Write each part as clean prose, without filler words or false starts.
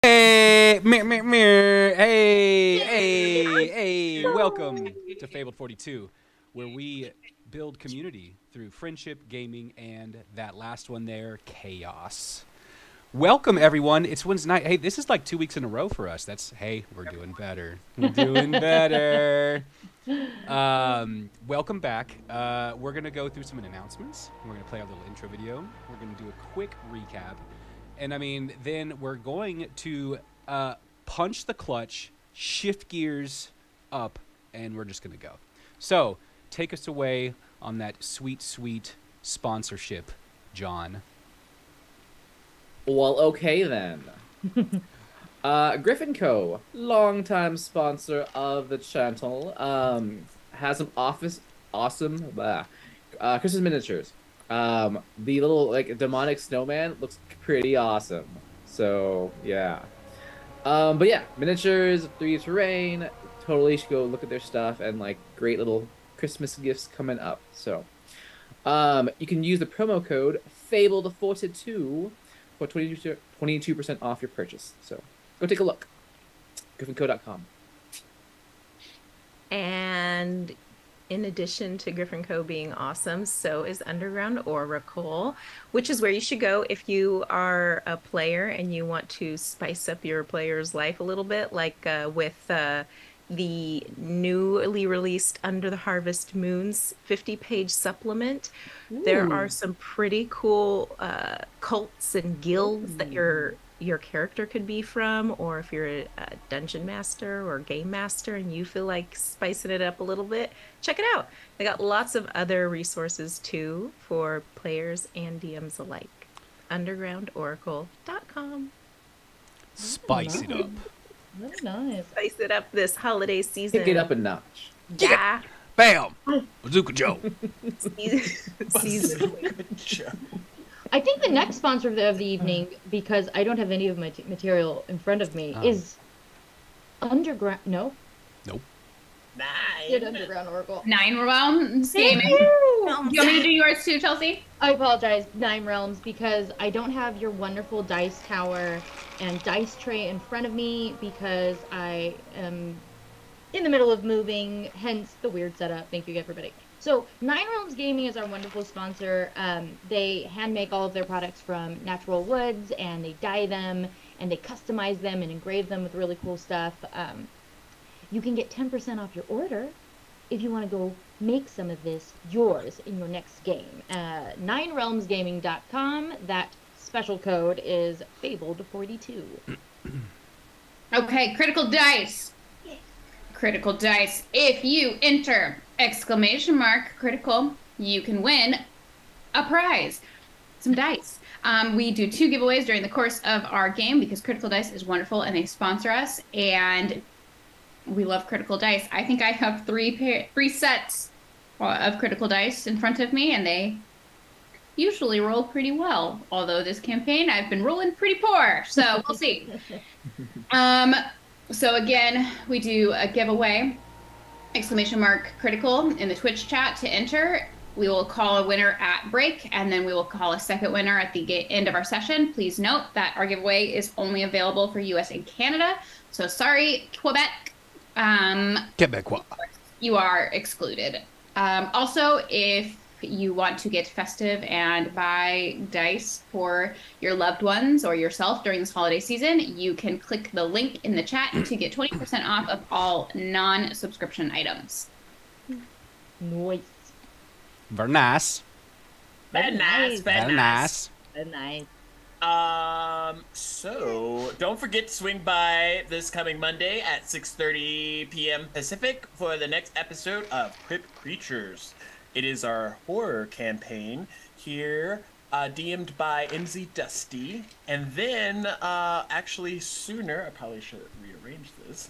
Hey, hey, welcome to Fabled 42, where we build community through friendship, gaming, and that last one there, chaos. Welcome, everyone. It's Wednesday night. Hey, this is like 2 weeks in a row for us. Hey, we're doing better. We're doing better. Welcome back. We're going to go through some announcements. We're going to play our little intro video. We're going to do a quick recap. And I mean, then we're going to punch the clutch, shift gears up, and we're just going to go. So, take us away on that sweet, sweet sponsorship, John. Well, okay then. Griffin Co., longtime sponsor of the channel, has some awesome Christmas miniatures. The little like demonic snowman looks pretty awesome. So yeah. But yeah, miniatures, 3D terrain. Totally should go look at their stuff and like great little Christmas gifts coming up. So you can use the promo code FABLED42 for 22% off your purchase. So go take a look. GriffinCo.com. And in addition to Griffin Co. being awesome, so is Underground Oracle, which is where you should go if you are a player and you want to spice up your player's life a little bit, like with the newly released Under the Harvest Moons 50-page supplement. Ooh. There are some pretty cool cults and guilds that your character could be from, or if you're a dungeon master or game master and you feel like spicing it up a little bit, check it out. They got lots of other resources too for players and DMs alike. Undergroundoracle.com. Spice it up. Very nice. Spice it up this holiday season. Pick it up a notch. Yeah. Bam! Bazooka Joe. Season. Joe. I think the next sponsor of the evening, because I don't have any of my material in front of me, is Underground. No? Nope. Underground Oracle. Nine Realms Gaming. Do you want me to do yours too, Chelsea? I apologize, Nine Realms, because I don't have your wonderful dice tower and dice tray in front of me because I am in the middle of moving, hence the weird setup. Thank you, everybody. So, Nine Realms Gaming is our wonderful sponsor. They hand make all of their products from natural woods, and they dye them, and they customize them and engrave them with really cool stuff. You can get 10% off your order if you want to go make some of this yours in your next game. 9realmsgaming.com. That special code is FABLED42. Okay, Critical Dice. Critical Dice. If you enter !critical, you can win a prize. Some dice. We do 2 giveaways during the course of our game because Critical Dice is wonderful and they sponsor us, and we love Critical Dice. I think I have three sets of Critical Dice in front of me, and they usually roll pretty well. Although this campaign, I've been rolling pretty poor, so we'll see. So again, we do a giveaway, !critical in the Twitch chat to enter. We will call a winner at break, and then we will call a second winner at the end of our session. Please note that our giveaway is only available for US and Canada. So sorry, Quebec. Quebecois. You are excluded. Also, if you want to get festive and buy dice for your loved ones or yourself during this holiday season, you can click the link in the chat to get 20% off of all non-subscription items. Nice. Very nice. Very nice. Very nice. Very nice. So don't forget to swing by this coming Monday at 6:30 p.m. Pacific for the next episode of Crypt Creatures. It is our horror campaign here, DM'd by MZ Dusty. And then, actually sooner, I probably should rearrange this,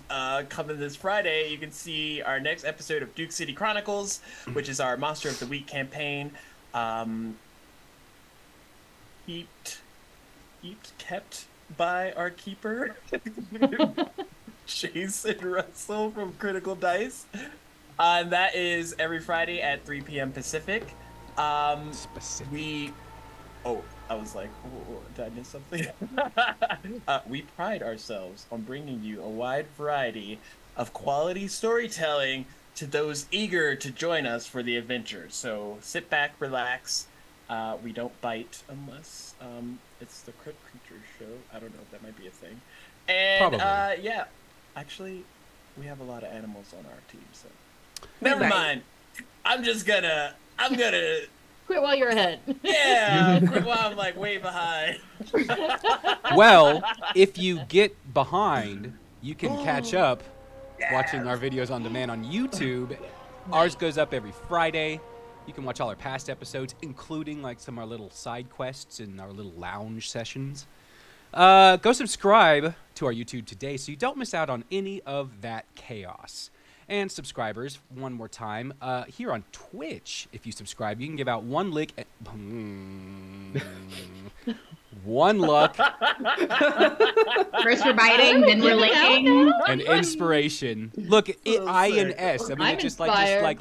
coming this Friday, you can see our next episode of Duke City Chronicles, which is our Monster of the Week campaign. Kept by our keeper, Jason Russell from Critical Dice. And that is every Friday at 3 p.m. Pacific. Specific. We I was like, oh, did I miss something? We pride ourselves on bringing you a wide variety of quality storytelling to those eager to join us for the adventure. So sit back, relax. We don't bite unless it's the Crypt Creature show. I don't know if that might be a thing. And yeah, actually, we have a lot of animals on our team, so never mind. I'm gonna Quit while you're ahead. yeah, quit while I'm like way behind. Well, if you get behind, you can catch up watching our videos on demand on YouTube. Ours goes up every Friday. You can watch all our past episodes, including like some of our little side quests and our little lounge sessions. Go subscribe to our YouTube today so you don't miss out on any of that chaos. And subscribers, one more time, here on Twitch, if you subscribe, you can give out one lick. One luck. First we're biting, then we're licking. An inspiration. Look, I and S. I mean, I'm it's just inspired. like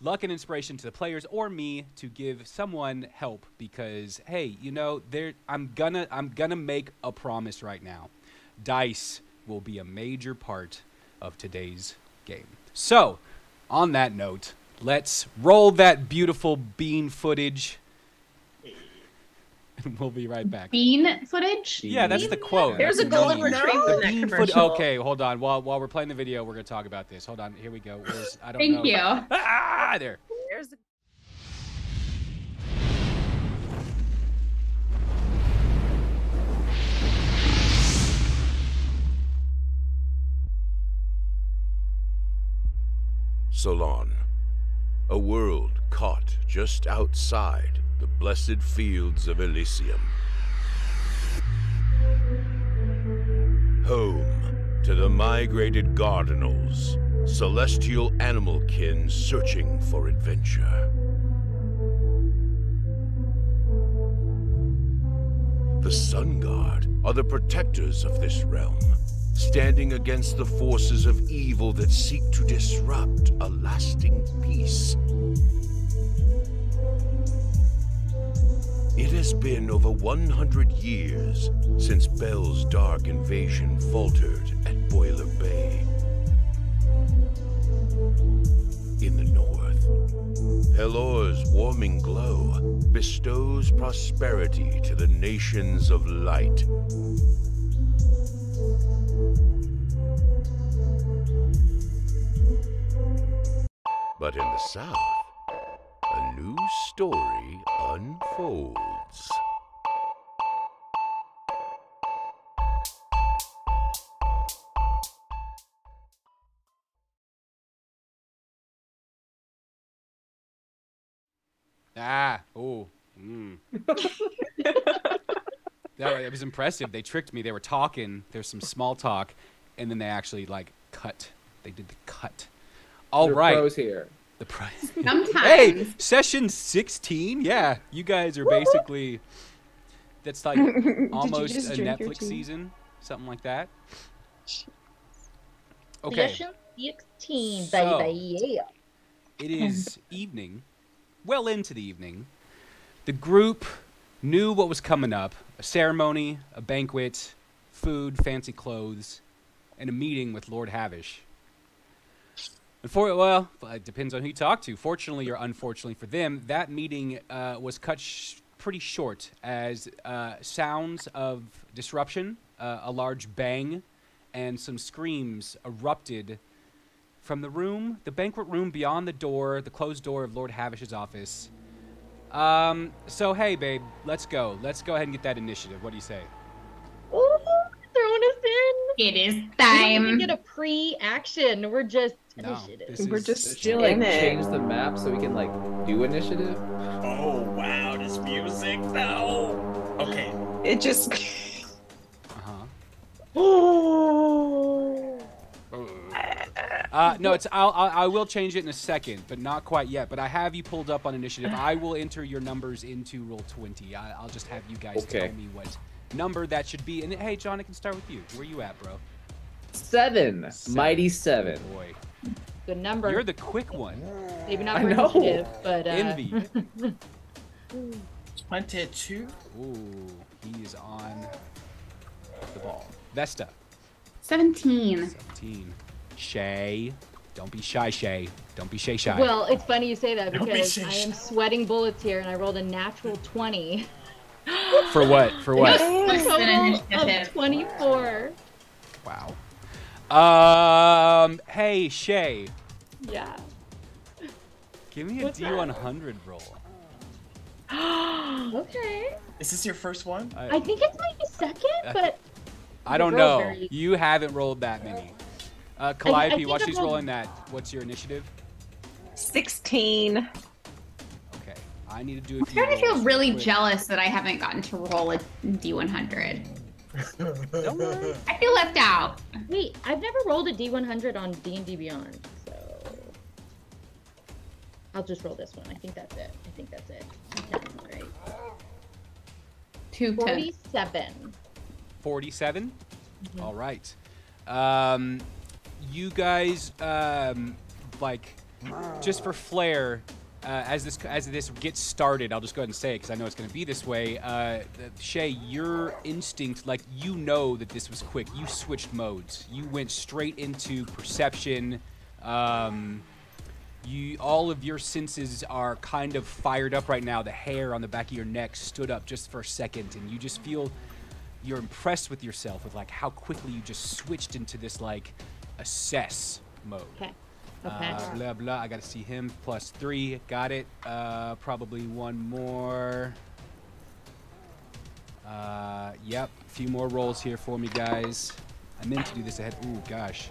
luck and inspiration to the players or me to give someone help because hey, you know, I'm gonna make a promise right now. Dice will be a major part of today's game. So, on that note, let's roll that beautiful bean footage. And we'll be right back. Bean footage? Yeah, that's the quote. There's a golden retriever from that Bean commercial. Okay, hold on. While we're playing the video, we're gonna talk about this. Hold on. Here we go. I don't know. Thank you. Ah, there. There's a Solon, a world caught just outside the blessed fields of Elysium. Home to the migrated Gardenals, celestial animalkin searching for adventure. The Sun Guard are the protectors of this realm, standing against the forces of evil that seek to disrupt a lasting peace. It has been over 100 years since Bel's dark invasion faltered at Boiler Bay. In the north, Pelor's warming glow bestows prosperity to the nations of light. But in the south, a new story unfolds. It was impressive. They tricked me. They were talking. There's some small talk, and then they actually like cut. They did the cut. All right. Pros here. The prize. Sometimes. Hey, session 16. Yeah, you guys are basically. That's like almost just a drink your Netflix tea? season, something like that. Okay. Session 16, So- baby. Yeah. It is evening, well into the evening. The group knew what was coming up: a ceremony, a banquet, food, fancy clothes, and a meeting with Lord Havesh. Well, it depends on who you talk to. Fortunately or unfortunately for them, that meeting was cut pretty short as sounds of disruption, a large bang, and some screams erupted from the room, the banquet room beyond the door, the closed door of Lord Havish's office. So hey, babe, let's go. Let's go ahead and get that initiative. What do you say? Ooh, throwing us in. It is We don't even time. get a pre-action. We're just No, initiative. this We're is- just Should you like in it. change the map so we can like do initiative? Oh wow, this music though. Okay. It just. Uh-huh. Oh. No, I will change it in a second, but not quite yet. But I have you pulled up on initiative. I will enter your numbers into Roll20. I'll just have you guys Okay. tell me what number that should be. And hey, John, I can start with you. Where you at, bro? 7. Mighty 7. Boy. Good number. You're the quick one. Maybe not I for know. initiative, but Envy. 22. Ooh, he is on the ball. Vesta. 17. 17. Shay. Don't be shy, Shay. Don't be shy. well, it's funny you say that Don't be because shy. I am sweating bullets here, and I rolled a natural 20. For what? For what? What's the Total initiative? of 24. Wow. Hey, Shay. Yeah. Give me a What's that? D100 roll. Okay. Is this your first one? I think it's my second, but I don't the know. girl's very- You haven't rolled that many. I Calliope, think while I've she's rolled- rolling that, what's your initiative? 16. Okay. I need to do a I'm few starting to feel rolls really quick. jealous that I haven't gotten to roll a D100. Don't worry. I feel left out. wait, I've never rolled a D100 on D&D Beyond, so I'll just roll this one. I think that's it. Right. 2 10. 47. 47? Mm-hmm. All right. You guys, like, just for flair, as this gets started, I'll just go ahead and say it because I know it's going to be this way. Shay, your instinct, like, you know that this was quick. You switched modes. You went straight into perception. All of your senses are kind of fired up right now. The hair on the back of your neck stood up just for a second, and you just feel you're impressed with yourself with like how quickly you just switched into this like assess mode. Okay. Okay. Blah blah. I gotta see him. +3. Got it. Probably one more. Yep. A few more rolls here for me, guys. I meant to do this ahead. Ooh, gosh.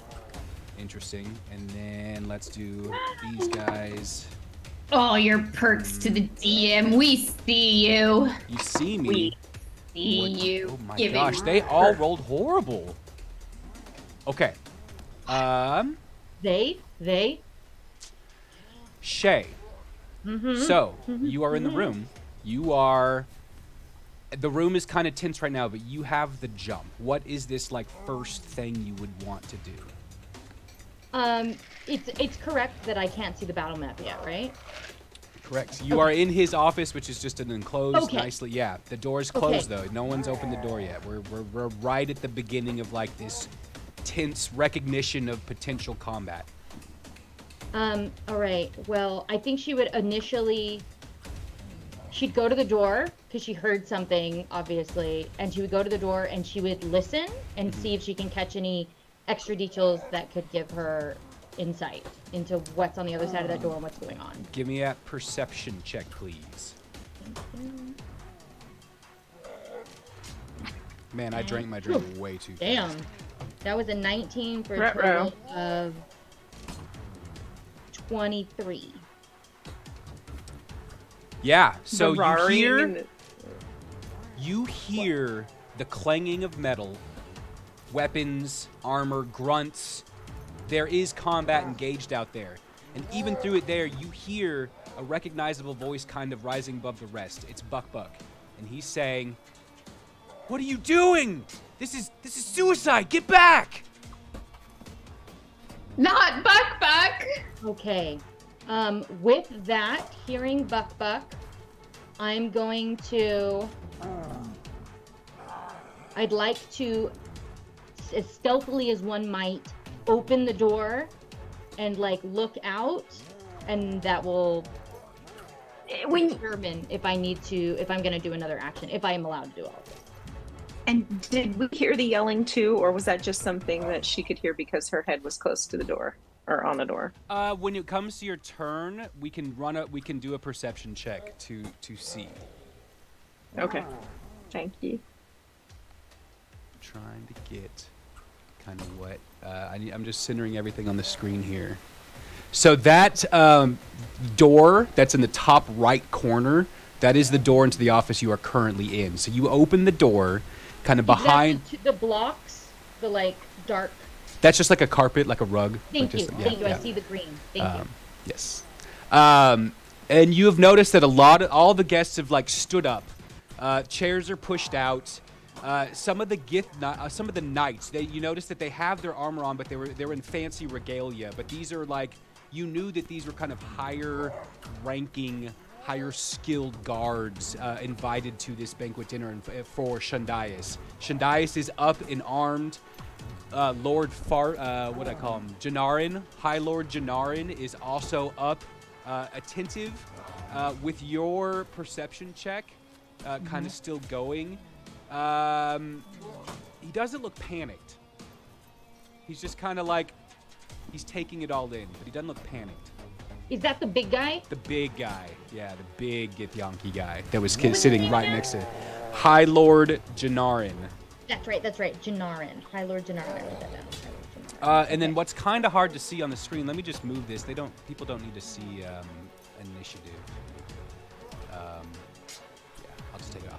Interesting. And then let's do these guys. Oh, your perks to the DM. We see you. You see me. We see What- you. Oh my giving gosh, they all rolled horrible. Okay. They. Shay. So, you are in the room. The room is kind of tense right now, but you have the jump. What is this like first thing you would want to do? It's correct that I can't see the battle map yet, right? Correct. You are in his office, which is just an enclosed, Okay. nicely. Yeah, the door's closed though. No one's opened the door yet. We're right at the beginning of like this tense recognition of potential combat. All right. Well, I think she would she'd go to the door because she heard something, obviously, and she would go to the door and she would listen and see if she can catch any extra details that could give her insight into what's on the other side of that door and what's going on. Give me a perception check, please. Man, I drank my drink way too fast. Damn. That was a 19 for a Ruh-roh. total of 23. Yeah, so The roaring you and hear the- the clanging of metal, weapons, armor, grunts. There is combat engaged out there. And even through it there, you hear a recognizable voice kind of rising above the rest. It's Buck. And he's saying, "What are you doing? This is suicide. Get back!" Not Buck. Okay. With that, hearing Buck, I'm going to. I'd like to, as stealthily as one might, open the door and like look out, and that will determine if I need to, if I'm going to do another action, if I am allowed to do all of this. And did we hear the yelling too, or was that just something that she could hear because her head was close to the door or on the door? When it comes to your turn, we can do a perception check to see. Okay. Thank you. Trying to get kind of what I'm just centering everything on the screen here. So that door that's in the top right corner, that is the door into the office you are currently in. So you open the door, kind of behind. The blocks, the like dark. That's just like a carpet, like a rug. Thank like you. just- Thank you. yeah. I see the green. Thank you. Yes. And you have noticed that all the guests have like stood up. Chairs are pushed out. Some of the knights, you notice that they have their armor on, but they're in fancy regalia. But these are like, you knew that these were kind of higher ranking, higher skilled guards invited to this banquet dinner for Shandias. Shandias is up and armed. Lord what do I call him? Janarin, High Lord Janarin is also up, attentive. With your perception check, kind of still going. He doesn't look panicked. He's just kind of like, he's taking it all in, but he doesn't look panicked. Is that the big guy? The big guy. Yeah, the big Githyanki guy that was sitting right next to High Lord Janarin. That's right. Janarin. High Lord Janarin. I wrote that down. And then what's kind of hard to see on the screen, let me just move this. People don't need to see initiative. Yeah, I'll just take it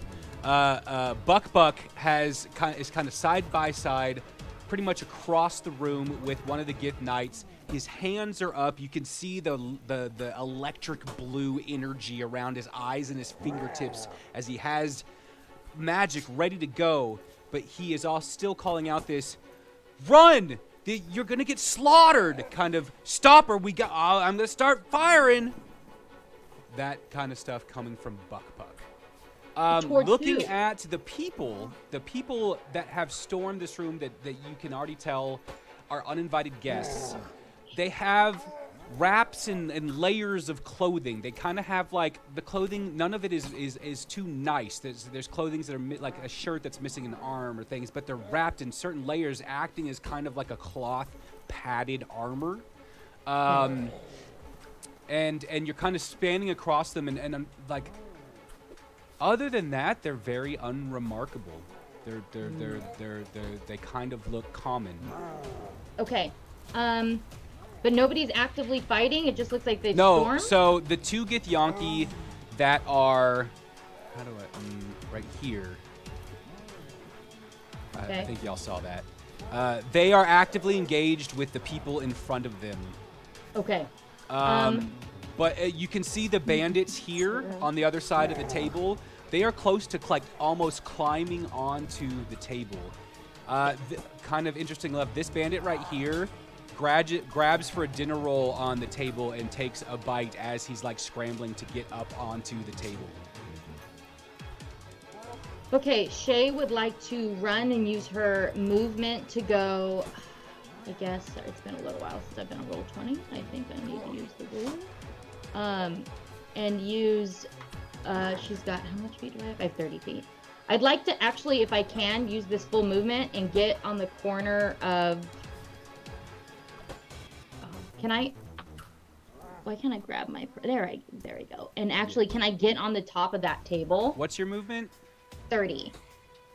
off. Buck is kind of side by side, pretty much across the room with one of the Gith Knights. His hands are up. You can see the electric blue energy around his eyes and his fingertips as he has magic ready to go. But he is all still calling out this, "Run! You're gonna get slaughtered!" Kind of, "Stop or I'm gonna start firing." That kind of stuff coming from Buck. Looking at the people that have stormed this room that you can already tell are uninvited guests. They have wraps and layers of clothing. They kind of have like the clothing. None of it is too nice. There's clothing that are like a shirt that's missing an arm or things, but they're wrapped in certain layers, acting as kind of like a cloth padded armor. And you're kind of spanning across them, and I'm like, other than that, they're very unremarkable. They kind of look common. Okay. But nobody's actively fighting. It just looks like they've stormed? So the two Githyanki that are, right here. Okay. I think y'all saw that. They are actively engaged with the people in front of them. Okay. But you can see the bandits here on the other side of the table. They are close to like almost climbing onto the table. Kind of interesting enough, this bandit right here grabs for a dinner roll on the table and takes a bite as he's like scrambling to get up onto the table. Okay, Shay would like to run and use her movement to go. I guess it's been a little while since I've been on roll 20. I think I need to use the rule. And use, she's got, how much feet do I have? I have 30 feet. I'd like to actually, if I can, use this full movement and get on the corner of, why can't I grab my, there we go. And actually, can I get on the top of that table? What's your movement? 30.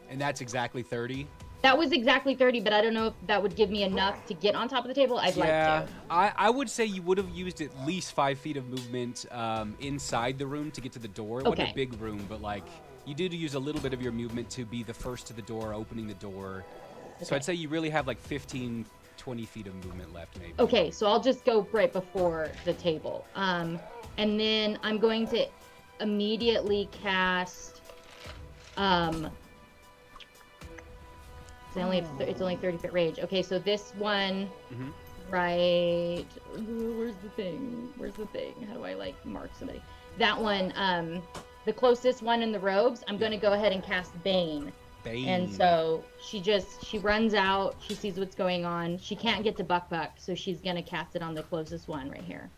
And that's exactly 30? That was exactly 30, but I don't know if that would give me enough to get on top of the table. I'd like to. I would say you would have used at least 5 feet of movement inside the room to get to the door. It wasn't a big room, but like you did use a little bit of your movement to be the first to the door, opening the door. Okay. So I'd say you really have like 15, 20 feet of movement left, maybe. Okay, so I'll just go right before the table. And then I'm going to immediately cast... It's only 30-foot range. Okay, so this one, right... Where's the thing? How do I, like, mark somebody? That one, the closest one in the robes, I'm going to go ahead and cast Bane. And so she runs out. She sees what's going on. She can't get to Buck, so she's going to cast it on the closest one right here.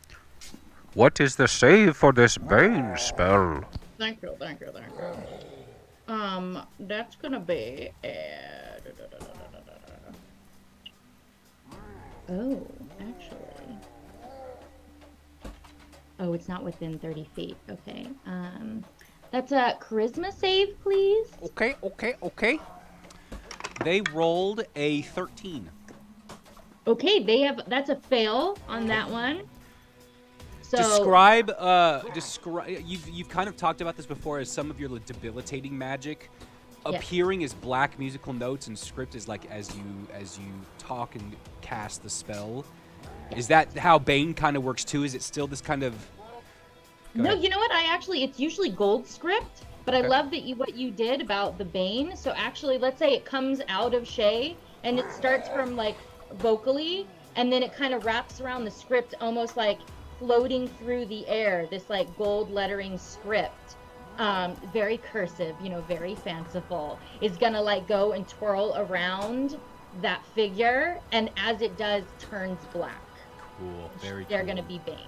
What is the save for this Bane spell? Thank you. That's going to be... Oh, actually. Oh, it's not within 30 feet. Okay. That's a charisma save, please. Okay. They rolled a 13. Okay, that's a fail on that one. So describe you've kind of talked about this before as some of your debilitating magic appearing as black musical notes and script is like as you talk and cast the spell. Is that how Bane kind of works too? Is it still this kind of No, you know what? It's usually gold script, But I love that what you did about the Bane. So actually, let's say it comes out of Shay and it starts from like vocally, and then it kind of wraps around the script, almost like floating through the air. This like gold lettering script, very cursive, you know, very fanciful. Is gonna like go and twirl around that figure, and as it does, turns black. Cool. Very. They're cool. gonna be baned.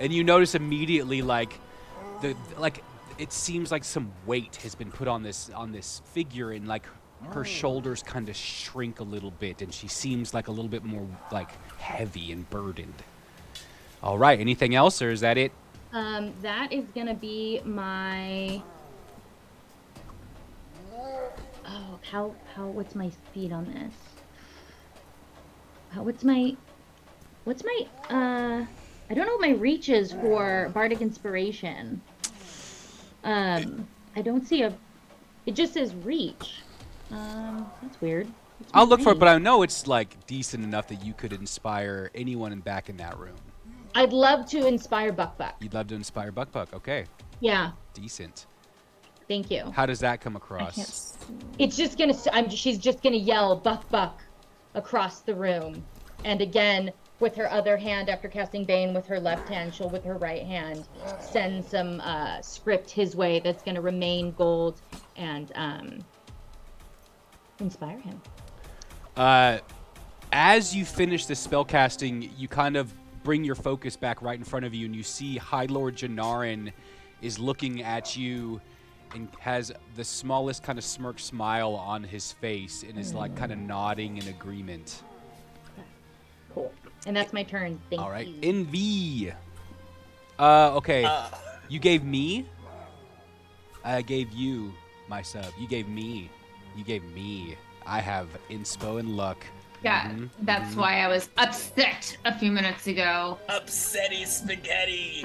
And you notice immediately, like, it seems like some weight has been put on this figure, and like her shoulders kind of shrink a little bit, and she seems like a little bit more like heavy and burdened. All right. Anything else, or is that it? That is gonna be my. Oh, what's my speed on this? What's my? I don't know what my reach is for Bardic Inspiration. I don't see a. It just says reach. That's weird. I'll look for it, but I know it's like decent enough that you could inspire anyone back in that room. I'd love to inspire Buck Buck. You'd love to inspire Buck Buck. Okay. Yeah. Decent. Thank you. How does that come across? It's just gonna. She's just gonna yell Buck Buck across the room, and again with her other hand, after casting Bane with her left hand, she'll with her right hand send some script his way that's gonna remain gold and inspire him. As you finish the spell casting, you kind of bring your focus back right in front of you, and you see High Lord Janarin is looking at you and has the smallest kind of smirk smile on his face and is like kind of nodding in agreement. Cool. And that's my turn. Thank you. All right. Envy. Okay. You gave me. I gave you my sub. You gave me. You gave me. I have inspo and luck. Yeah, that's why I was upset a few minutes ago. Upsetty spaghetti.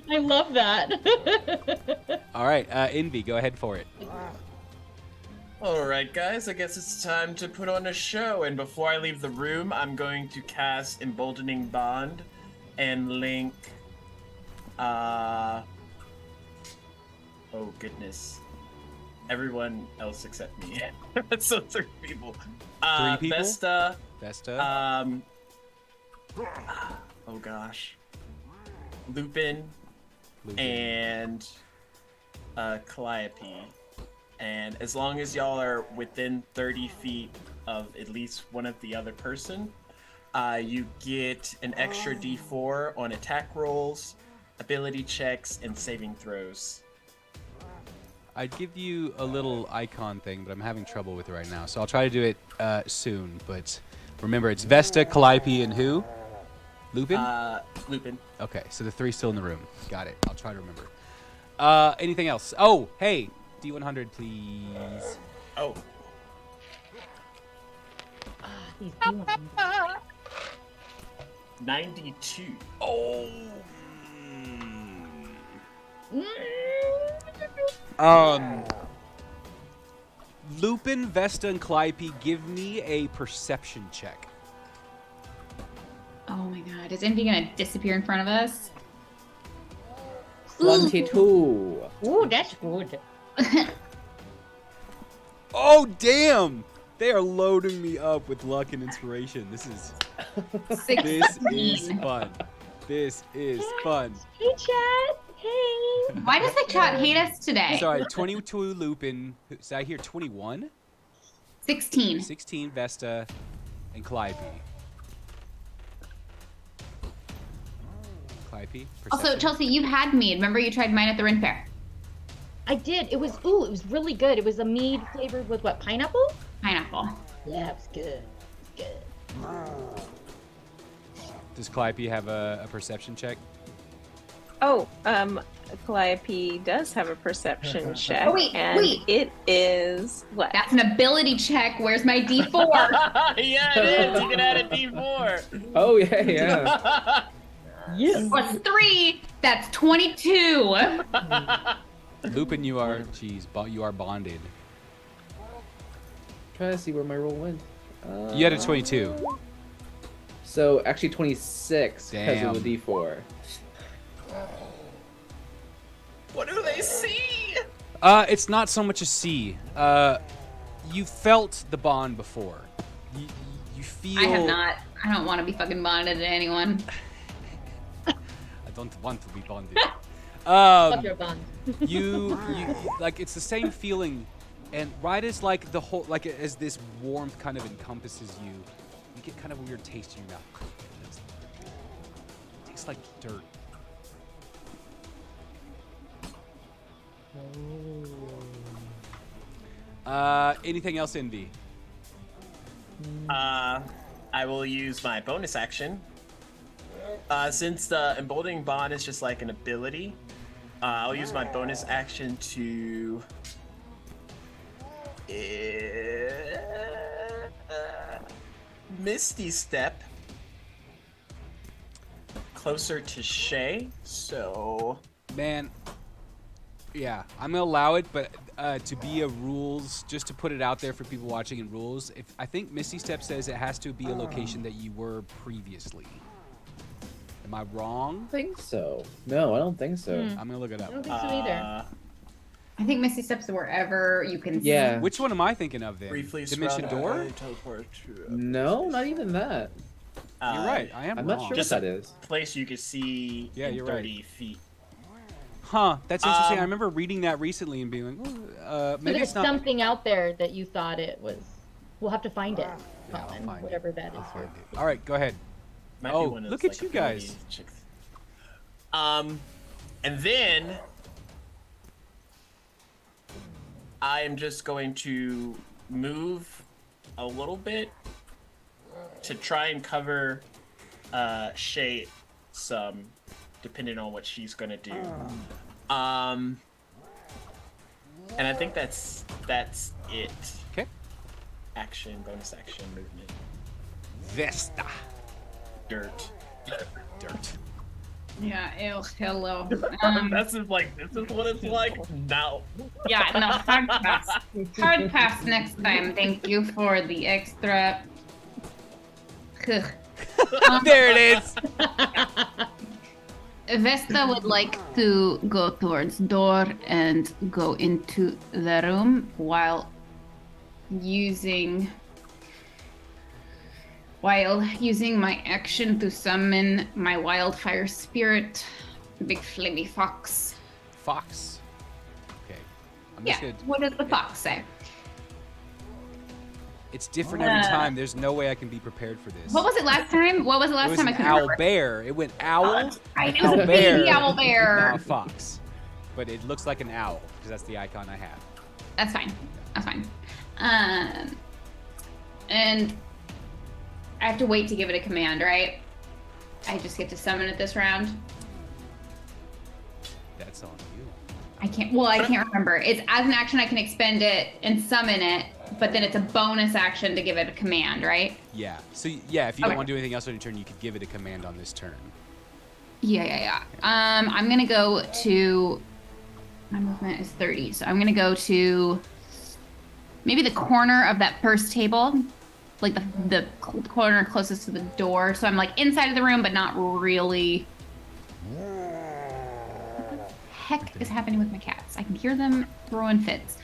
I love that. All right, Envy, go ahead for it. All right, guys, I guess it's time to put on a show. And before I leave the room, I'm going to cast Emboldening Bond and link. Oh goodness. Everyone else except me. So 3 people. 3 people? Vesta. Vesta. Oh gosh. Lupin. And Calliope. And as long as y'all are within 30 feet of at least one of the other person, you get an extra D4 on attack rolls, ability checks, and saving throws. I'd give you a little icon thing, but I'm having trouble with it right now. So I'll try to do it soon. But remember, it's Vesta, Calliope, and who? Lupin? Lupin. Okay, so the 3 still in the room. Got it. I'll try to remember. Anything else? Oh, hey, D100, please. Oh. These D100. 92. Oh. Lupin, Vesta, and Calliope, give me a perception check. Oh my god, is Envy gonna disappear in front of us? 22. Ooh, that's good. Oh, damn! They are loading me up with luck and inspiration. This is 16. fun. This is fun. Hey, chat. Hey. Why does the chat hate us today? Sorry, 22 Lupin. Did I hear 21? 16. 16 Vesta and Calliope. Calliope? Also, Perception? Chelsea, you had mead. Remember you tried mine at the Rin Fair? I did. It was really good. It was a mead flavored with what, pineapple? Pineapple. Yeah, it was good. Good. Does Calliope have a perception check? Oh, Calliope does have a perception check. Oh, wait. It is what? That's an ability check. Where's my D4? Yeah, it is. You can add a D4. Oh, yeah. Yes. Plus 3. That's 22. Lupin, you are, you are bonded. Trying to see where my roll went. You had a 22. So actually 26 because Damn. of the D4. What do they see? It's not so much a see. You felt the bond before. You feel. I have not. I don't want to be fucking bonded to anyone. I don't want to be bonded. Fuck your bond. you like it's the same feeling, and right as like the whole as this warmth kind of encompasses you, you get kind of a weird taste in your mouth. It tastes like dirt. Anything else, Envy? I will use my bonus action. Since the emboldening bond is just like an ability, I'll use my bonus action to Misty Step closer to Shay. So, Man, yeah, I'm gonna allow it, but to be a rules, just to put it out there for people watching in rules, if I think Misty Step says it has to be a location that you were previously. Am I wrong? I think so. No, I don't think so. I'm gonna look it I don't up. think so either. I think Misty Steps wherever you can. Yeah. Which one am I thinking of then? briefly Dimension surround- Door? teleport to a No, not even that. You're right. I am I'm wrong. not sure Just what that is. place you can see Yeah, in you're 30 feet. Huh? That's interesting. I Um, remember reading that recently and being like, So maybe there's it's not. something out there that you thought it was. We'll have to find it. Yeah, I'll Colin, find it. whatever that is. I'll find it. All right, go ahead. Might be Oh, one of look those, at like, you guys. ability chicks. And then I am just going to move a little bit to try and cover Shay some, depending on what she's gonna do. And I think that's it. Okay. Action, bonus action, movement, Vesta. dirt. Dirt. Yeah. Ew. Hello. This is what it's like now. Yeah. No. Hard pass. Hard pass next time. Thank you for the extra. Ugh. There it is. Vesta would like to go towards door and go into the room while using my action to summon my wildfire spirit, the big flamey fox. Fox. Okay. I'm Yeah. just gonna. What does the fox say? It's different every time. There's no way I can be prepared for this. What was it last time? What was the It last was time I an couldn't owl remember? bear. It went owl. Right, it owl was a bear, baby owl Now a bear. fox. But it looks like an owl because that's the icon I have. That's fine. That's fine. And I have to wait to give it a command, right? I just get to summon it this round. That's on you. I can't remember. It's as an action I can expend it and summon it, but then it's a bonus action to give it a command, right? Yeah. So yeah, if you Okay. don't want to do anything else on your turn, you could give it a command on this turn. Yeah. I'm gonna go to. My movement is 30, so I'm gonna go to maybe the corner of that first table, like the corner closest to the door. So I'm like inside of the room, but not really. What the heck is happening with my cats? I can hear them throwing fits.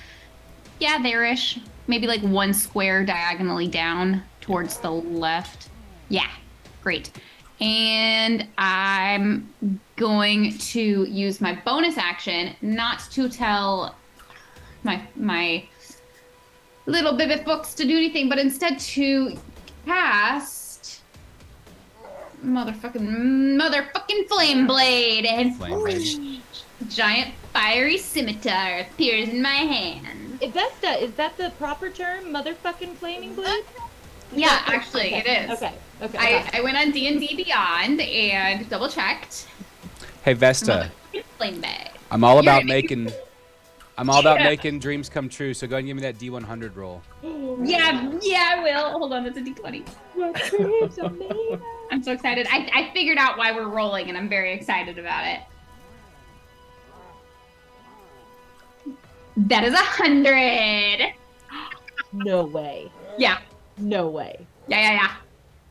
Yeah, there-ish. Maybe like one square diagonally down towards the left. Yeah, great. And I'm going to use my bonus action not to tell my little baby fox to do anything, but instead to cast motherfucking flame blade, and Flame blade. giant fiery scimitar appears in my hand. Is that the proper term? Motherfucking flaming blade? Yeah, actually, it is. Okay. I went on D&D Beyond and double checked. Hey Vesta, Flame blade. I'm all about You're- making making dreams come true. So go ahead and give me that D100 roll. Yeah, I will. Hold on, that's a D20. I'm so excited. I figured out why we're rolling, and I'm very excited about it. That is 100. No way. Yeah. No way. Yeah.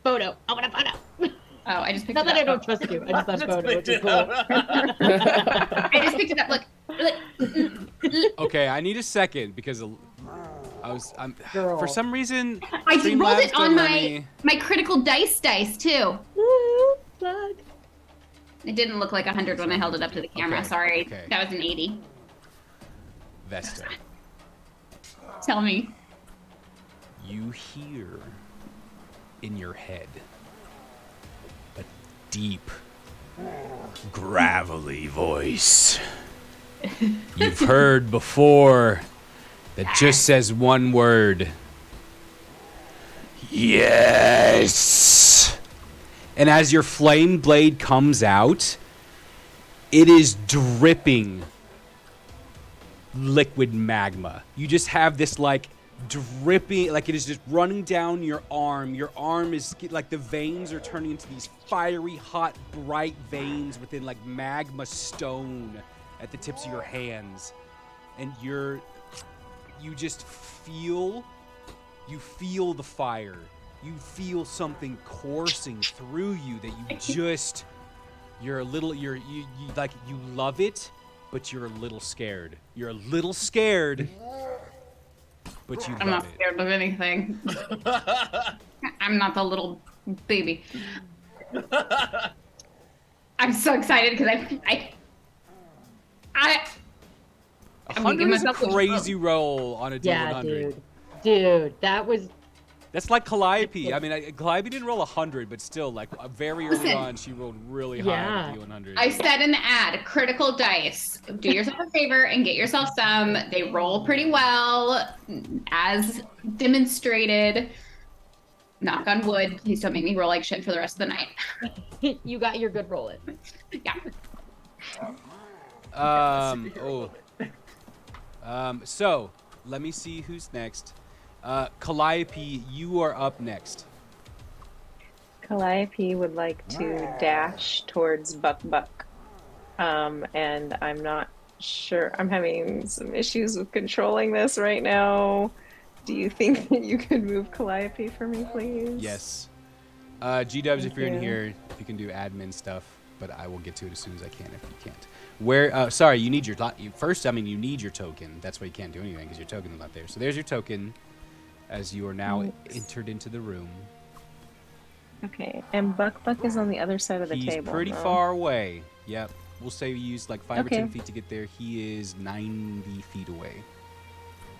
Photo. I want a photo. Oh, I just picked Not it that I up. don't trust you. I just thought photo would be cool. I just picked it up. Look. Okay, I need a second because I'm for some reason I rolled Streamlabs it on don't let me- my critical dice too. Woo, plug. It didn't look like 100 when I held it up to the camera. Okay, Sorry, okay. that was an 80. Vesta. Tell me. You hear in your head a deep, gravelly voice you've heard before that just says one word. Yes. And as your flame blade comes out, it is dripping liquid magma. You just have this like dripping, like it is just running down your arm. Your arm is like the veins are turning into these fiery, hot, bright veins within like magma stone at the tips of your hands. And you just feel the fire. You feel something coursing through you that you just, you love it, but you're a little scared. You're a little scared, but you love it. I'm not scared of anything. I'm not the little baby. I'm so excited because I'm gonna give 100 is a myself a crazy roll on a D100. Dude, that was. That's like Calliope. I mean, Calliope didn't roll 100, but still, like very early Listen. on, she rolled really high on the D100. I said in the ad, critical dice. Do yourself a favor and get yourself some. They roll pretty well, as demonstrated. Knock on wood. Please don't make me roll like shit for the rest of the night. You got your good roll it. Yeah. So let me see who's next. Calliope, you are up next. Calliope would like to dash towards Buck. And I'm not sure. I'm having some issues with controlling this right now. Do you think that you could move Calliope for me, please? Yes. G-Dubs, if you're in you. here, if you can do admin stuff, but I will get to it as soon as I can if you can't. Where, sorry, you need your, first, I mean, you need your token. That's why you can't do anything, because your token is not there. So there's your token, as you are now entered into the room. Okay, and Buck is on the other side of the He's table. pretty no? far away. Yep. We'll say we used like 5 or 10 Okay. feet to get there. He is 90 feet away.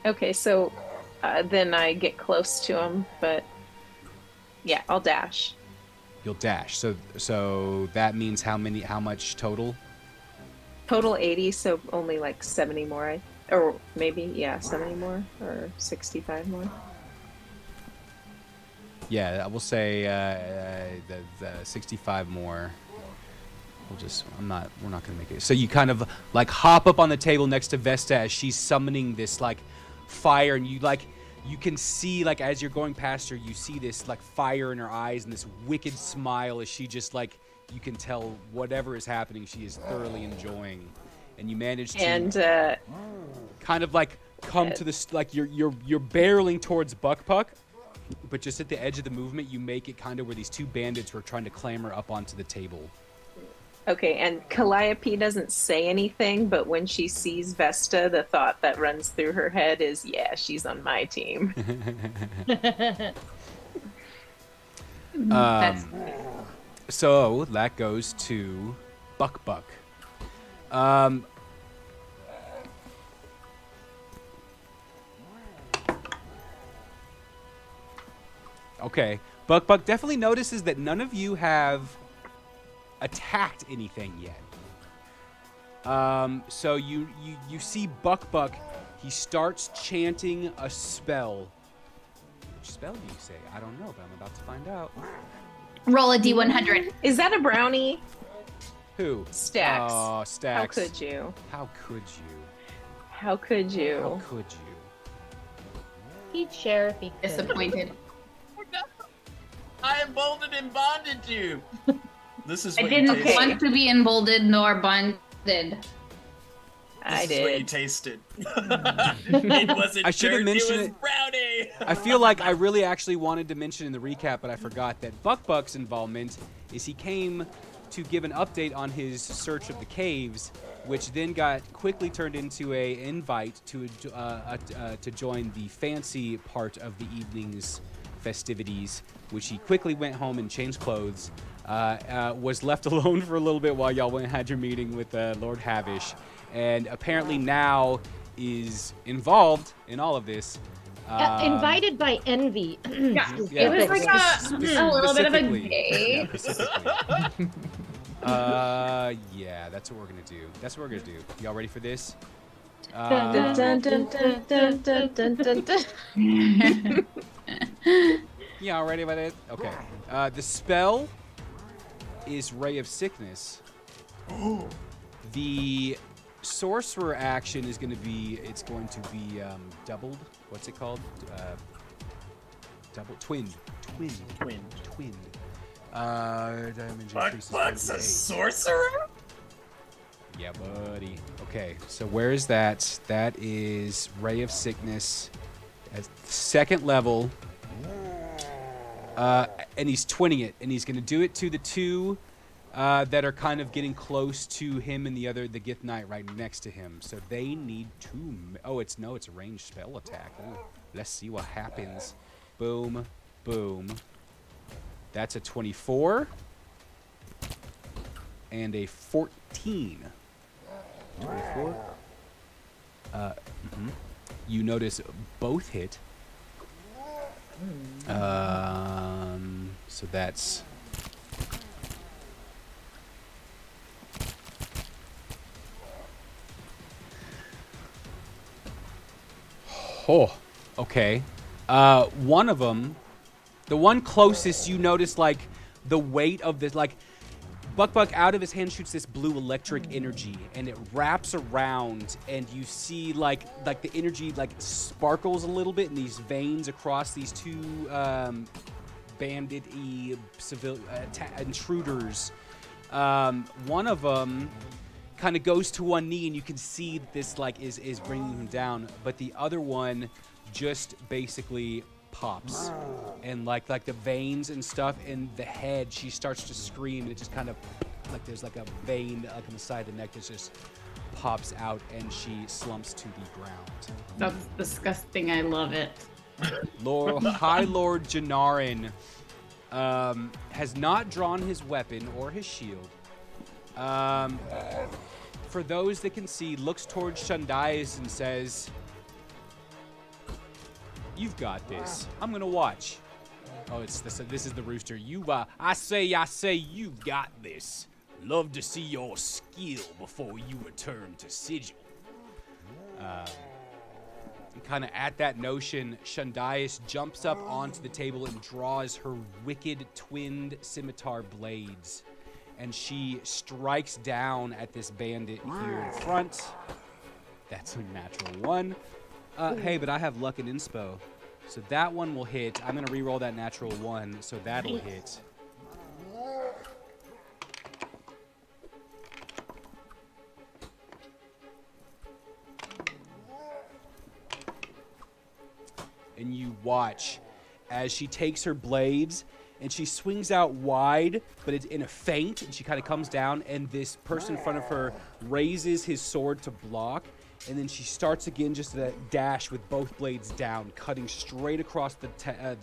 Okay, so then I get close to him, but yeah, I'll dash. You'll dash. So that means how much total? Total 80, so only like 70 more. Or maybe, yeah, 70 more or 65 more. Yeah, I will say the 65 more. We're not gonna make it. So you kind of like hop up on the table next to Vesta as she's summoning this like fire, and you can see like as you're going past her, you see this like fire in her eyes and this wicked smile as she just like, you can tell whatever is happening, she is thoroughly enjoying, and you manage to kind of like come to this like you're barreling towards Buck, but just at the edge of the movement, you make it kind of where these two bandits were trying to clamber up onto the table. Okay, and Calliope doesn't say anything, but when she sees Vesta, the thought that runs through her head is, yeah, she's on my team. So that goes to Buck. Okay, Buck definitely notices that none of you have attacked anything yet. So you see Buck. He starts chanting a spell. Which spell do you say? I don't know, but I'm about to find out. Roll a D100. Is that a brownie? Who? Stacks. Oh, Stacks. How could you? How could you? How could you? How could you? He'd share if he could. Disappointed. I emboldened and bonded you. This is I what didn't you tasted. want to be emboldened nor bonded. This is what you tasted. It wasn't I should have dirt, mentioned it was it. brownie. I feel like I really actually wanted to mention in the recap, but I forgot that Buck's involvement is he came to give an update on his search of the caves, which then got quickly turned into a invite to join the fancy part of the evening's festivities, which he quickly went home and changed clothes. Was left alone for a little bit while y'all went and had your meeting with Lord Havesh, and apparently now is involved in all of this. Invited by envy. Yeah. Yeah. It was like a little bit of a date. Yeah, that's what we're gonna do. That's what we're gonna do. Y'all ready for this? Dun, dun, dun, dun, dun, dun, dun, dun. Y'all ready about it? Okay. The spell is Ray of Sickness. The sorcerer action is going to be, doubled. What's it called? Twinned. Damage increases by What's a 8. sorcerer? Yeah, buddy. Okay, so where is that? That is Ray of Sickness at 2nd level. And he's twinning it, and he's going to do it to the two that are kind of getting close to him and the Gith Knight right next to him. So they need to... Oh, it's a ranged spell attack. Ooh, let's see what happens. Boom, boom. That's a 24. And a 14. 24. You notice both hit. So that's... Oh, okay. One of them, the one closest, you notice, like, the weight of this, like, Buck out of his hand shoots this blue electric energy, and it wraps around, and you see like the energy like sparkles a little bit in these veins across these two bandit-y intruders. One of them kind of goes to one knee, and you can see that this like is bringing him down, but the other one just basically pops, and like the veins and stuff in the head, she starts to scream, and it just kind of like there's like a vein like on the side of the neck that just pops out, and she slumps to the ground. That's disgusting. I love it. High Lord Janarin has not drawn his weapon or his shield. For those that can see, looks towards Shundais and says, "You've got this. I'm gonna watch." Oh, this is the rooster. I say, you've got this. Love to see your skill before you return to Sigil. And kind of at that notion, Shundais jumps up onto the table and draws her wicked twinned scimitar blades. And she strikes down at this bandit here in front. That's a natural 1. Hey, but I have luck and inspo. So that one will hit. I'm going to re-roll that natural 1, so that'll hit. And you watch as she takes her blades and she swings out wide, but it's in a feint, and she kind of comes down, and this person in front of her raises his sword to block, and then she starts again just a dash with both blades down, cutting straight across the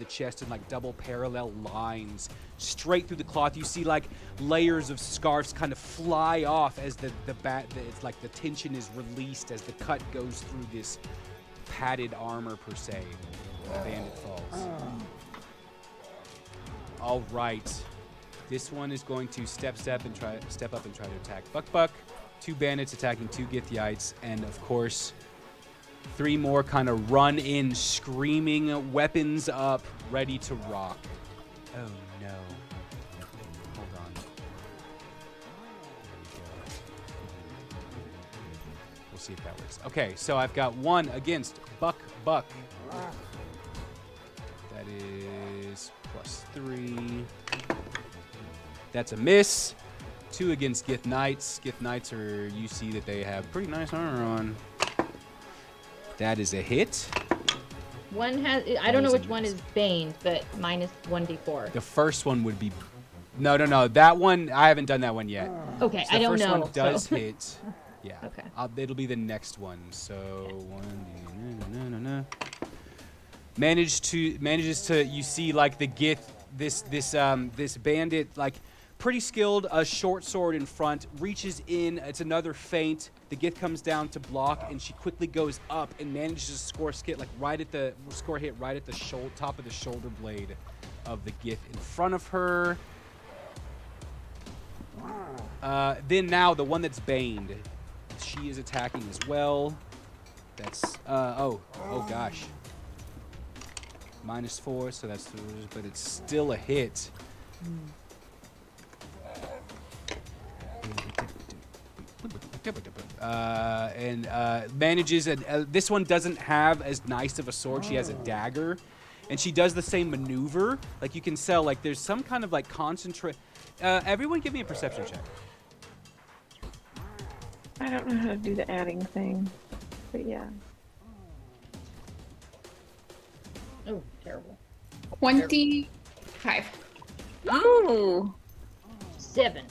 chest in like double parallel lines, straight through the cloth. You see like layers of scarves kind of fly off as it's like the tension is released as the cut goes through this padded armor per se. The bandit falls. All right, this one is going to step up and try to attack Buck. 2 bandits attacking 2 Githyites, and of course 3 more kind of run in screaming, weapons up, ready to rock. Oh no. Hold on. There we go. We'll see if that works. Okay, so I've got 1 against Buck. That is +3. That's a miss. 2 against Gith Knights. Gith Knights you see that they have pretty nice armor on. That is a hit. One has, I don't know which one is baned, but mine is 1d4. The first one would be No. That one, I haven't done that one yet. Okay, So I the don't first know. one does so. hit. Yeah. Okay. It'll be the next one. So one. Manages to. You see, like the Gith. This bandit, like pretty skilled. A short sword in front. Reaches in. It's another feint. The Gith comes down to block, and she quickly goes up and manages to score hit right at the top of the shoulder blade of the Gith in front of her. Then now the one that's baned, she is attacking as well. That's oh gosh. -4, so that's, but it's still a hit. And manages, and this one doesn't have as nice of a sword. She has a dagger, and she does the same maneuver. Like you can sell, like there's some kind of like concentrate. Everyone, give me a perception check. I don't know how to do the adding thing, but yeah. Oh, terrible. 25. Ooh. 7.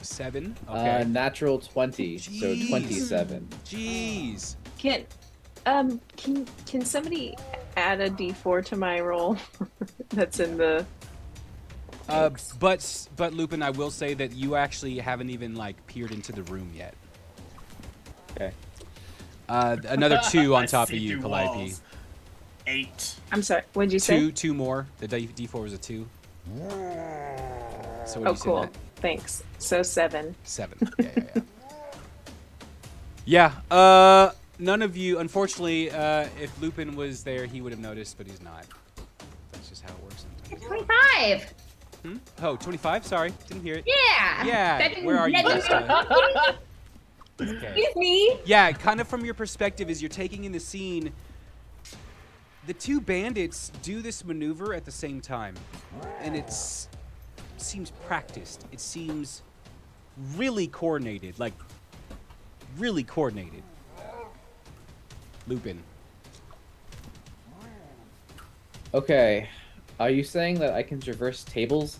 7. Okay. Natural 20, so Jeez. 27. Jeez. Can somebody add a D4 to my roll? That's in the. But Lupin, I will say that you actually haven't even like peered into the room yet. Okay. Another 2 on I top of see you, through Calliope. walls. 8. I'm sorry. What did you say? Two more. The D4 was a 2. So what do Oh, you say cool. that? Thanks. So 7. 7. Yeah. None of you, unfortunately, if Lupin was there, he would have noticed, but he's not. That's just how it works sometimes. 25. Oh, 25? Sorry, didn't hear it. Yeah. Yeah. Where are you, Vesta? Okay. Excuse me. Yeah, kind of from your perspective, as you're taking in the scene, the two bandits do this maneuver at the same time, and it seems practiced. It seems really coordinated, like really coordinated. Lupin. Okay. Are you saying that I can traverse tables?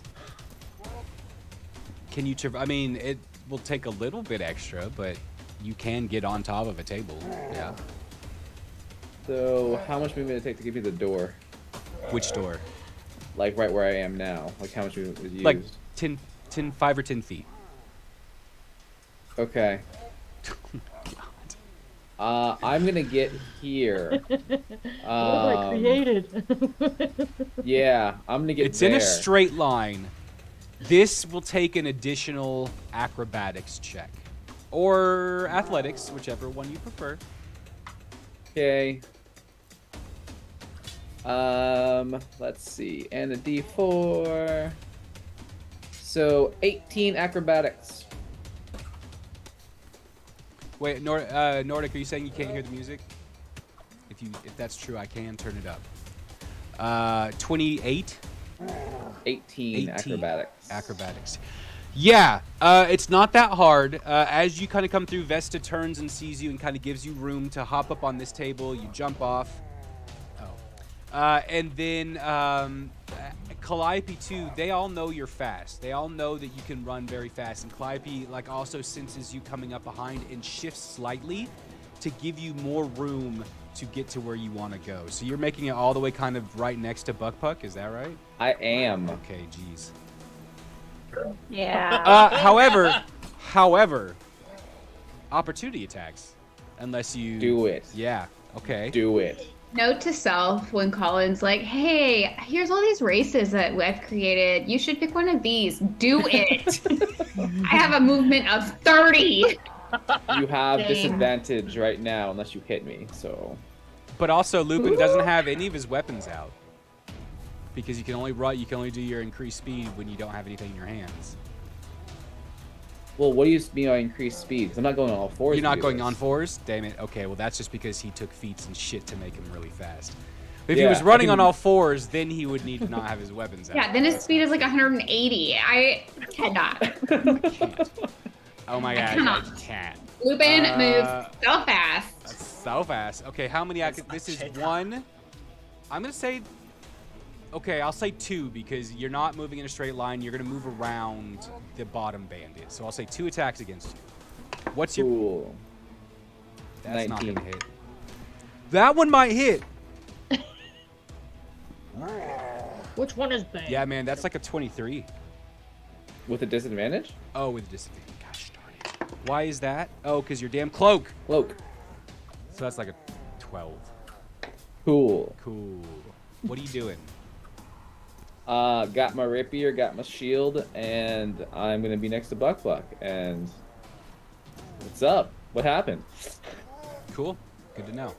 Can you I mean, it will take a little bit extra, but you can get on top of a table. Yeah. So, how much movement would it take to get me the door? Which door? Like right where I am now. Like how much movement was used? Like 5 or 10 feet. Okay. I'm gonna get here. What have I created? Yeah, I'm gonna get It's there. in a straight line. This will take an additional acrobatics check. Or athletics, whichever one you prefer. Okay. Let's see. And a D4. So 18 acrobatics. Wait, Nordic, are you saying you can't hear the music? If that's true, I can turn it up. 28? 18 acrobatics. Acrobatics. Yeah, it's not that hard. As you kind of come through, Vesta turns and sees you and kind of gives you room to hop up on this table. You jump off. And then Calliope too, they all know you're fast. They all know that you can run very fast. And Calliope like also senses you coming up behind and shifts slightly to give you more room to get to where you want to go. So you're making it all the way kind of right next to Buck Puck, is that right? I am. Okay, geez. Yeah. However, opportunity attacks. Unless you... Do it. Yeah, okay. Do it. Note to self when Colin's like, hey, here's all these races that I've created. You should pick one of these. Do it. I have a movement of 30. You have Dang. disadvantage right now unless you hit me, so... But also, Lupin doesn't have any of his weapons out. Because you can only do your increased speed when you don't have anything in your hands. Well, what do you mean by increased speed? Because I'm not going on all fours. You're not to do going this. on fours? Damn it. Okay, well, that's just because he took feats and shit to make him really fast. But if he Yeah, was running I on can- all fours, then he would need to not have his weapons out. Yeah, then his speed is like 180. I cannot. I can't. Oh my god, I cannot. can't. Lupin moves so fast. That's so fast. Okay, how many? This is check. 1. I'm gonna say Okay, I'll say 2 because you're not moving in a straight line. You're going to move around the bottom bandit. So I'll say 2 attacks against you. What's your... Cool. That's 19. not going to hit. That one might hit. Which one is bad? Yeah, man, that's like a 23. With a disadvantage? Oh, with a disadvantage. Gosh darn it. Why is that? Oh, because your damn cloak. Cloak. So that's like a 12. Cool. Cool. What are you doing? Got my rapier, got my shield, and I'm gonna be next to Buck. And what's up? What happened? Cool. Good to know.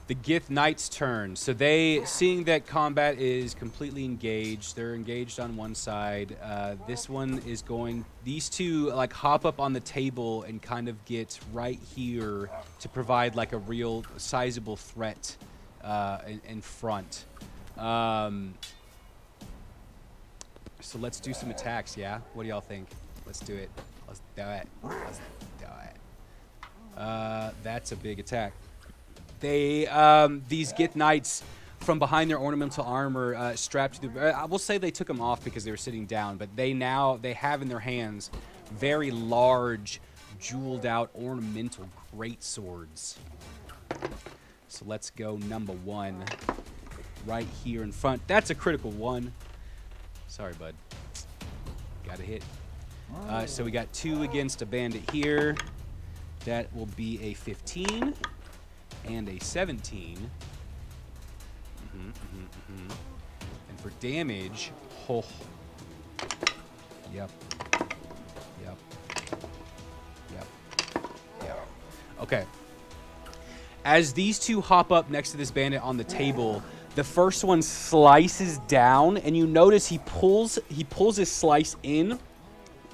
The Gith Knight's turn. So they, seeing that combat is completely engaged, they're engaged on one side. This one is going, these two like hop up on the table and kind of get right here to provide like a real sizable threat in front. So let's do some attacks, yeah? What do y'all think? Let's do it. Let's do it. Let's do it. That's a big attack. They, these Gith Knights, from behind their ornamental armor, strapped to the... I will say they took them off because they were sitting down, but they have in their hands very large, jeweled-out, ornamental great swords. So let's go number 1 right here in front. That's a critical 1. Sorry, bud. Got a hit. So we got 2 against a bandit here. That will be a 15 and a 17. And for damage, oh. Yep. Okay. As these two hop up next to this bandit on the table, the first one slices down, and you notice he pulls his slice in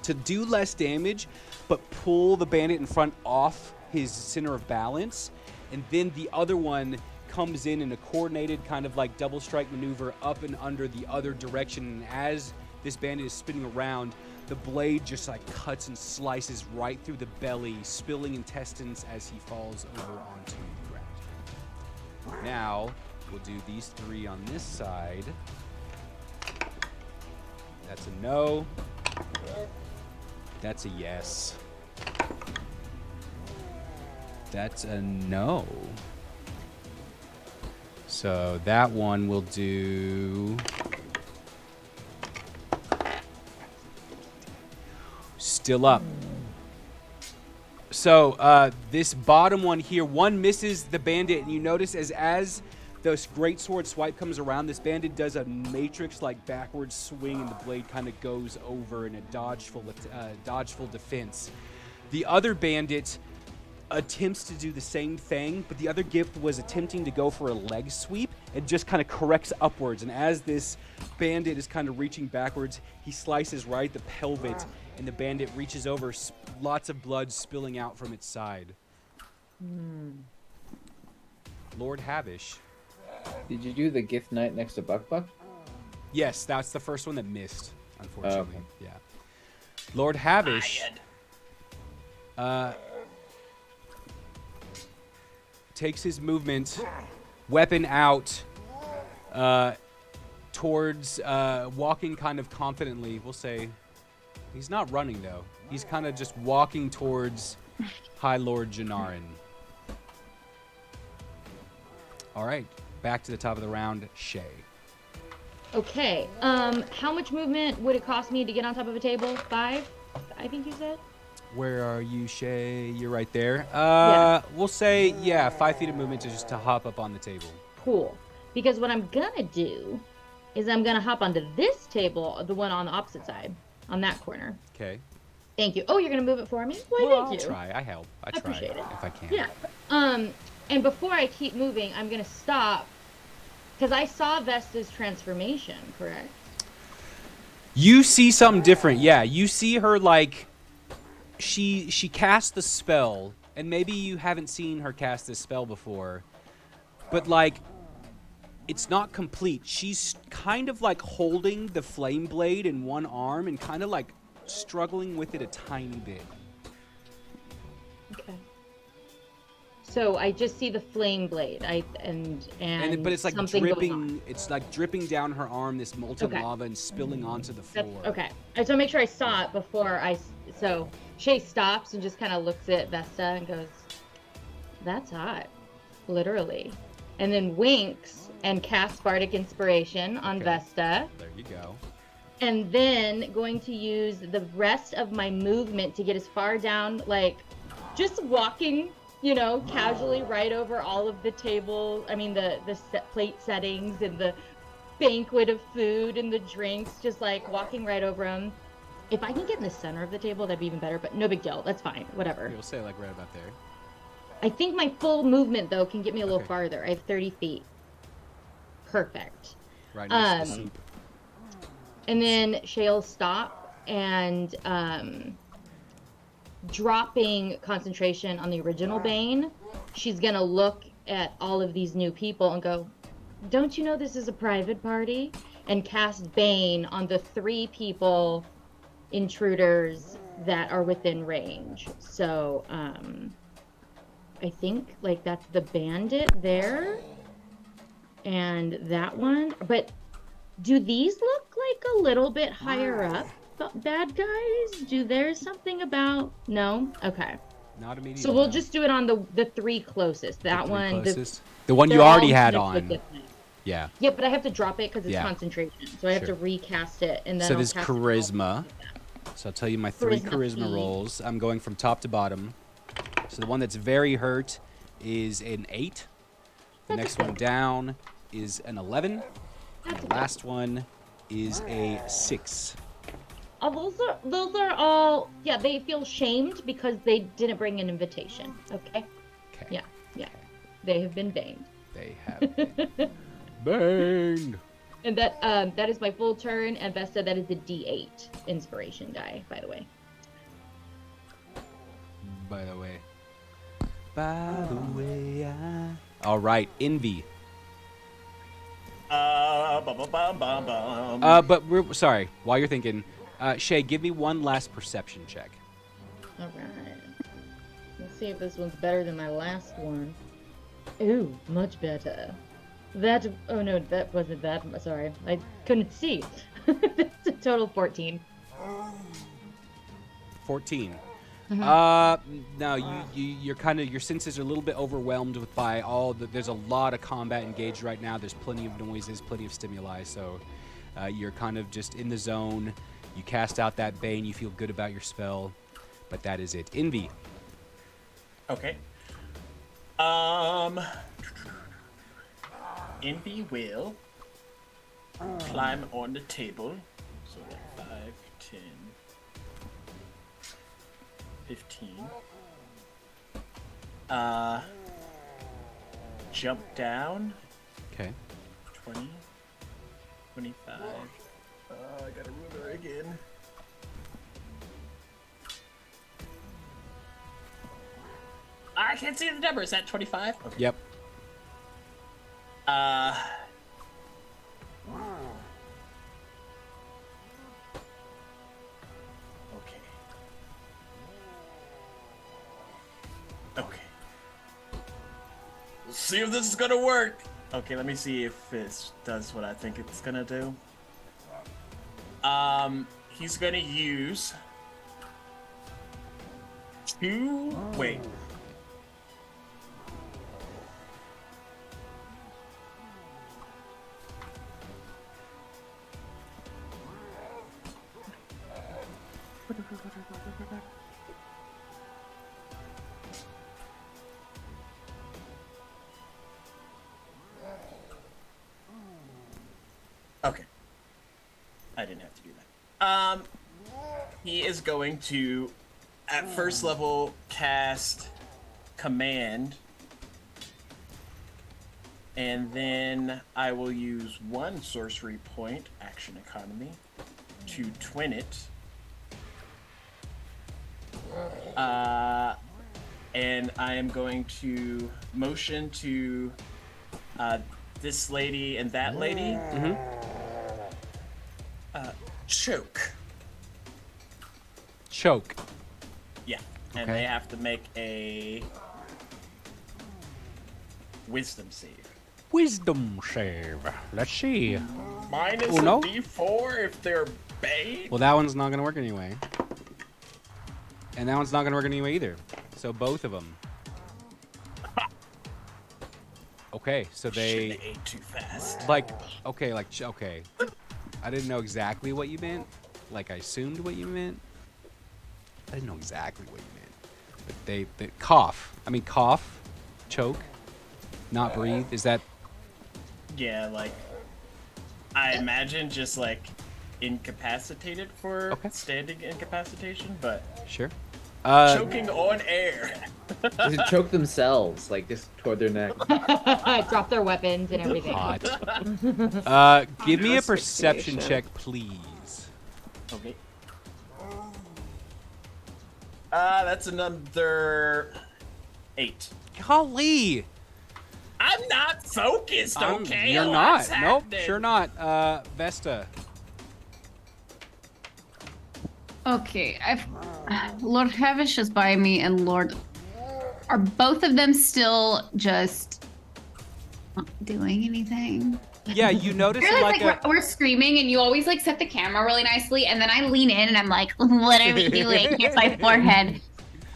to do less damage, but pull the bandit in front off his center of balance. And then the other one comes in a coordinated kind of like double strike maneuver up and under the other direction. And as this bandit is spinning around, the blade just like cuts and slices right through the belly, spilling intestines as he falls over onto the ground. Now, we'll do these 3 on this side. That's a no. That's a yes. That's a no. So that one will do... Still up. So this bottom one here, one misses the bandit, and you notice as this great sword swipe comes around, this bandit does a matrix like backwards swing, and the blade kind of goes over in a dodgeful defense. The other bandit attempts to do the same thing, but the other gift was attempting to go for a leg sweep and just kind of corrects upwards. And as this bandit is kind of reaching backwards, he slices right the pelvis, and the bandit reaches over, lots of blood spilling out from its side. Lord Havesh. Did you do the Gift Knight next to Buck? Yes, that's the first one that missed, unfortunately. Yeah. Lord Havesh takes his movement, weapon out, towards walking kind of confidently. We'll say he's not running though. He's kind of just walking towards High Lord Janarin. All right, back to the top of the round, Shay. Okay. How much movement would it cost me to get on top of a table? 5, I think you said. Where are you, Shay? You're right there. Yeah. We'll say, yeah, 5 feet of movement to just to hop up on the table. Cool. Because what I'm gonna do is I'm gonna hop onto this table, the one on the opposite side, on that corner. Okay. Thank you. Oh, you're gonna move it for me? Why, Well, thank you. I'll try. I help. I try appreciate it. if I can. Yeah. And before I keep moving, I'm gonna stop because I saw Vesta's transformation. Correct? You see something different. Yeah, you see her like she cast the spell, and maybe you haven't seen her cast this spell before, but like it's not complete. She's kind of like holding the flame blade in one arm and kind of like struggling with it a tiny bit. Okay. so I just see the flame blade. But it's like something going on. dripping. It's like dripping down her arm, this molten lava, and spilling onto the floor. Okay. I just want to make sure I saw it before I. So Shay stops and just kind of looks at Vesta and goes, "That's hot," literally, and then winks and casts Bardic Inspiration on Vesta. There you go. And then going to use the rest of my movement to get as far down, like just walking, casually right over all of the table. I mean, the plate settings and the banquet of food and the drinks, just like walking right over them. If I can get in the center of the table, that'd be even better, but no big deal. That's fine. Whatever. You'll say like right about there. I think my full movement, though, can get me a little farther. I have 30 feet. Perfect. Right next to the soup. And then Shay'll stop and dropping concentration on the original Bane, she's gonna look at all of these new people and go, "Don't you know this is a private party?" And cast Bane on the 3 people, intruders, that are within range. So, I think, like, that's the bandit there. And that one. But do these look like a little bit higher up, bad guys? Do there's something about... No? Okay. Not immediately. So we'll just do it on the 3 closest. That one. The one you already had on. Yeah. Yeah, but I have to drop it because it's concentration. So I have to recast it. And then so there's charisma. So I'll tell you my 3 charisma rolls. I'm going from top to bottom. So the one that's very hurt is an 8. The next one down is an 11. And the last one is a 6. Oh, those are all, yeah, they feel shamed because they didn't bring an invitation. Okay? Okay. Yeah. They have been banged. They have been banged. And that is my full turn, and Vesta, that is the D8 inspiration die, by the way. By the way, all right, Envy. But we're sorry. While you're thinking, Shay, give me one last perception check. All right. Let's see if this one's better than my last one. Ooh, much better. Oh no, that wasn't that. Sorry, I couldn't see. That's a total 14. 14. No, you're kind of, your senses are a little bit overwhelmed by all the, there's a lot of combat engaged right now. There's plenty of noises, plenty of stimuli, so you're kind of just in the zone. You cast out that Bane, you feel good about your spell, but that is it. Envy. Okay. Envy will climb on the table. So like 5, 10, 15. Jump down. Okay. 20, 25. I got a ruler again. I can't see the number. Is that 25? Okay. Yep. Okay. Let's see if this is gonna work. Okay, let me see if this does what I think it's gonna do. He's gonna use 2. Wait. Okay. I didn't have to do that. He is going to, at first level, cast Command. And then I will use 1 sorcery point, action economy, to twin it. And I am going to motion to this lady and that lady. Choke. Choke. Yeah. And Okay. they have to make a wisdom save. Wisdom save. Let's see. Minus Oh, no? a D4 if they're bait. Well, that one's not going to work anyway. And that one's not going to work anyway either. So both of them. Okay, so they... Shouldn't have ate too fast. Like, okay. I didn't know exactly what you meant. Like, I assumed what you meant. I didn't know exactly what you meant. But they cough. I mean, cough, choke, not breathe. Is that... Yeah, like, I imagine just, like, incapacitated for standing incapacitation, but... Sure. Choking on air. They should choke themselves, like, just toward their neck. Drop their weapons and everything. Hot. Give me a perception check, please. Okay. That's another 8. Golly! I'm not focused, okay? You're What's not. Nope, happening? sure not. Vesta. Okay, Lord Havesh is by me, and Lord... Are both of them still just not doing anything? Yeah, you notice You're like we're screaming, and you always like set the camera really nicely, and then I lean in, and I'm like, "What are we doing?" Here's my forehead.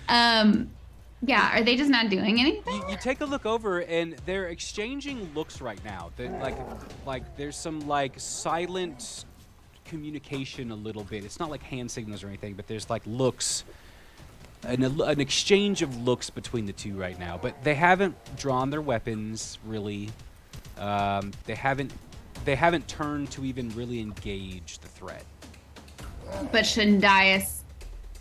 Yeah, are they just not doing anything? You take a look over, and they're exchanging looks right now. They're like there's some like silent communication a little bit. It's not like hand signals or anything, but there's like looks, an exchange of looks between the two right now. But they haven't drawn their weapons really. They haven't turned to even really engage the threat. But Shandias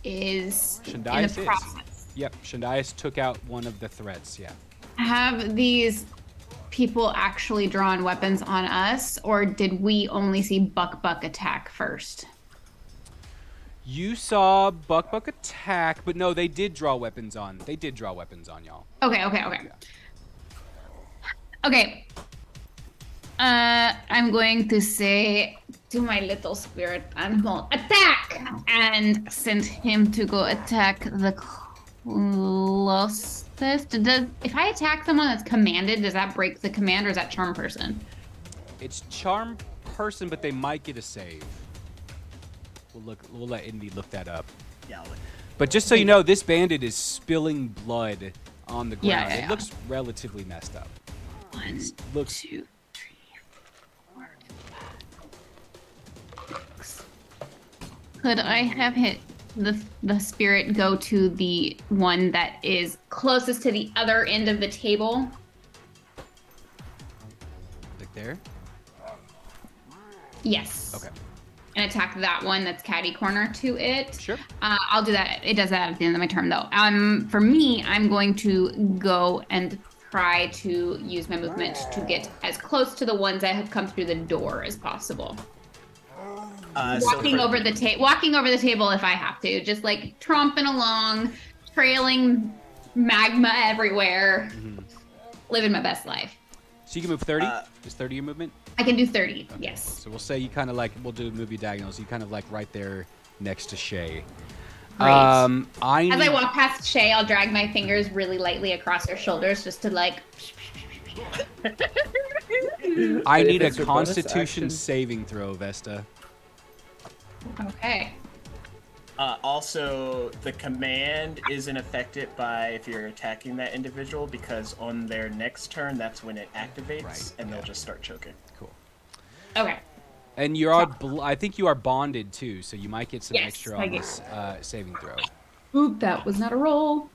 is in the process. Yep, Shandias took out one of the threats. Yeah. Have these people actually drawn weapons on us, or did we only see Buck attack first? You saw Buck attack, but no, they did draw weapons on. They did draw weapons on y'all. Okay. Yeah. Okay. I'm going to say to my little spirit animal, attack! And send him to go attack the closest. If I attack someone that's commanded, does that break the command, or is that charm person? It's charm person, but they might get a save. We'll let Indy look that up. Yeah. But just so you know, this bandit is spilling blood on the ground. Yeah. It looks relatively messed up. 1, looks 2, 3, 4, 5, 6. Could I have hit the spirit go to the one that is closest to the other end of the table? Like there? Yes. Okay. And attack that one that's catty corner to it. Sure. I'll do that. It does that at the end of my turn, though. For me, I'm going to go and try to use my movement to get as close to the ones that have come through the door as possible. Walking over the table if I have to, just like tromping along, trailing magma everywhere, living my best life. So you can move 30? Is 30 your movement? I can do 30, Okay. yes. So we'll say you kind of like, we'll move you diagonals. You kind of like right there next to Shay. Great. As As I walk past Shay, I'll drag my fingers really lightly across her shoulders just to like... I need a It's your bonus Constitution action. saving throw, Vesta. Okay. Also, the command isn't affected by if you're attacking that individual, because on their next turn, that's when it activates, Right, and they'll just start choking. Cool. Okay. And you're all, I think you are bonded too, so you might get some Yes, extra I on get- this saving throw. Oop, that was not a roll.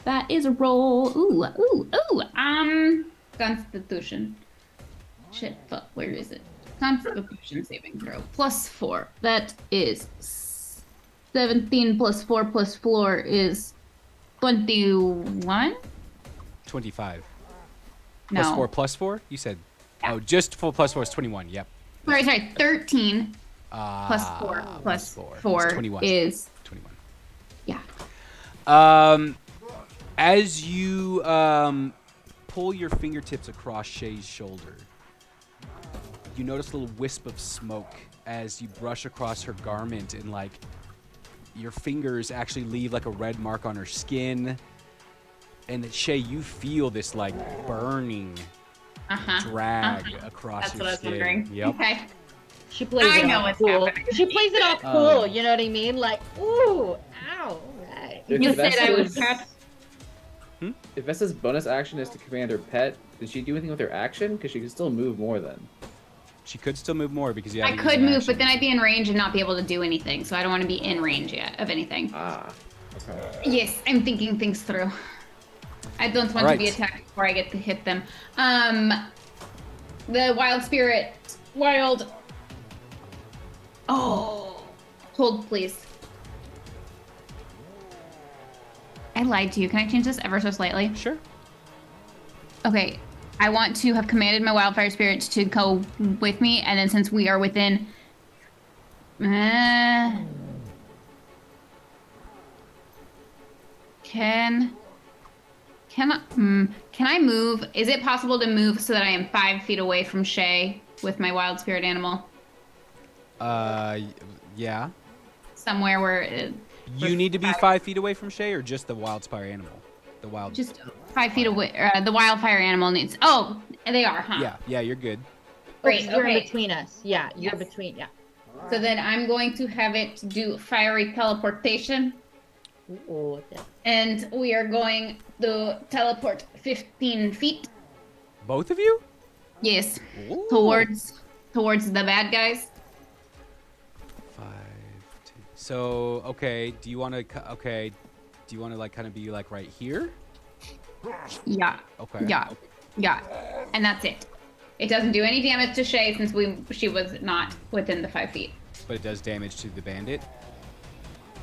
That is a roll. Ooh. Constitution. Shit, fuck, where is it? Constitution saving throw. +4. That is 17 plus 4 plus 4 is 21? 25. No. +4? You said, oh, just full +4 is 21, yep. Sorry, 13 plus 4 plus 4 It's 21. is 21. Yeah. As you pull your fingertips across Shay's shoulder, you notice a little wisp of smoke as you brush across her garment, and like your fingers actually leave like a red mark on her skin. And Shay, you feel this like burning drag across That's your what I was skin. wondering. Yep. Okay. She plays I it know off what's cool. happening. She plays it off cool, you know what I mean? Like, ooh, ow, right. You said I was cut. If Vesta's bonus action is to command her pet, did she do anything with her action? Because she can still move more then. She could still move more because you I haven't could used an move, action. but then I'd be in range and not be able to do anything. So I don't want to be in range yet of anything. Ah, okay. Yes, I'm thinking things through. I don't want to be attacked before I get to hit them. The wild spirit. Wild. Oh. Hold, please. I lied to you. Can I change this ever so slightly? Sure. Okay. I want to have commanded my wildfire spirit to go with me, and then since we are within... Can I move? Is it possible to move so that I am 5 feet away from Shay with my wild spirit animal? Yeah. Somewhere where... You need to be 5 feet away from Shay, or just the wildfire animal? The wild. Just 5 feet away. The wildfire animal needs... Oh, they are, huh? Yeah, you're good. Great, You're okay. in between us. Yeah, you're Yes. between, yeah. So then I'm going to have it do fiery teleportation. Ooh, yeah. And we are going to teleport 15 feet. Both of you? Yes. Ooh. Towards the bad guys. 5, 2. So, okay, do you want to... Okay, do you want to, like, kind of be, like, right here? Yeah. Okay. Yeah. And that's it. It doesn't do any damage to Shay since she was not within the 5 feet. But it does damage to the bandit?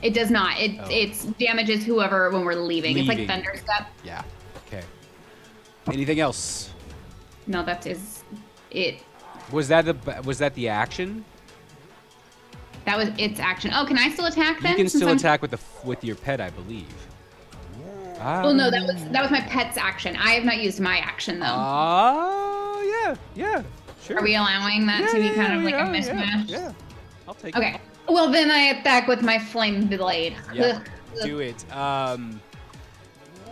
It does not. It damages whoever when we're leaving. It's like Leaving. thunder step. Yeah. Okay. Anything else? No, that is it. Was that the action? That was its action. Oh, can I still attack then? You can since still I'm- attack with your pet, I believe. Well, no, that was my pet's action. I have not used my action though. Oh, yeah, sure. Are we allowing that to be kind of like a mismatch? Yeah. I'll take Okay. it. Well, then I attack with my flame blade. Yeah. Do it.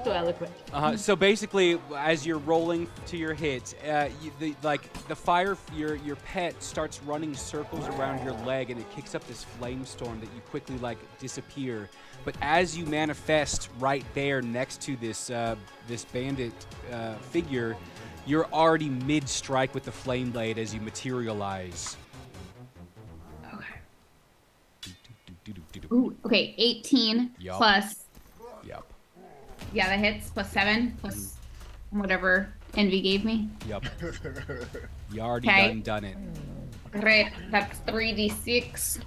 So eloquent. So basically, as you're rolling to your hit, the fire, your pet starts running circles around your leg, and it kicks up this flame storm that you quickly disappear. But as you manifest right there next to this this bandit figure, you're already mid-strike with the flame blade as you materialize. Ooh, okay, 18 Yup. plus. Yup. Yeah, that hits plus 7 plus whatever Envy gave me. Yup. You already Okay. done it. Great, that's 3d6.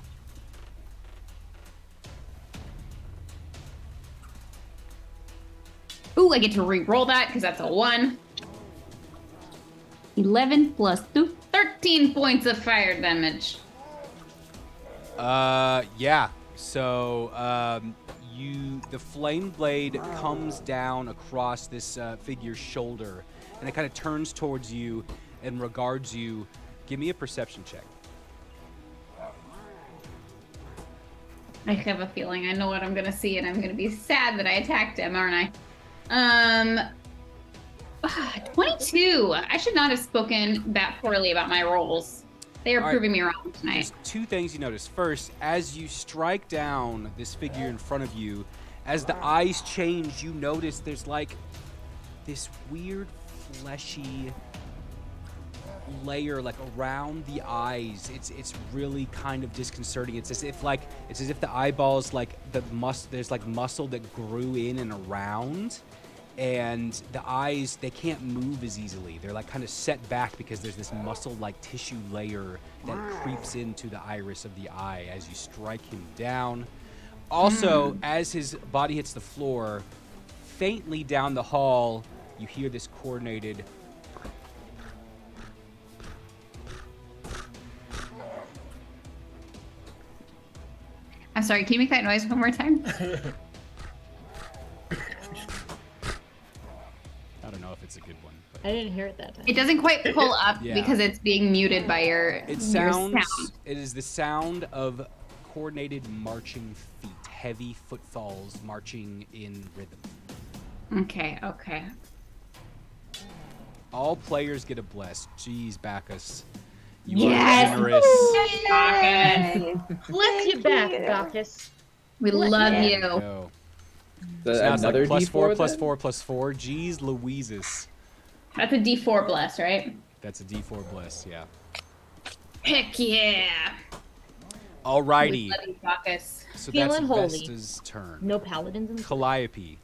Ooh, I get to re-roll that because that's a 1. 11 plus 2, 13 points of fire damage. Yeah. So, the flame blade comes down across this figure's shoulder, and it kind of turns towards you and regards you. Give me a perception check. I have a feeling I know what I'm gonna see, and I'm gonna be sad that I attacked him, aren't I? 22. I should not have spoken that poorly about my rolls. They are All right. proving me wrong tonight. There's two things you notice. First, as you strike down this figure in front of you, as the eyes change, you notice there's like this weird fleshy layer like around the eyes. It's really kind of disconcerting. It's as if the eyeballs there's like muscle that grew in and around, and the eyes, they can't move as easily. They're like kind of set back because there's this muscle like tissue layer that creeps into the iris of the eye as you strike him down. Also, as his body hits the floor, faintly down the hall, you hear this coordinated I'm sorry, can you make that noise one more time? I don't know if it's a good one. But I didn't hear it that time. It doesn't quite pull up Yeah. because it's being muted by your It sound. is the sound of coordinated marching feet, heavy footfalls marching in rhythm. Okay, okay. All players get a bless. Jeez, Bacchus. You Yes! are generous. Bacchus. Bless you back, Bacchus. We Bless love There we you. go. So now it's Another like plus D4 4, plus then? 4, plus 4. Jeez Louises. That's a D4 bless, right? That's a D4 bless, yeah. Heck yeah. Alrighty. We love you, Bacchus. So Feeling that's holy. Vesta's turn. No paladins in the Calliope,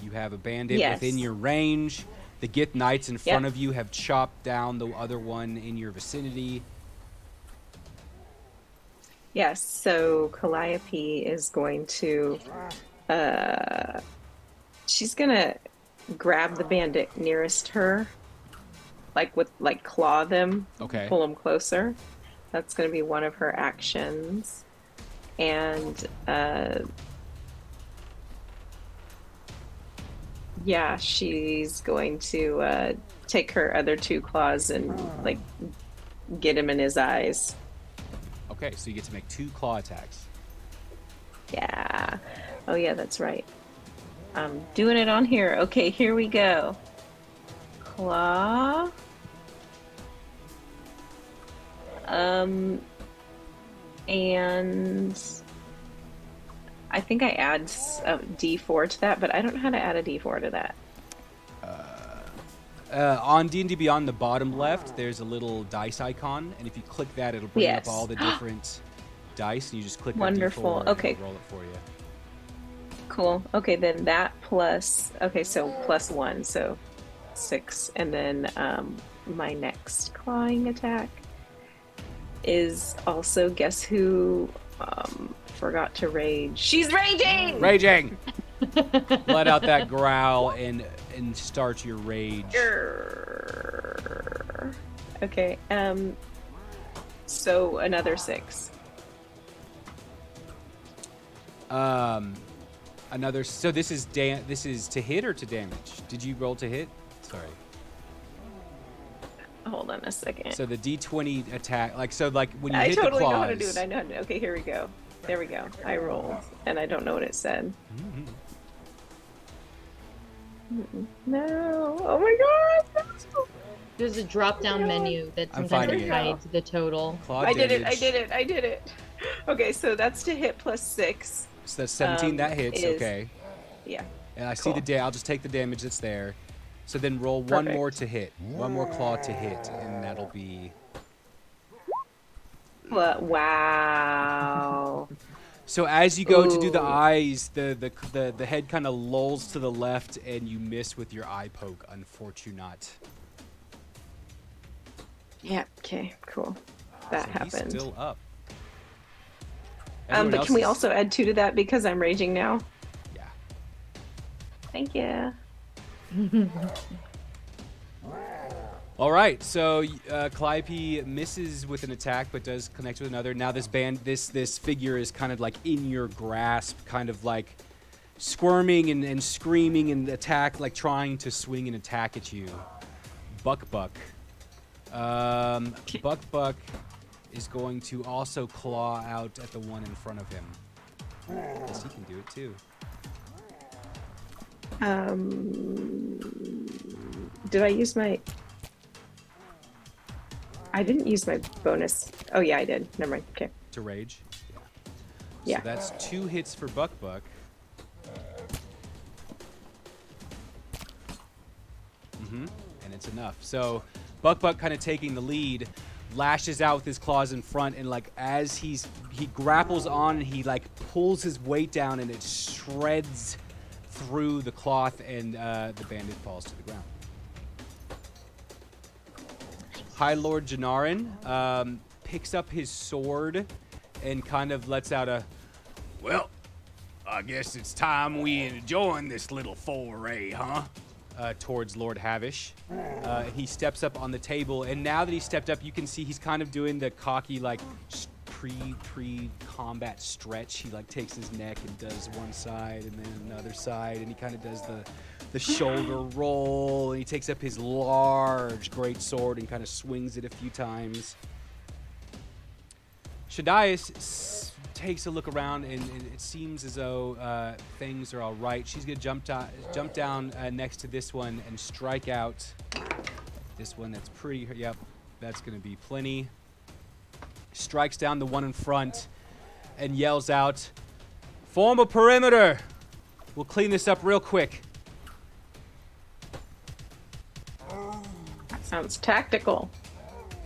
you have a bandit Yes. within your range. The Gith Knights in front of you have chopped down the other one in your vicinity. Yes, so Calliope is going to she's gonna grab the bandit nearest her, claw them, Okay. pull them closer. That's gonna be one of her actions. And yeah, she's going to take her other two claws and get him in his eyes. Okay, so you get to make 2 claw attacks. Yeah. Oh, yeah, that's right. I'm doing it on here. Okay, here we go. Claw. And I think I add a D4 to that, but I don't know how to add a D4 to that. On D&D Beyond, the bottom left, there's a little dice icon, and if you click that, it'll bring Yes. up all the different dice, and you just click that Wonderful. D4 and Okay. it'll roll it for you. Cool. Okay, then that plus, okay, so plus 1, so 6. And then my next clawing attack is also, guess who forgot to rage? She's raging! Raging! Let out that growl and start your rage. Grrr. Okay, so another 6. Another. So this is this is to hit or to damage? Did you roll to hit? Sorry. Hold on a second. So the D20 attack, when you I hit totally the claws. know how to do it. I know how to do it. Okay, here we go. There we go. I rolled, and I don't know what it said. No. Oh my god. No. There's a drop-down menu that I'm sometimes finding it. hides the total. Claw I did it. I damage. did it. I did it. Okay, so that's to hit plus 6. So that's 17. That hits. is- Okay. Yeah. And I see Cool. I'll just take the damage that's there. So then roll one Perfect. more to hit. One more claw to hit, and that'll be. Wow. So as you go to do the Ooh. eyes, the head kind of lolls to the left, and you miss with your eye poke. Unfortunate. Yeah. Okay. Cool. That So happened. He's still up. Everyone But else can we is- also add 2 to that because I'm raging now? Yeah. Thank you. All right, so Calliope misses with an attack, but does connect with another. Now this figure is kind of like in your grasp, kind of like squirming and screaming and trying to swing and attack at you. Buck. Buck is going to also claw out at the one in front of him. I guess he can do it too. Did I use my... I didn't use my bonus. Oh, yeah, I did. Never mind. Okay. To rage. Yeah. Yeah. So that's 2 hits for Buck. And it's enough. So Buck kind of taking the lead, lashes out with his claws in front, and as he grapples on, he pulls his weight down, and it shreds through the cloth, and the bandit falls to the ground. High Lord Janarin picks up his sword and kind of lets out a, well, I guess it's time we join this little foray, huh? Towards Lord Havesh. He steps up on the table, and now that he stepped up, you can see he's kind of doing the cocky, pre-combat stretch. He takes his neck and does one side and then another side, and he kind of does the shoulder roll, and he takes up his large great sword and kind of swings it a few times. Shadias takes a look around, and it seems as though things are all right. She's gonna jump down next to this one and strike out this one. That's pretty. Yep, that's gonna be plenty. Strikes down the one in front and yells out, "Form a perimeter. We'll clean this up real quick." That sounds tactical.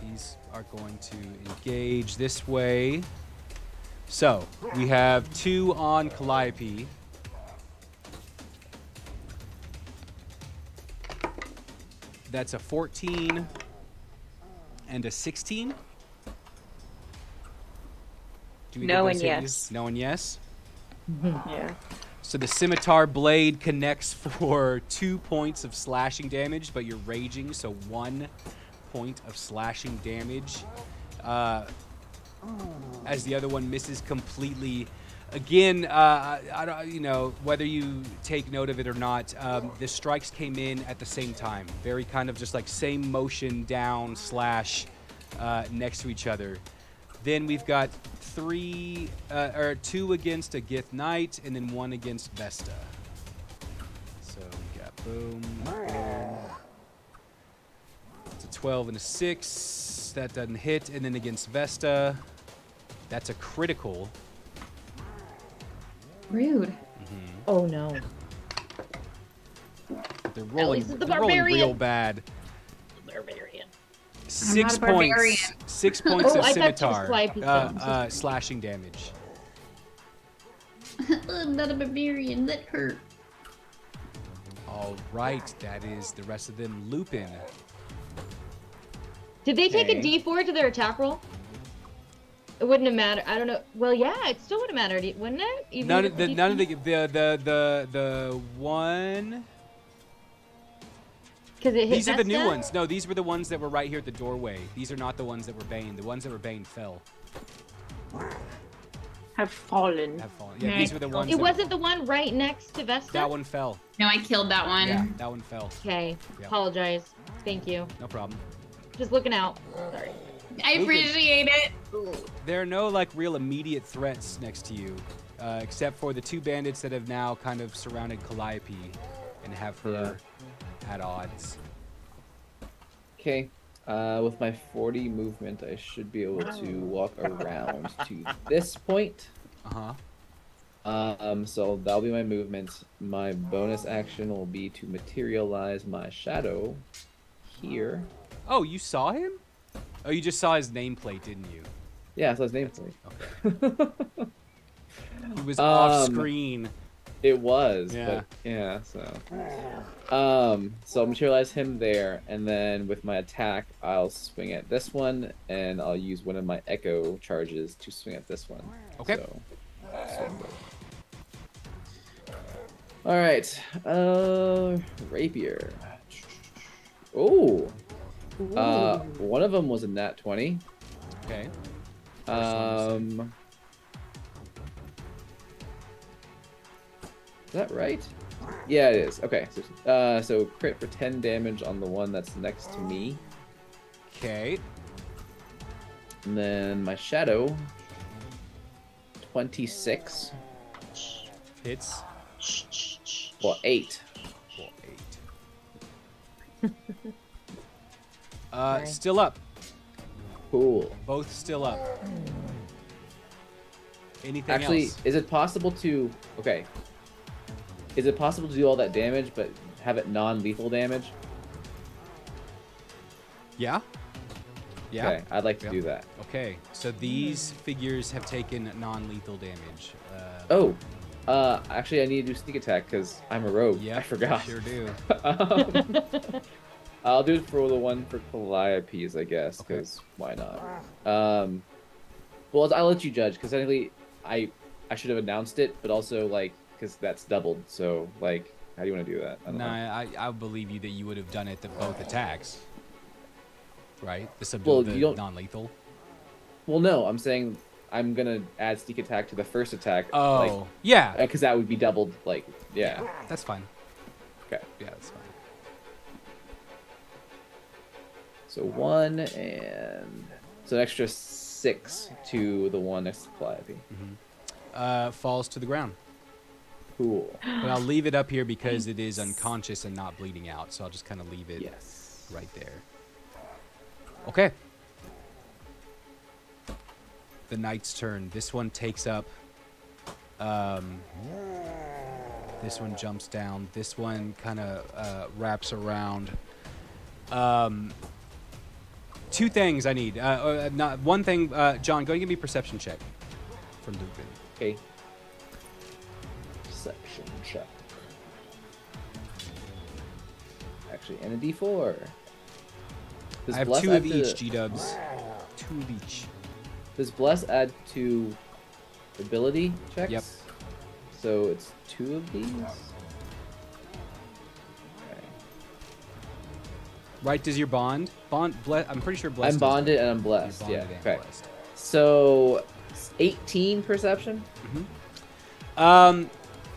These are going to engage this way. So, we have 2 on Calliope. That's a 14 and a 16. Do we No get and those hit you? yes. No and yes. Yeah. So the scimitar blade connects for 2 points of slashing damage, but you're raging, so 1 point of slashing damage. As the other one misses completely. Again, I don't, you know, whether you take note of it or not, the strikes came in at the same time. Very kind of just like same motion down slash next to each other. Then we've got 2 against a Gith Knight, and then 1 against Vesta. So we got boom, boom. It's a 12 and a 6. That doesn't hit. And then against Vesta, that's a critical. Rude. Oh no. They're rolling, least it's the they're rolling barbarian. real bad. Barbarian. 6 not a points. barbarian. 6 points Oh, of I thought you were scimitar Calliope slashing damage. I'm not a barbarian. That hurt. All right, that is the rest of them. Lupin. Did they take a Okay. D4 to their attack roll? It wouldn't have mattered. I don't know. Well, yeah, it still would have mattered, wouldn't it? Even None if of the D4 none of the one. Because it hit These are the new Vesta? ones. No, these were the ones that were right here at the doorway. These are not the ones that were Bane. The ones that were Bane fell. Have fallen. Have fallen. Yeah, these were the ones. It that, wasn't the one right next to Vesta? That one fell. No, I killed that one. Yeah, that one fell. Okay. Yeah. Apologize. Thank you. No problem. Just looking out. Sorry. I appreciate it. There are no like real immediate threats next to you, except for the 2 bandits that have now kind of surrounded Calliope and have her at odds. Okay. With my 40 movement, I should be able to walk around to this point. So that'll be my movement. My bonus action will be to materialize my shadow here. Oh, you saw him? Oh, you just saw his nameplate, didn't you? Yeah, that's his nameplate. Okay. He was off screen. It was, Yeah. but yeah, so I'll materialize him there, and then with my attack, I'll swing at this one, and I'll use one of my echo charges to swing at this one. Okay. So, all right, rapier. Oh, one of them was a nat 20. Okay. Is that right? Yeah, it is. Okay, so crit for 10 damage on the one that's next to me. Okay. And then my shadow, 26. Hits. Well, 8. Well, 8. Still up. Cool. Both still up. Anything Actually, else? is it possible to... Okay. Is it possible to do all that damage, but have it non-lethal damage? Yeah. Yeah. Okay, I'd like to do that. Okay, so these figures have taken non-lethal damage. Actually, I need to do sneak attack because I'm a rogue. Yeah, I forgot. Sure do. I'll do it for the one for Calliope's, I guess, because why not? Well, I'll let you judge, because technically, I should have announced it, but also, like, because that's doubled, so, like, how do you want to do that? I don't know. I believe you that you would have done it to both attacks. Right? The subdue, Well, the you don't- non-lethal. Well, no, I'm saying I'm gonna add sneak attack to the first attack. Oh, yeah. Because that would be doubled, like, yeah. That's fine. Okay. Yeah, that's fine. So 1 and... So an extra 6 to the one next to Calliope. Falls to the ground. Cool. But I'll leave it up here because it is unconscious and not bleeding out. So I'll just kind of leave it right there. Okay. The knight's turn. This one takes up. This one jumps down. This one kind of wraps around. Two things I need. Not one thing. John, go and give me a perception check for Lupin. Okay. Perception check. Actually, and a D4. Does I have Bless 2 add of to- each, G-dubs. 2 of each. Does Bless add to ability checks? Yep. So it's 2 of these? Okay. Right, does your bond? I'm pretty sure blessed. I'm bonded and I'm blessed. You're Yeah. bonded and Okay. blessed. So 18 perception?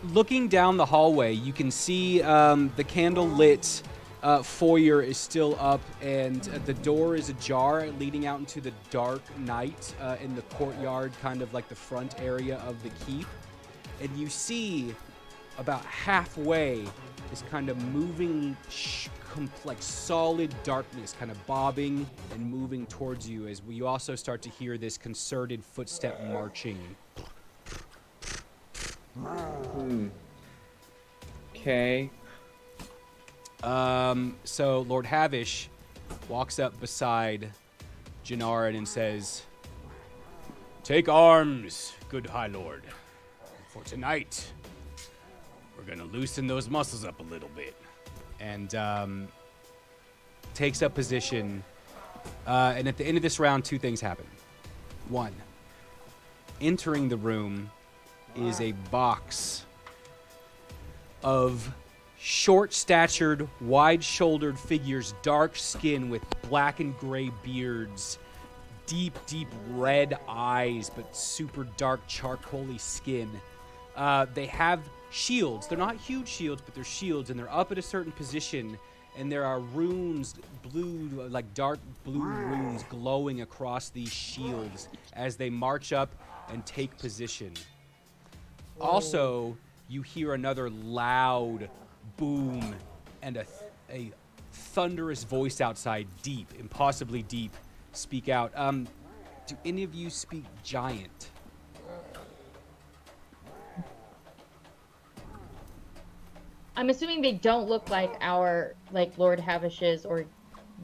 Looking down the hallway, you can see the candle-lit foyer is still up, and the door is ajar, leading out into the dark night in the courtyard, kind of like the front area of the keep. And you see about halfway this kind of moving, like solid darkness, kind of bobbing and moving towards you, as you also start to hear this concerted footstep marching. Okay. So Lord Havesh walks up beside Janarin and says, "Take arms, good High Lord. For tonight, we're gonna loosen those muscles up a little bit." And takes up position. And at the end of this round, 2 things happen. 1, entering the room is a box of short-statured, wide-shouldered figures, dark skin with black and gray beards, deep, deep red eyes, but super dark, charcoaly skin. They have shields. They're not huge shields, but they're shields, and they're up at a certain position, and there are runes, blue, like dark blue runes glowing across these shields as they march up and take position. Also, you hear another loud boom and a thunderous voice outside, deep, impossibly deep, speak out. Do any of you speak giant? I'm assuming they don't look like our Lord Havish's or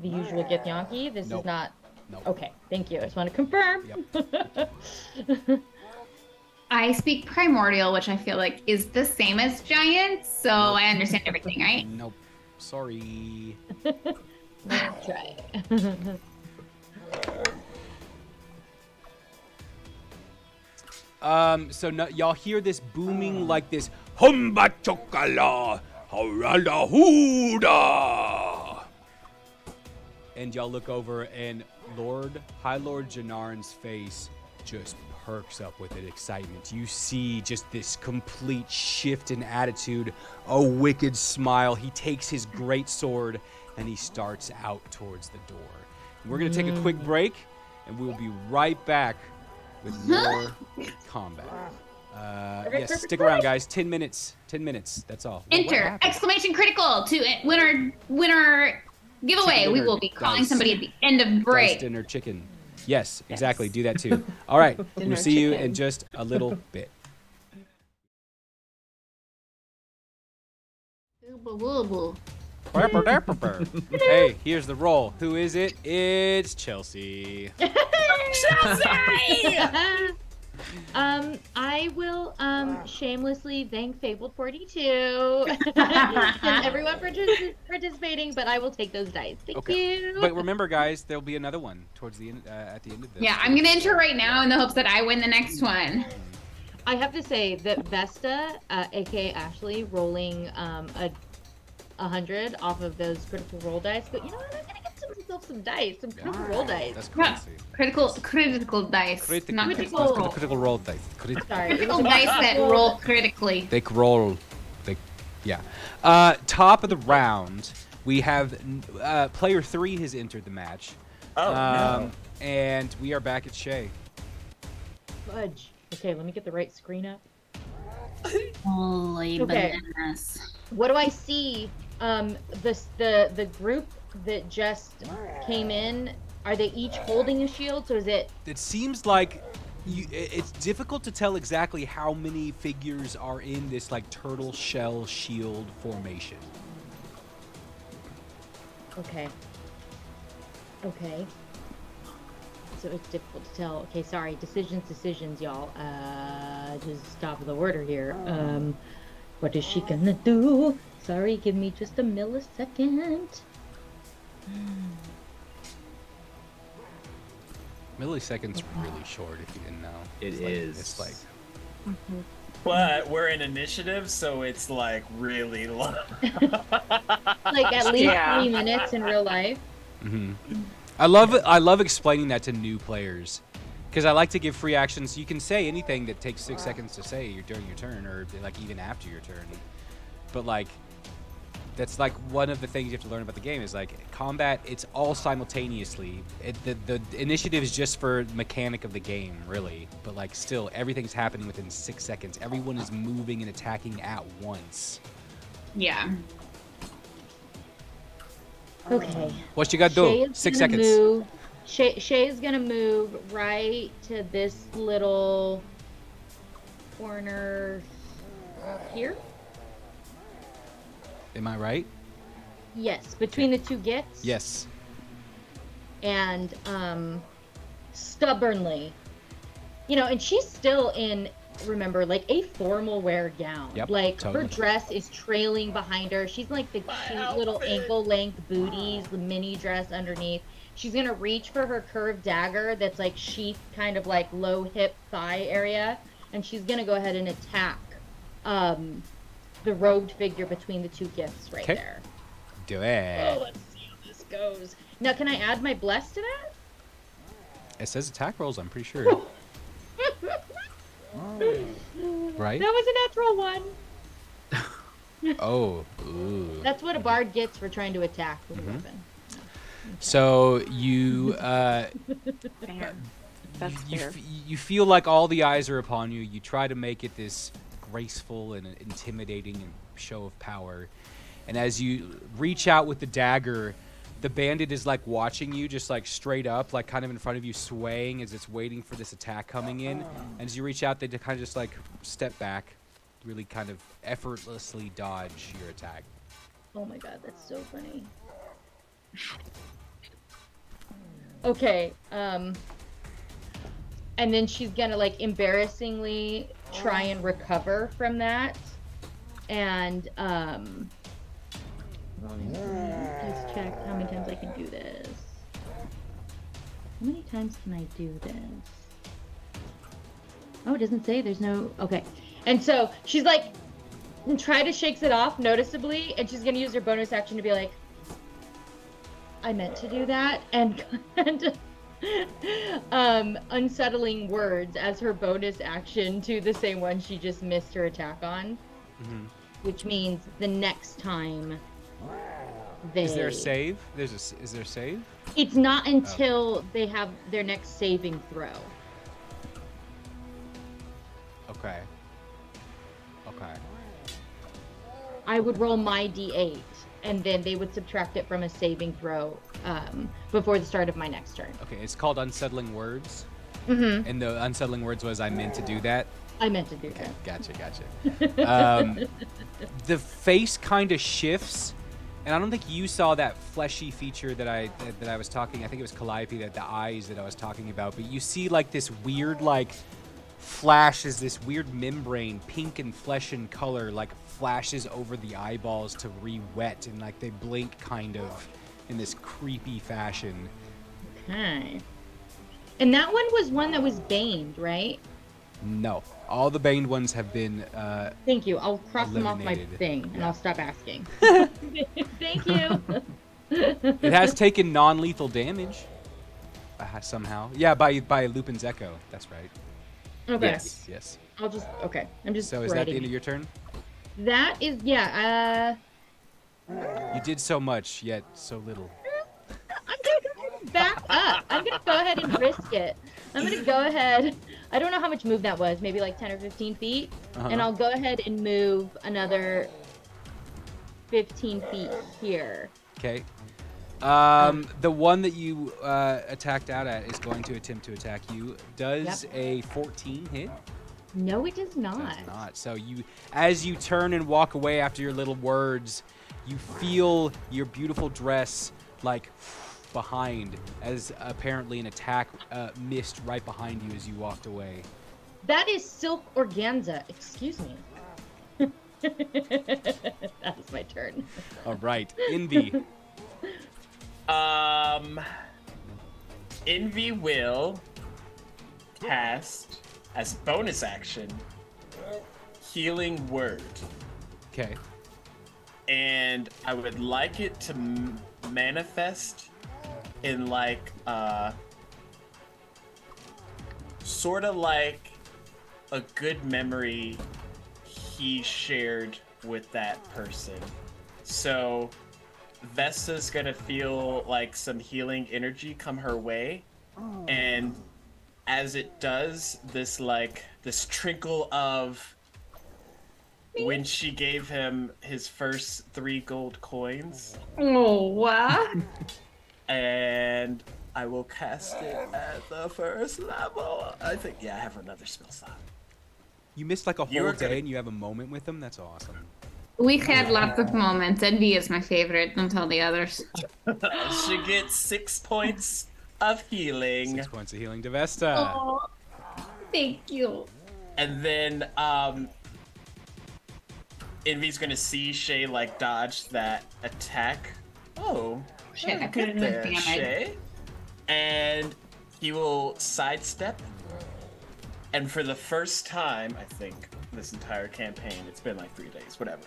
the usual Githyanki. This Nope. is not. Nope. Okay, thank you. I just want to confirm. Yep. I speak primordial, which I feel like is the same as giant, so I understand everything, right? Nope. Sorry. Let's try. So y'all hear this booming like this, Humba chokala, harala huda. And y'all look over, and High Lord Janarin's face just perks up with excitement. You see just this complete shift in attitude, a wicked smile. He takes his great sword and he starts out towards the door. We're gonna take a quick break, and we'll be right back with more combat. Yes, stick around, guys. 10 minutes. 10 minutes. That's all. What Enter happened? exclamation critical to winner giveaway. Chicken We dinner will be calling dice. somebody at the end of Dice break. dinner chicken. Yes, exactly. Do that too. All right. We'll Dinner see you chicken. in just a little bit. Hey, here's the roll. Who is it? It's Chelsea. I will shamelessly thank Fabled 42 and everyone participating, but I will take those dice. Thank you. But remember, guys, there'll be another one towards the end, at the end of this. Yeah, I'm gonna enter right now in the hopes that I win the next one. I have to say that Vesta, aka Ashley, rolling 100 off of those critical roll dice. But you know what? I'm gonna get myself some dice, some critical roll dice. That's Yeah. crazy. Critical dice, not critical. Critical roll dice. Sorry, it Critical was a dice that critical- roll critically. They roll. Yeah. Top of the round, we have player 3 has entered the match. Oh, no. And we are back at Shay. Fudge. Okay, let me get the right screen up. Holy Okay. bananas. What do I see? The group that just came in, are they each holding a shield? So is it? It seems like it's difficult to tell exactly how many figures are in this like turtle shell shield formation. Okay. Okay. So it's difficult to tell. Okay, sorry. Decisions, y'all. Just top of the order here. What is she gonna do? Sorry, give me just a millisecond. Milliseconds really short if you didn't know. It's like But we're in initiative, so it's like really long. Like at least 3 minutes in real life. I love explaining that to new players, because I like to give free actions. You can say anything that takes 6 seconds to say during your turn, or like even after your turn. But like, that's like one of the things you have to learn about the game is like combat. It's all simultaneously. The initiative is just for mechanic of the game, really. But like, still, everything's happening within 6 seconds. Everyone is moving and attacking at once. Yeah. Okay. What you gotta do? 6 seconds. Shay's gonna move right to this little corner here. Am I right? Yes, between the two gifts. Yes. And stubbornly, and she's still in, remember, like a formal wear gown. Yep, like totally. her dress is trailing behind her. She's like the cute little ankle length booties, the mini dress underneath. She's gonna reach for her curved dagger that's like sheath, kind of like low hip thigh area, and she's gonna go ahead and attack the robed figure between the two gifts right there. Do it. Oh, let's see how this goes. Now, can I add my bless to that? It says attack rolls, I'm pretty sure. Right? That was a natural one. Oh. Ooh. That's what a bard gets for trying to attack with a weapon. So you Fair. That's fair. you feel like all the eyes are upon you. You try to make it this graceful and intimidating show of power. And as you reach out with the dagger, the bandit is like watching you, just like straight up, like kind of in front of you, swaying as it's waiting for this attack coming in. And as you reach out, they kind of just like step back, really kind of effortlessly dodge your attack. Oh my god, that's so funny. Okay, and then she's gonna like embarrassingly try and recover from that. And let's check how many times I can do this. How many times can I do this? Oh, it doesn't say. There's no. Okay. And so she's like, try to shakes it off noticeably, and she's gonna use her bonus action to be like, I meant to do that, and unsettling words as her bonus action to the same one she just missed her attack on. Which means the next time they... Is there a save? Is there a save? It's not until they have their next saving throw. Okay. Okay. I would roll my d8, and then they would subtract it from a saving throw before the start of my next turn. Okay, it's called Unsettling Words. Mm-hmm. And the Unsettling Words was I meant to do that. I meant to do Okay, that. gotcha. The face kind of shifts, and I don't think you saw that fleshy feature that I was talking. I think it was Calliope, that the eyes that I was talking about. But you see like this weird like flashes, this weird membrane, pink and flesh and color, like flashes over the eyeballs to re-wet, and like they blink kind of in this creepy fashion. Okay. And that one was one that was baned, right? No, all the baned ones have been. Thank you. I'll cross them off my eliminated. thing, and Yeah. I'll stop asking. Thank you. It has taken non-lethal damage somehow. Yeah, by Lupin's Echo. That's right. Okay. Yes. I'll just I'm just. So is that the writing end of it. your turn? That is You did so much, yet so little. I'm back up. I'm gonna go ahead and risk it. I'm gonna go ahead. I don't know how much move that was. Maybe like 10 or 15 feet. And I'll go ahead and move another 15 feet here. Okay. The one that you attacked out at is going to attempt to attack you. Does a 14 hit? No, it does not. It does not. So as you turn and walk away after your little words, you feel your beautiful dress like behind, as apparently an attack missed right behind you as you walked away. That is silk organza. Excuse me. That is my turn. All right, Envy. Envy will cast as bonus action Healing Word. Okay. And I would like it to manifest in like sort of like a good memory he shared with that person. So Vesta's gonna feel like some healing energy come her way, and as it does, this trickle of when she gave him his first 3 gold coins. Oh, wow. And I will cast it at the first level. I think, I have another spell slot. You missed like a whole day and you have a moment with them? That's awesome. We had lots of moments. Envy is my favorite. Don't tell the others. She gets 6 points of healing. 6 points of healing to Vesta. Oh, thank you. And then, Envy's gonna see Shay like dodge that attack. Oh, shit! I couldn't have damaged. Shay. And he will sidestep. And for the first time, I think, this entire campaign, it's been like 3 days, whatever.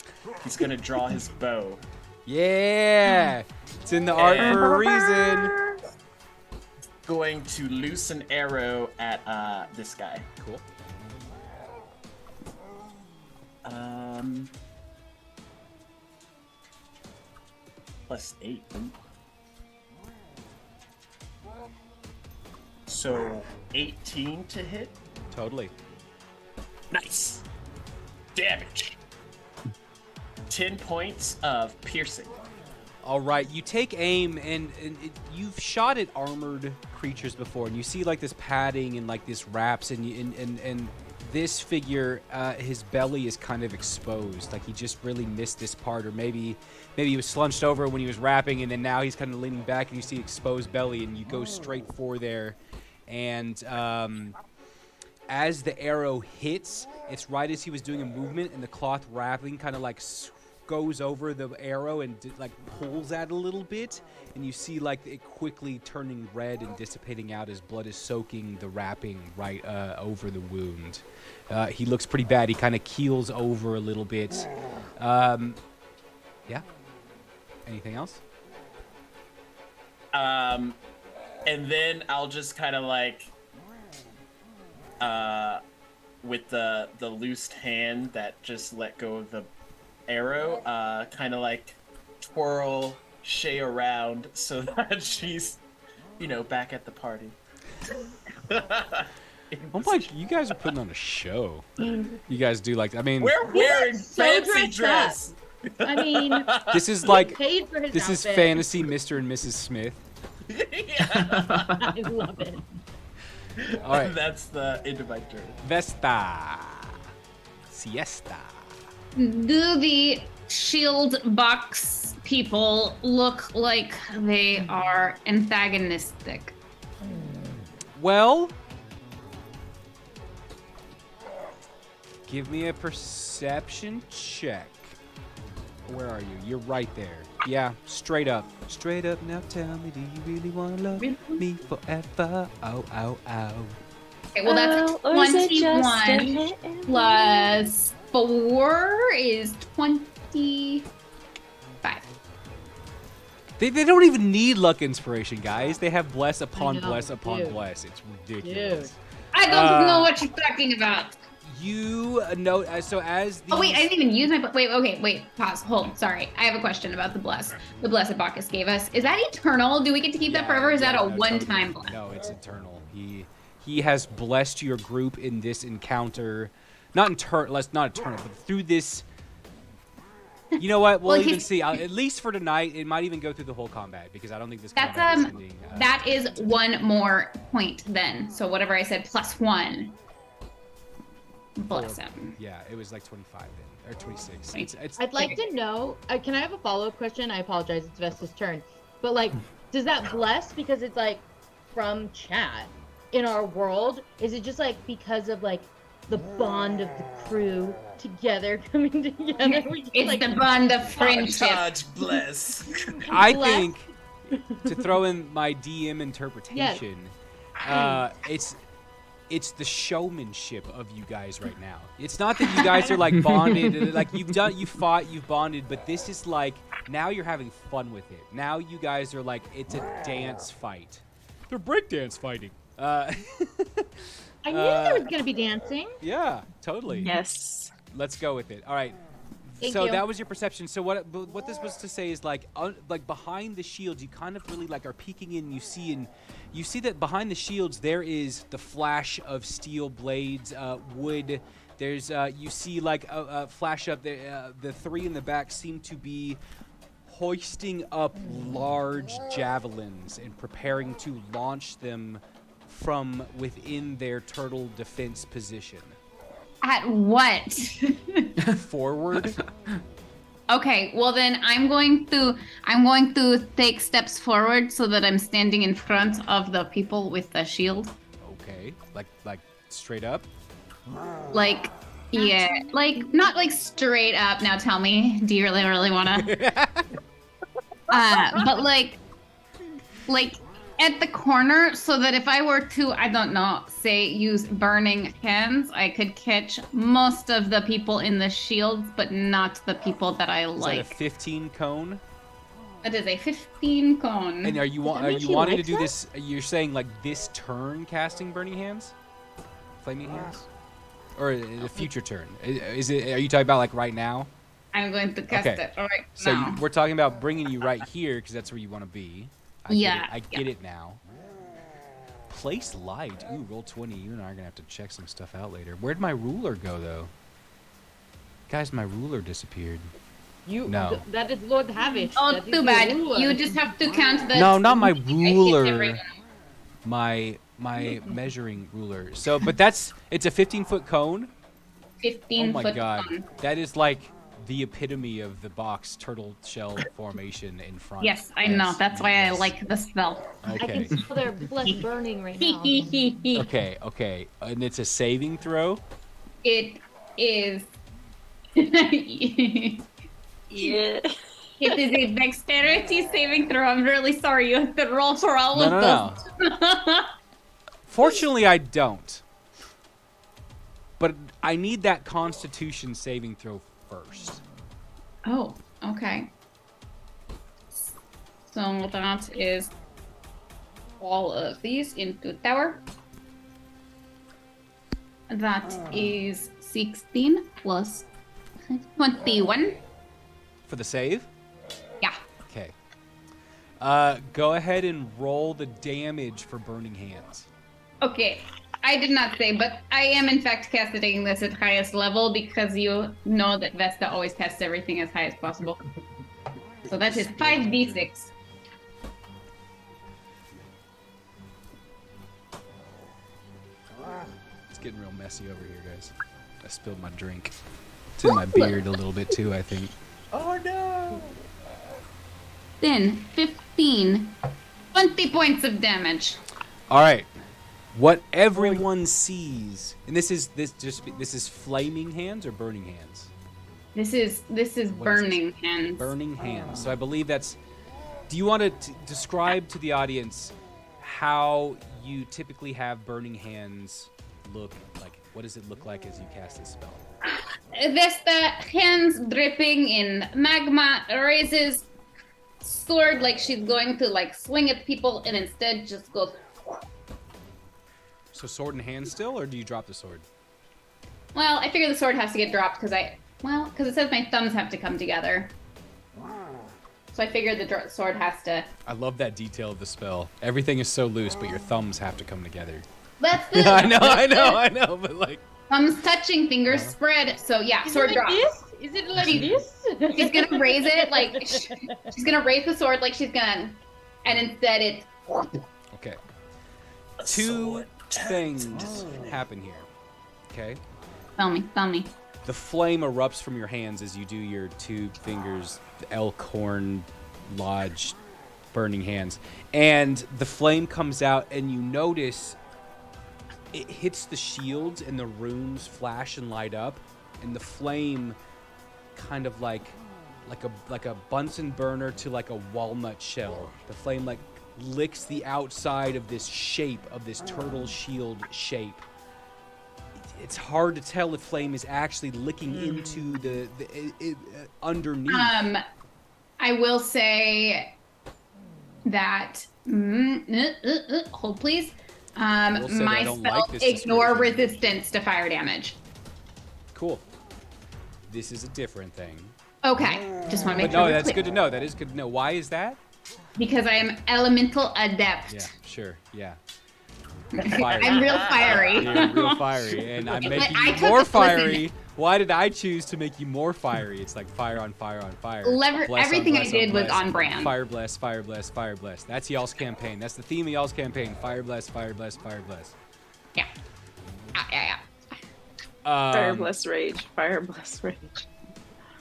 He's gonna draw his bow. Yeah, it's in the art for a reason. Going to loose an arrow at this guy. Cool. +8. So 18 to hit. Totally. Nice. Damage. 10 points of piercing. All right, you take aim, and you've shot at armored creatures before, and you see like this padding and like this wraps, and this figure, his belly is kind of exposed, like he just really missed this part, or maybe he was slunched over when he was wrapping, and then now he's kind of leaning back, and you see exposed belly, and you go straight for there, and as the arrow hits, it's right as he was doing a movement, and the cloth wrapping kind of like goes over the arrow and like pulls at a little bit, and you see like it quickly turning red and dissipating out as blood is soaking the wrapping right over the wound. He looks pretty bad. He kind of keels over a little bit. Yeah. Anything else? And then I'll just kind of like with the loosed hand that just let go of the arrow, kind of like twirl Shay around so that she's, back at the party. Oh my! You guys are putting on a show. You guys do like. I mean, we're wearing so fancy dress. I mean, this is like paid for his this outfit. is fantasy, Mr. and Mrs. Smith. I love it. All right, that's the end of my turn. Vesta, siesta. Do the shield box people look like they are antagonistic? Well, give me a perception check. Where are you? You're right there. Yeah, straight up. Straight up, now tell me, do you really want to love me forever? Oh, ow, ow. Okay, well, that's 21 plus 4 is 25. They don't even need luck inspiration, guys. They have bless upon I know, bless upon dude. bless. It's ridiculous. Dude. I don't know what you're talking about. You know, so as the Oh wait, I didn't even use my. Wait, okay, wait, pause, hold. Sorry, I have a question about the bless. The bless that Bacchus gave us. Is that eternal? Do we get to keep that forever? Or is that a one-time bless? No, it's eternal. He has blessed your group in this encounter, not eternal, but through this. You know what? We'll even see. At least for tonight, it might even go through the whole combat because I don't think this combat is ending. That is one more point then. So whatever I said, +1. Bless him. Yeah, it was like 25 then, or 26. It's I'd like to know. Can I have a follow-up question? I apologize. It's Vesta's turn. But like, does that bless because it's like from chat in our world? Is it just like because of like the bond of the crew together coming together? It's like, the bond of friendship. Bless. I think to throw in my DM interpretation, it's the showmanship of you guys right now. It's not that you guys are like bonded, like you fought, you've bonded, but this is like now you're having fun with it. Now you guys are like it's a dance fight. They're breakdance fighting. I knew there was gonna be dancing. Yeah, totally. Yes. Let's go with it. All right. Thank So you. that was your perception. So what this was to say is like behind the shields, you kind of really like are peeking in. You see that behind the shields there is the flash of steel blades, wood. There's you see like a flash up there. The three in the back seem to be hoisting up large javelins and preparing to launch them from within their turtle defense position. At what? Forward. Okay, well then I'm going to take steps forward so that I'm standing in front of the people with the shield. Okay, like straight up. Like, yeah, like not like straight up. Now tell me, do you really wanna? But like at the corner, so that if I were to, I don't know, say use burning hands, I could catch most of the people in the shields, but not the people that I like. Is that a 15 cone? It is a 15 cone. And are you wanting to do this? You're saying like this turn, casting burning hands, flaming hands, or a future turn? Is it? Are you talking about like right now? I'm going to cast it right so now. we're talking about bringing you right here because that's where you want to be. I get it now. Place light. Ooh, roll 20. You and I are gonna have to check some stuff out later. Where'd my ruler go though? Guys, my ruler disappeared. No. That is Lord Havesh. Oh, too bad. You just have to count the. No, not my ruler. My measuring ruler. So, but it's a 15-foot cone. 15 Oh my foot god, cone. that is like the epitome of the box turtle shell formation in front. Yes, I know. That's why I like the spell. Okay. I can smell their flesh burning right now. Okay. And it's a saving throw? It is. Yeah. It is a dexterity saving throw. I'm really sorry. You have to roll for all of those. Fortunately, I don't. But I need that Constitution saving throw first. Oh, okay. So that is all of these into tower. That is 16 plus 21. For the save? Yeah. Okay. Go ahead and roll the damage for burning hands. Okay. I did not say, but I am in fact casting this at highest level because you know that Vesta always casts everything as high as possible. So that is 5d6. It's getting real messy over here, guys. I spilled my drink. It's in my beard a little bit too, I think. Oh no! Then 15, 20 points of damage. All right. What everyone sees, and this is flaming hands or burning hands? This is burning hands. Burning hands. So I believe that's. Do you want to describe to the audience how you typically have burning hands look like? What does it look like as you cast this spell? Vesta, hands dripping in magma, raises sword like she's going to like swing at people, and instead just goes. So sword in hand still, or do you drop the sword? Well, I figure the sword has to get dropped because it says my thumbs have to come together. So I figure the sword has to. I love that detail of the spell. Everything is so loose, but your thumbs have to come together. That's the. I know, but like. Thumbs touching, fingers spread. So yeah, sword drop. Is it like this? She's gonna raise it like she's gonna raise the sword like she's gonna, and instead it's. Okay. Two things happen here. Okay. Tell me. The flame erupts from your hands as you do your two fingers, elk horn lodge, burning hands, and the flame comes out, and you notice it hits the shields, and the runes flash and light up, and the flame kind of like a Bunsen burner to like a walnut shell. The flame like licks the outside of this shape, of this turtle shield shape. It's hard to tell if flame is actually licking into the underneath. I will say that hold please. My spell ignore resistance to fire damage. Cool. This is a different thing. Okay, just want to make But sure. no, that's good to know. That is good to know. Why is that? Because I am elemental adept. Yeah, sure. Yeah. I'm real fiery. You're real fiery, and I'm making I you took more listen. fiery. Why did I choose to make you more fiery? It's like fire on fire on fire. Everything Bless I bless did was bless. on brand. Fire bless, fire bless, fire bless. That's y'all's campaign. That's the theme of y'all's campaign. Fire bless, fire bless, fire bless. Yeah. Yeah. Fire bless rage. Fire bless rage.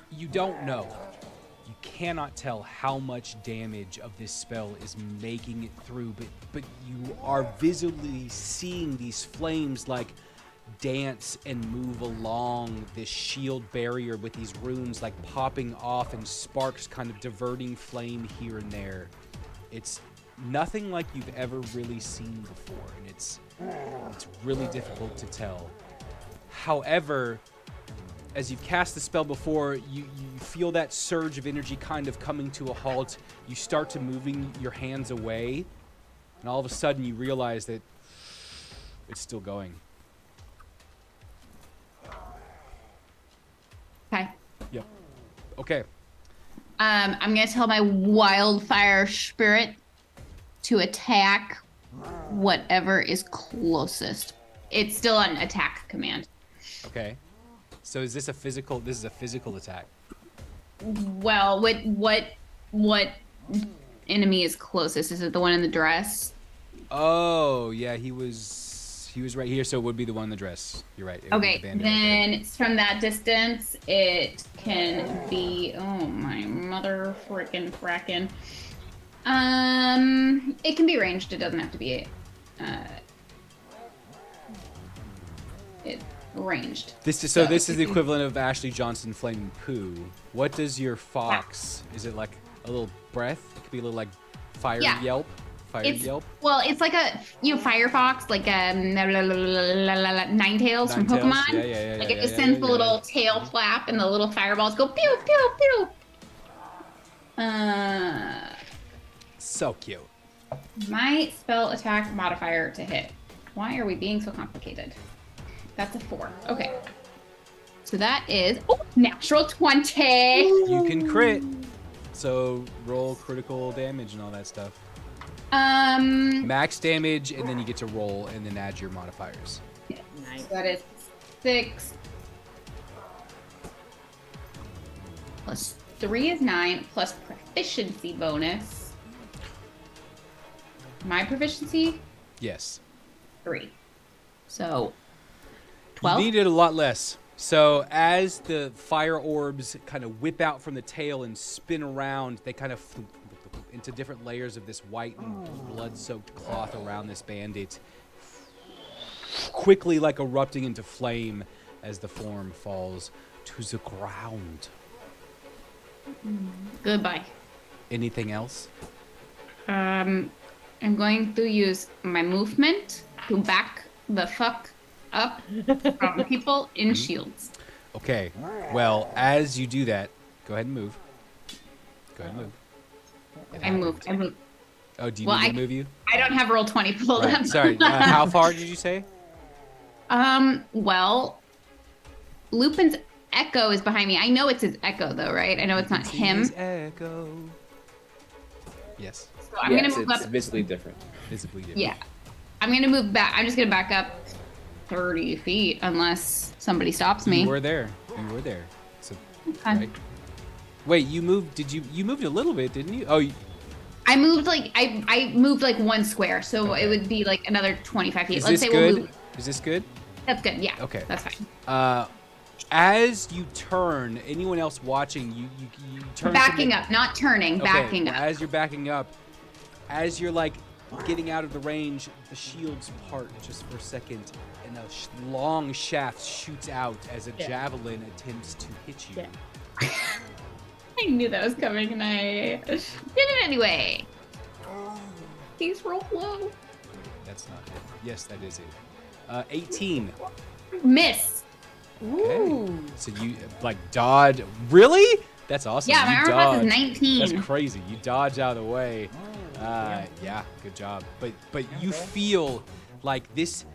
You don't know. You cannot tell how much damage of this spell is making it through, but you are visibly seeing these flames like dance and move along this shield barrier with these runes like popping off and sparks kind of diverting flame here and there. It's nothing like you've ever really seen before, and it's really difficult to tell. However, as you've cast the spell before, you feel that surge of energy kind of coming to a halt. You start to moving your hands away, and all of a sudden you realize that it's still going. Okay. Yep. Okay. I'm gonna tell my wildfire spirit to attack whatever is closest. It's still an attack command. Okay. So is this a physical? This is a physical attack. Well, what enemy is closest? Is it the one in the dress? Oh yeah, he was right here, so it would be the one in the dress. You're right. It would be Okay, the bandit then right it's from that distance, it can be. Oh my mother frickin' frackin'. It can be ranged. It doesn't have to be. It ranged. This is this is the equivalent of Ashley Johnson flaming poo. What does your fox? Is it like a little breath? It could be a little like fire yelp. Fire yelp. Well, it's like a Firefox, like a Ninetales from Pokemon. Yeah. Like it just sends the little tail flap and the little fireballs go pew pew pew. So cute. My spell attack modifier to hit. Why are we being so complicated? That's a 4. Okay. So that is natural 20. You can crit. So roll critical damage and all that stuff. Max damage, and then you get to roll and then add your modifiers. Nice. So that is 6. Plus 3 is 9, plus proficiency bonus. My proficiency? Yes. 3. So 12? You needed a lot less. So as the fire orbs kind of whip out from the tail and spin around, they kind of into different layers of this white and blood-soaked cloth around this bandit, quickly like erupting into flame as the form falls to the ground. Goodbye. Anything else? I'm going to use my movement to back the fuck up from people in shields. Okay. Well, as you do that, go ahead and move. Go ahead and move. I moved. Oh, do you need me to move you? I don't have roll 20 pulled up. Sorry. How far did you say? Well, Lupin's echo is behind me. I know it's his echo, though, right? I know it's not him. His echo. Yes. So I'm gonna move it's up. visibly different. Visibly different. Yeah, I'm gonna move back. I'm just gonna back up 30 feet unless somebody stops me. You were there. You were there. So, Okay. right. Wait, you moved? Did you? You moved a little bit, didn't you? Oh. I moved like I moved like 1 square, so it would be like anher 25 feet. Is Let's this say good? we'll move. Is this good? That's good. Yeah. Okay. That's fine. As you turn, anyone else watching, you turn. Backing up, not turning. Okay, Backing up. As you're backing up, as you're like getting out of the range, the shields part just for a second, and a long shaft shoots out as a javelin attempts to hit you. Yeah. I knew that was coming, and I did it anyway. He's real low. That's not it. Yes, that is it. 18. Miss. Okay. So you like dodge. Really? That's awesome. Yeah, my You armor class is dodge. 19. That's crazy. You dodge out of the way. Yeah, good job. But you feel like this,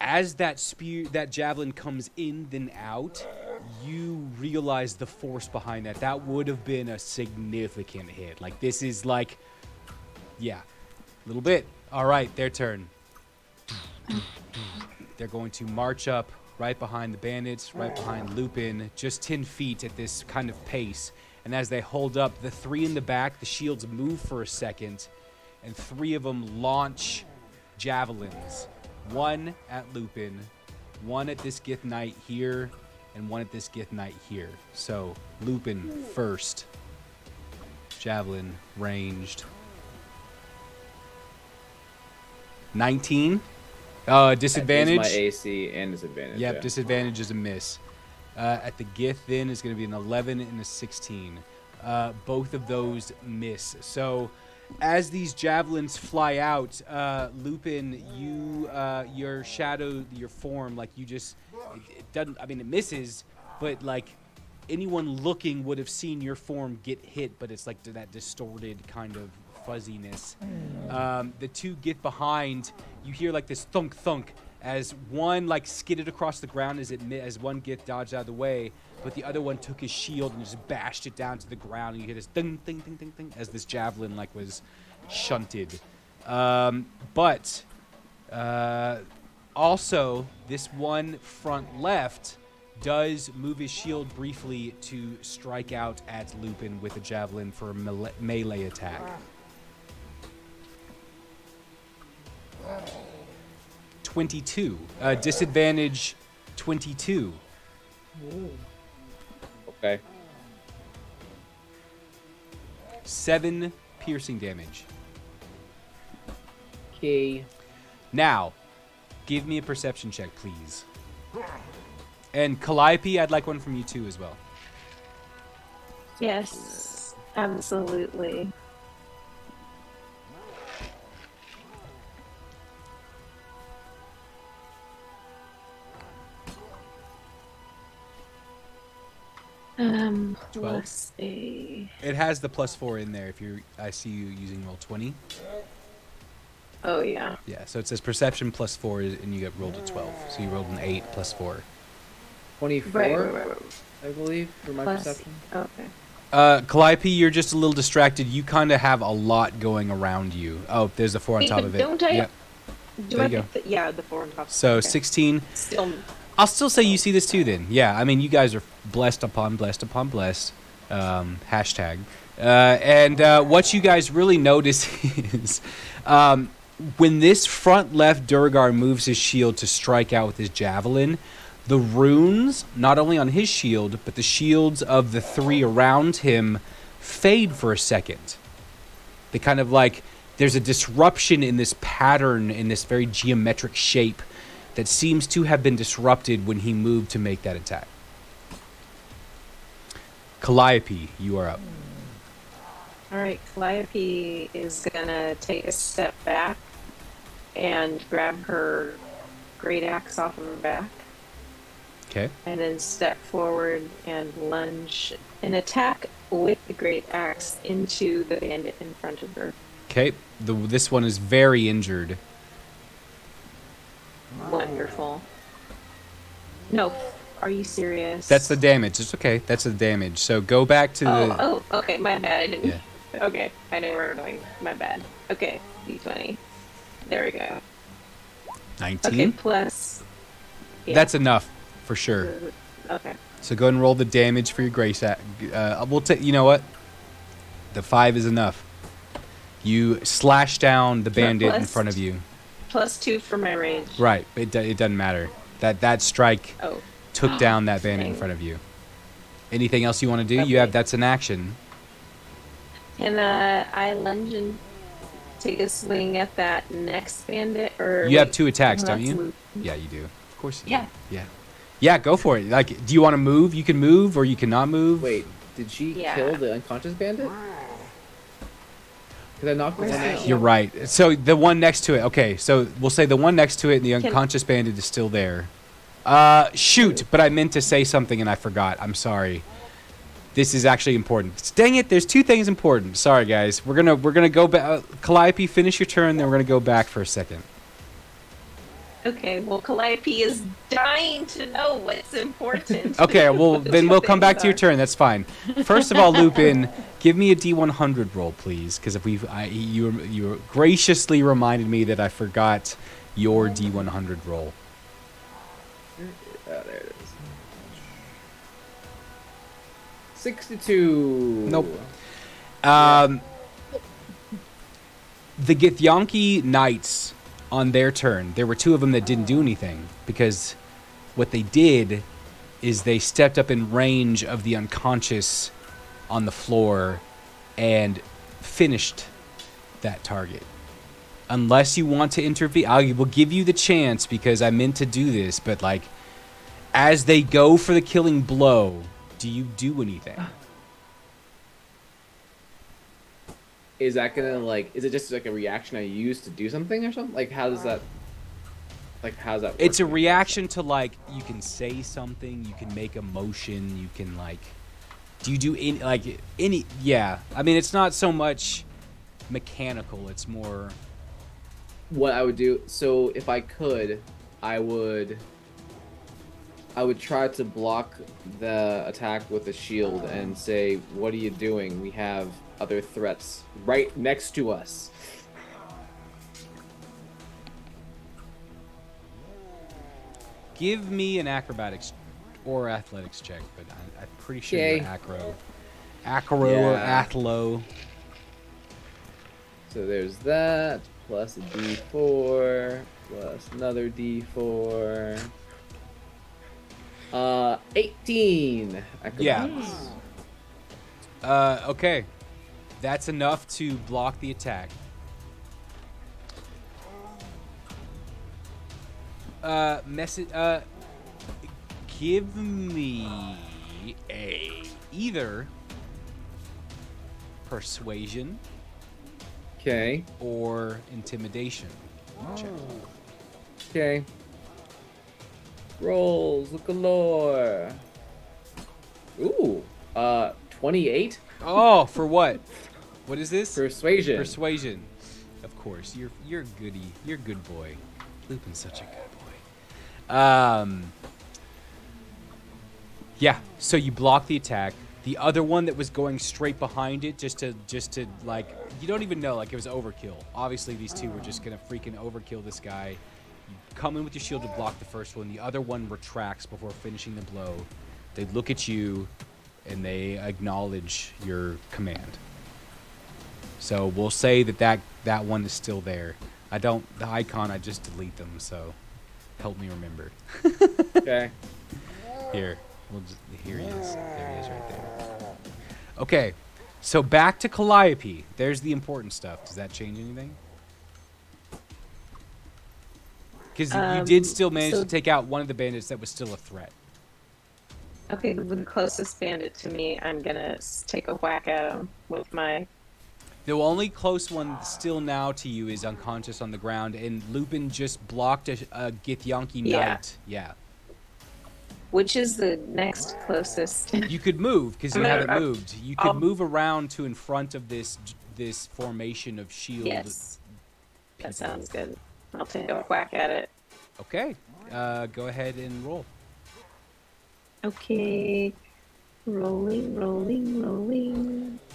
as that javelin comes in then out, you realize the force behind that. That would have been a significant hit. Like this is like, yeah, a little bit. All right, their turn. They're going to march up right behind the bandits, right behind Lupin, just 10 feet at this kind of pace. And as they hold up, the 3 in the back, the shields move for a second, and 3 of them launch javelins. 1 at Lupin, 1 at this Gith Knight here, and 1 at this Gith Knight here. So, Lupin first. Javelin ranged. 19. Disadvantage. That is my AC and disadvantage. Yep, yeah. disadvantage is a miss. At the Gith then is going to be an 11 and a 16. Both of those miss. So as these javelins fly out, Lupin, your shadow, your form, like you just, it doesn't, I mean, it misses, but like anyone looking would have seen your form get hit, but it's like that distorted kind of fuzziness. The 2 get behind, you hear like this thunk thunk as one like skidded across the ground as one Gith dodged out of the way, but the other one took his shield and just bashed it down to the ground, and you hear this ding ding ding ding ding as this javelin like was shunted. But also this one front left does move his shield briefly to strike out at Lupin with a javelin for a melee attack. 22. Disadvantage 22. Ooh. Okay. 7 piercing damage. Okay. Now, give me a perception check, please. And Calliope, I'd like one from you too as well. Yes, absolutely. Plus a... It has the +4 in there if I see you using roll 20. Oh, yeah. Yeah, so it says perception +4 and you get rolled a 12. So you rolled an 8 +4. 24, Right. I believe, for my Plus... perception. Okay. Calliope, you're just a little distracted. You kind of have a lot going around you. Oh, there's a 4 on Wait, top but of it. don't I... Yep. Do There I you pick the... Yeah, the 4 on top. So Okay. 16. Still... I'll still say you see this too then. Yeah, I mean, you guys are blessed upon blessed upon blessed. Hashtag. And what you guys really notice is when this front left Durgar moves his shield to strike out with his javelin, the runes, not only on his shield, but the shields of the 3 around him fade for a second. They kind of like, there's a disruption in this pattern, in this very geometric shape that seems to have been disrupted when he moved to make that attack. Calliope, you are up. Alright, Calliope is gonna take a step back and grab her great axe off of her back. Okay. And then step forward and lunge an attack with the great axe into the bandit in front of her. Okay. This one is very injured. Wonderful. No, Are you serious? That's the damage. It's okay. That's the damage. So go back to the. Oh, okay. My bad. I didn't. Yeah. Okay, I know where we're going. My bad. Okay, d20. There we go. 19. Okay, plus. Yeah. That's enough, for sure. Okay. So go ahead and roll the damage for your grace. We'll take. You know what? The 5 is enough. You slash down the bandit in front of you. +2 for my range. Right. It doesn't matter. That strike took down that bandit in front of you. Anything else you want to do? Okay. You have. That's an action. Can I lunge and take a swing at that next bandit? Or You have 2 attacks, no, don't that's you? move. Yeah, you do. Of course you Yeah. do. Yeah. Yeah, go for it. Like, do you want to move? You can move, or you cannot move. Wait, did she Yeah. kill the unconscious bandit? Because I knocked one out. You're right. So the one next to it. Okay, so we'll say the one next to it and the unconscious bandit is still there. Shoot, but I meant to say something and I forgot. I'm sorry. This is actually important. Dang it, there's 2 things important. Sorry, guys. We're gonna go back. Calliope, finish your turn, then we're gonna go back for a second. Okay, well, Calliope is dying to know what's important. Okay, well, The then 2 we'll come back things to your are- turn. That's fine. First of all, Lupin, give me a D100 roll, please, because you graciously reminded me that I forgot your D100 roll. There it is. 62. Nope. The Githyanki Knights, on their turn, there were 2 of them that didn't do anything, because what they did is they stepped up in range of the unconscious on the floor and finished that target. Unless you want to intervene, I will give you the chance because I meant to do this, but like, as they go for the killing blow, do you do anything? Is that gonna like? Is it just like a reaction I use to do something or something? Like how does that? Like how's that? It's a work? reaction to like, you can say something, you can make a motion, you can like, do you do any, yeah. I mean, it's not so much mechanical, it's more. What I would do. So if I could, I would try to block the attack with a shield and say, "What are you doing? We have other threats right next to us." Give me an acrobatics or athletics check, but I'm pretty sure Okay. you're acro or Yeah. athlo. So there's that, plus a d4, plus another d4. 18 acrobatics. Okay. That's enough to block the attack. Give me either persuasion Okay. or intimidation check. Okay. Rolls galore. Ooh. 28 Oh, for what? What is this? persuasion. Persuasion. Of course, you're goody. You're a good boy. Lupin's such a good boy. Yeah. So you block the attack. The other one that was going straight behind it, just to like, you don't even know, like it was overkill. Obviously, these 2 were just gonna freaking overkill this guy. You come in with your shield to block the first one. The other one retracts before finishing the blow. They look at you, and they acknowledge your command. So we'll say that one is still there. The icon, I just delete them, so help me remember. Okay. Here he is. There he is right there. Okay, so back to Calliope. There's the important stuff. Does that change anything? Because you did still manage to take out one of the bandits that was still a threat. Okay, the closest bandit to me, I'm gonna take a whack at him with my. The only close one still now to you is unconscious on the ground, and Lupin just blocked a Githyanki Knight. Yeah. Which is the next closest? You could move because you haven't moved. You could move around to in front of this formation of shield. Yes. That sounds good. I'll take a whack at it. Okay. Go ahead and roll. Okay. Rolling.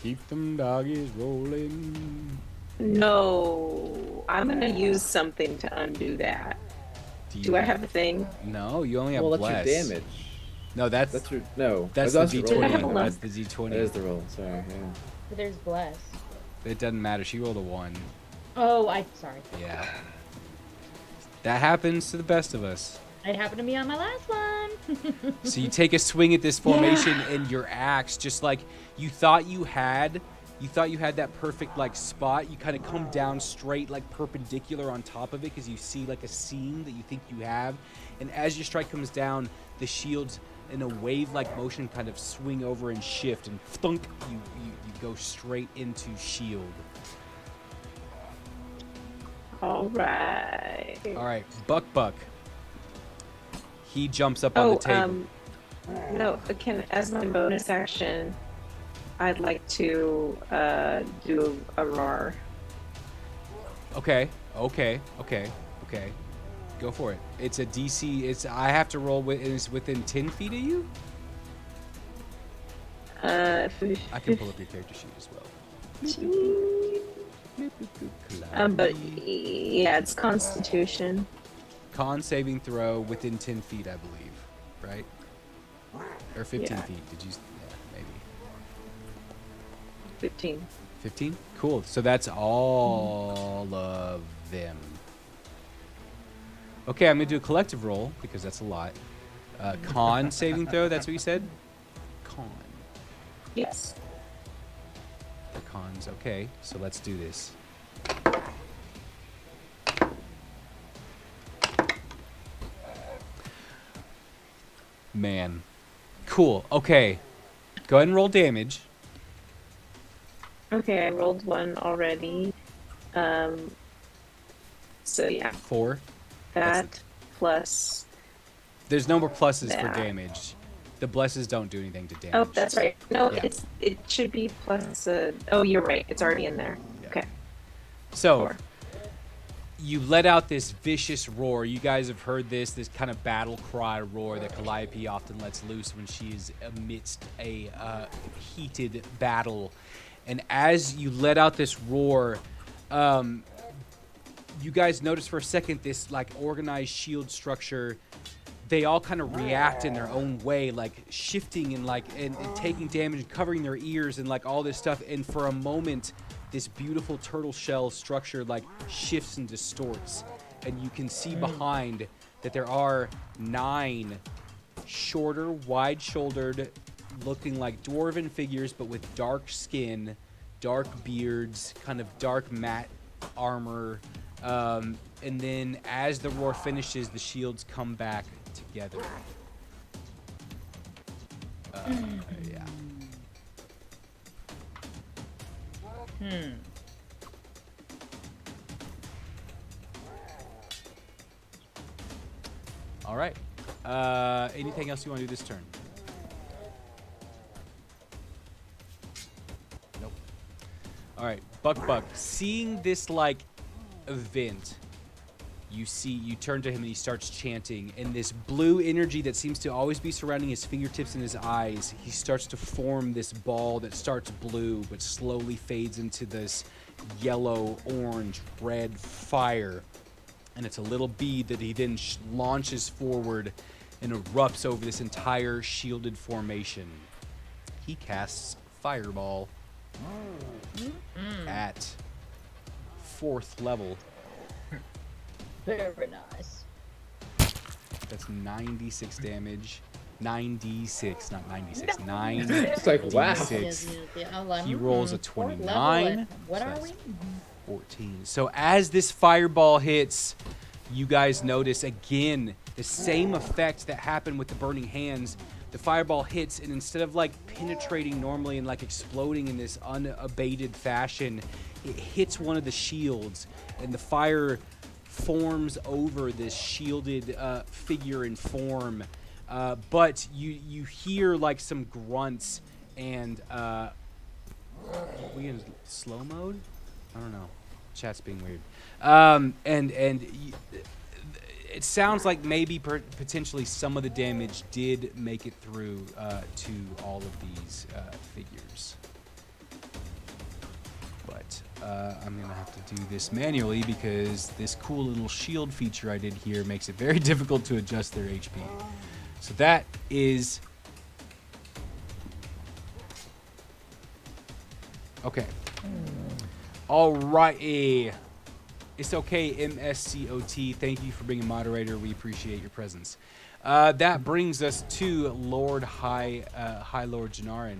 Keep them doggies rolling. No. I'm gonna use something to undo that. Do I have a thing? No, you only have Well, bless. that's your damage. No, that's That's your no. that's that's the your D20. Did I have a roll. lump? That's the D20. That is the roll. Sorry. Yeah. But there's bless. It doesn't matter. She rolled a 1. Oh, sorry. Yeah. That happens to the best of us. It happened to me on my last one. So you take a swing at this formation and your axe, just like you thought you had that perfect like spot. You kind of come down straight, like perpendicular on top of it, because you see like a seam that you think you have. And as your strike comes down, the shields in a wave-like motion kind of swing over and shift, and thunk, you go straight into shield. All right. All right, Buck. He jumps up on the table. No, as my bonus action, I'd like to do a roar. Okay. Go for it. It's a DC. I have to roll it's within 10 feet of you? I can pull up your character sheet as well. But yeah, it's Constitution. Con saving throw within 10 feet, I believe. Right? Or 15 Yeah. feet. Did you? Yeah, maybe. 15. 15? Cool. So that's all of them. Okay, I'm going to do a collective roll because that's a lot. Con saving throw, that's what you said? Con. Yes. The cons. Okay, so let's do this. Man. Cool. Okay. Go ahead and roll damage. Okay, I rolled 1 already. So yeah, 4. that plus. There's no more pluses for That. damage. The blesses don't do anything to damage. Oh, that's right. No, Yeah. it should be plus. Oh, you're right. It's already in there. Yeah. Okay. So, 4. you let out this vicious roar. You guys have heard this kind of battle cry roar that Calliope often lets loose when she is amidst a heated battle. And as you let out this roar, you guys notice for a second this like organized shield structure. They all kind of react in their own way, like shifting and like and taking damage and covering their ears and like all this stuff. And for a moment, this beautiful turtle shell structure like shifts and distorts, and you can see behind that there are 9 shorter, wide-shouldered, looking like dwarven figures, but with dark skin, dark beards, kind of dark matte armor. And then as the roar finishes, the shields come back together. Yeah. All right. Anything else you want to do this turn? Nope. All right, Buck. Seeing this like event, you turn to him and he starts chanting, and this blue energy that seems to always be surrounding his fingertips and his eyes, he starts to form this ball that starts blue but slowly fades into this yellow, orange, red fire. And it's a little bead that he then launches forward and erupts over this entire shielded formation. He casts Fireball at 4th level. Very nice. That's 96 damage. 96, not 96. 9. It's like, wow. He rolls a 29. What so are that's we? 14. So as this fireball hits, you guys notice again the same effect that happened with the burning hands. The fireball hits, and instead of like penetrating normally and like exploding in this unabated fashion, it hits one of the shields, and the fire forms over this shielded figure and form. But you hear like some grunts and are we in slow mode? I don't know. Chat's being weird. And it sounds like maybe potentially some of the damage did make it through to all of these figures. But I'm going to have to do this manually because this cool little shield feature I did here makes it very difficult to adjust their HP. So that is... Okay. All right. It's okay, MSCOT. Thank you for being a moderator. We appreciate your presence. That brings us to Lord High Lord Janarin.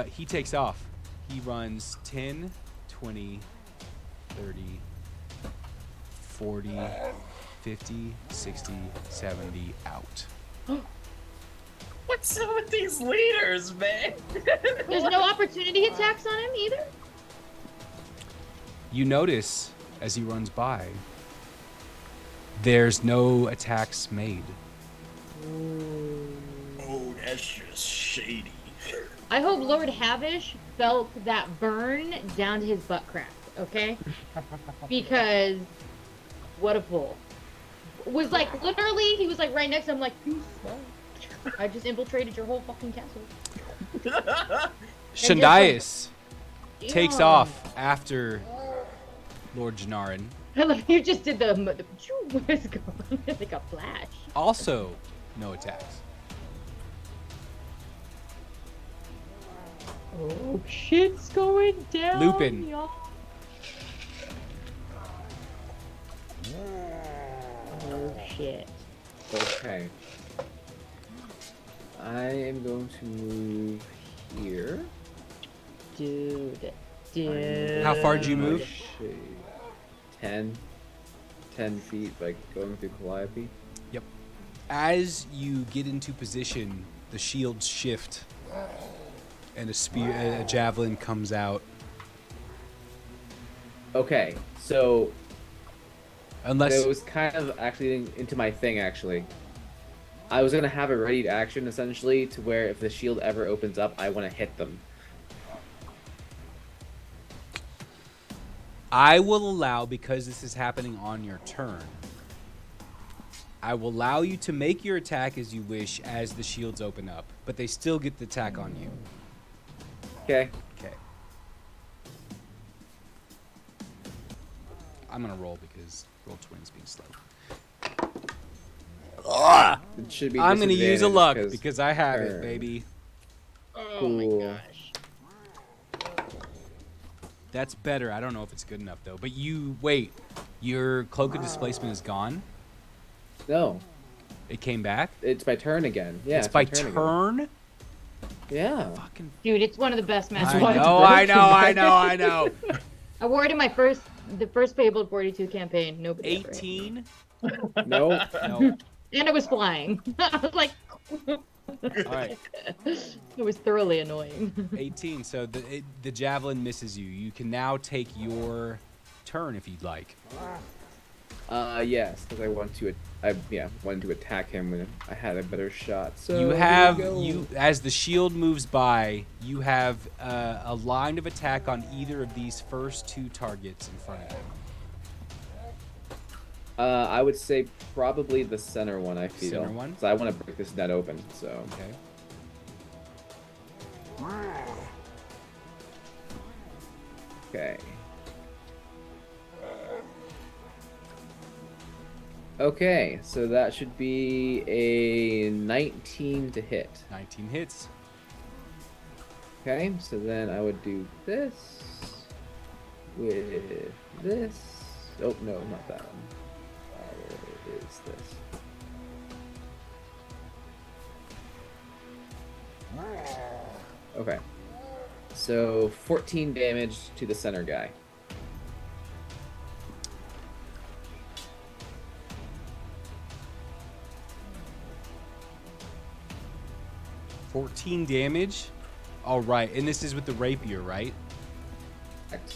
He takes off. He runs 10, 20, 30, 40, 50, 60, 70, out. What's up with these leaders, man? There's no opportunity attacks on him either? You notice, as he runs by, there's no attacks made. Oh, that's just shady. I hope Lord Havesh felt that burn down to his butt crack, okay? Because what a fool. Was like, literally, he was like right next to him, like, you suck. I just infiltrated your whole fucking castle. Shandias takes off after Lord Janarin. I love you just did the what's going on? Like a flash. Also, no attacks. Oh, shit's going down. Lupin. Y'all. Oh, shit. Okay. I am going to move here. Dude. How far did you move? 10 feet, like going through Calliope. Yep. As you get into position, the shields shift, and a javelin comes out. Okay, so Unless it was kind of actually into my thing. Actually, I was gonna have a ready to action essentially to where if the shield ever opens up, I want to hit them. I will allow, because this is happening on your turn, I will allow you to make your attack as you wish as the shields open up, but they still get the attack on you. Okay. Okay. I'm gonna roll because roll 20's being slow. It should be. I'm gonna use a luck disadvantage because I have it, turn. baby. Oh my Cool. gosh. That's better. I don't know if it's good enough though. But you wait. Your cloak of displacement is gone. No, It came back. it's my turn again. Yeah, it's by my again. turn. Yeah. Fucking. Dude, it's one of the best matches. I know. I wore it in my the first Fable 42 campaign. Nobody ever hit me. 18. No. No. And it was flying. I was like, All right. it was thoroughly annoying. 18. So the javelin misses you. You can now take your turn if you'd like. Yes, because I want to. Wanted to attack him when I had a better shot. So You here have we go. as the shield moves by, you have a line of attack on either of these first two targets in front of you. I would say probably the center one. I feel. Center one? 'Cause I want to break this net open. So. Okay. Okay. Okay, so that should be a 19 to hit. 19 hits. Okay, so then I would do this with this. Oh, no, not that one. It is this. Okay. So 14 damage to the center guy. $14 damage. All right, and this is with the rapier, right? Correct.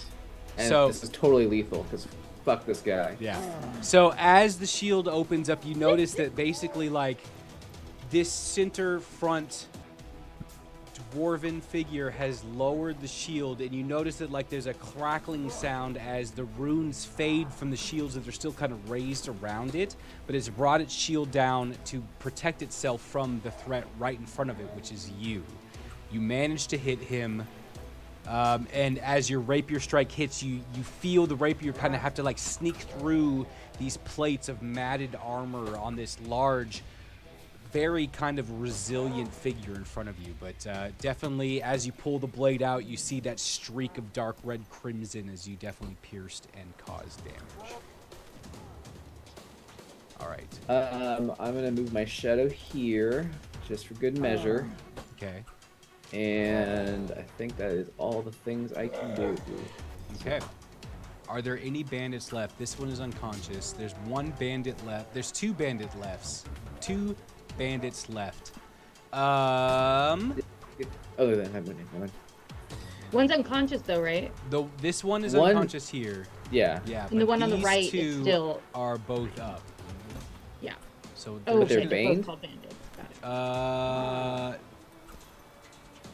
And So- this is totally lethal because fuck this guy. Yeah. So as the shield opens up, you notice that basically like this center front dwarven figure has lowered the shield, and you notice that like there's a crackling sound as the runes fade from the shields that are still kind of raised around it, but it's brought its shield down to protect itself from the threat right in front of it, which is you. You manage to hit him, and as your rapier strike hits, you feel the rapier kind of have to like sneak through these plates of matted armor on this large, very kind of resilient figure in front of you. But definitely, as you pull the blade out, you see that streak of dark red crimson as you definitely pierced and caused damage. All right. I'm gonna move my shadow here, just for good measure. Okay. And I think that is all the things I can do. Okay. Are there any bandits left? This one is unconscious. There's one bandit left. There's two bandit lefts. Two bandits left. Oh, then never mind. One's unconscious though, right? This one is unconscious here. Yeah. Yeah. And the one on the right two is still are both up. Yeah. So Oh, But they're shit, baned? both called bandits. Got it.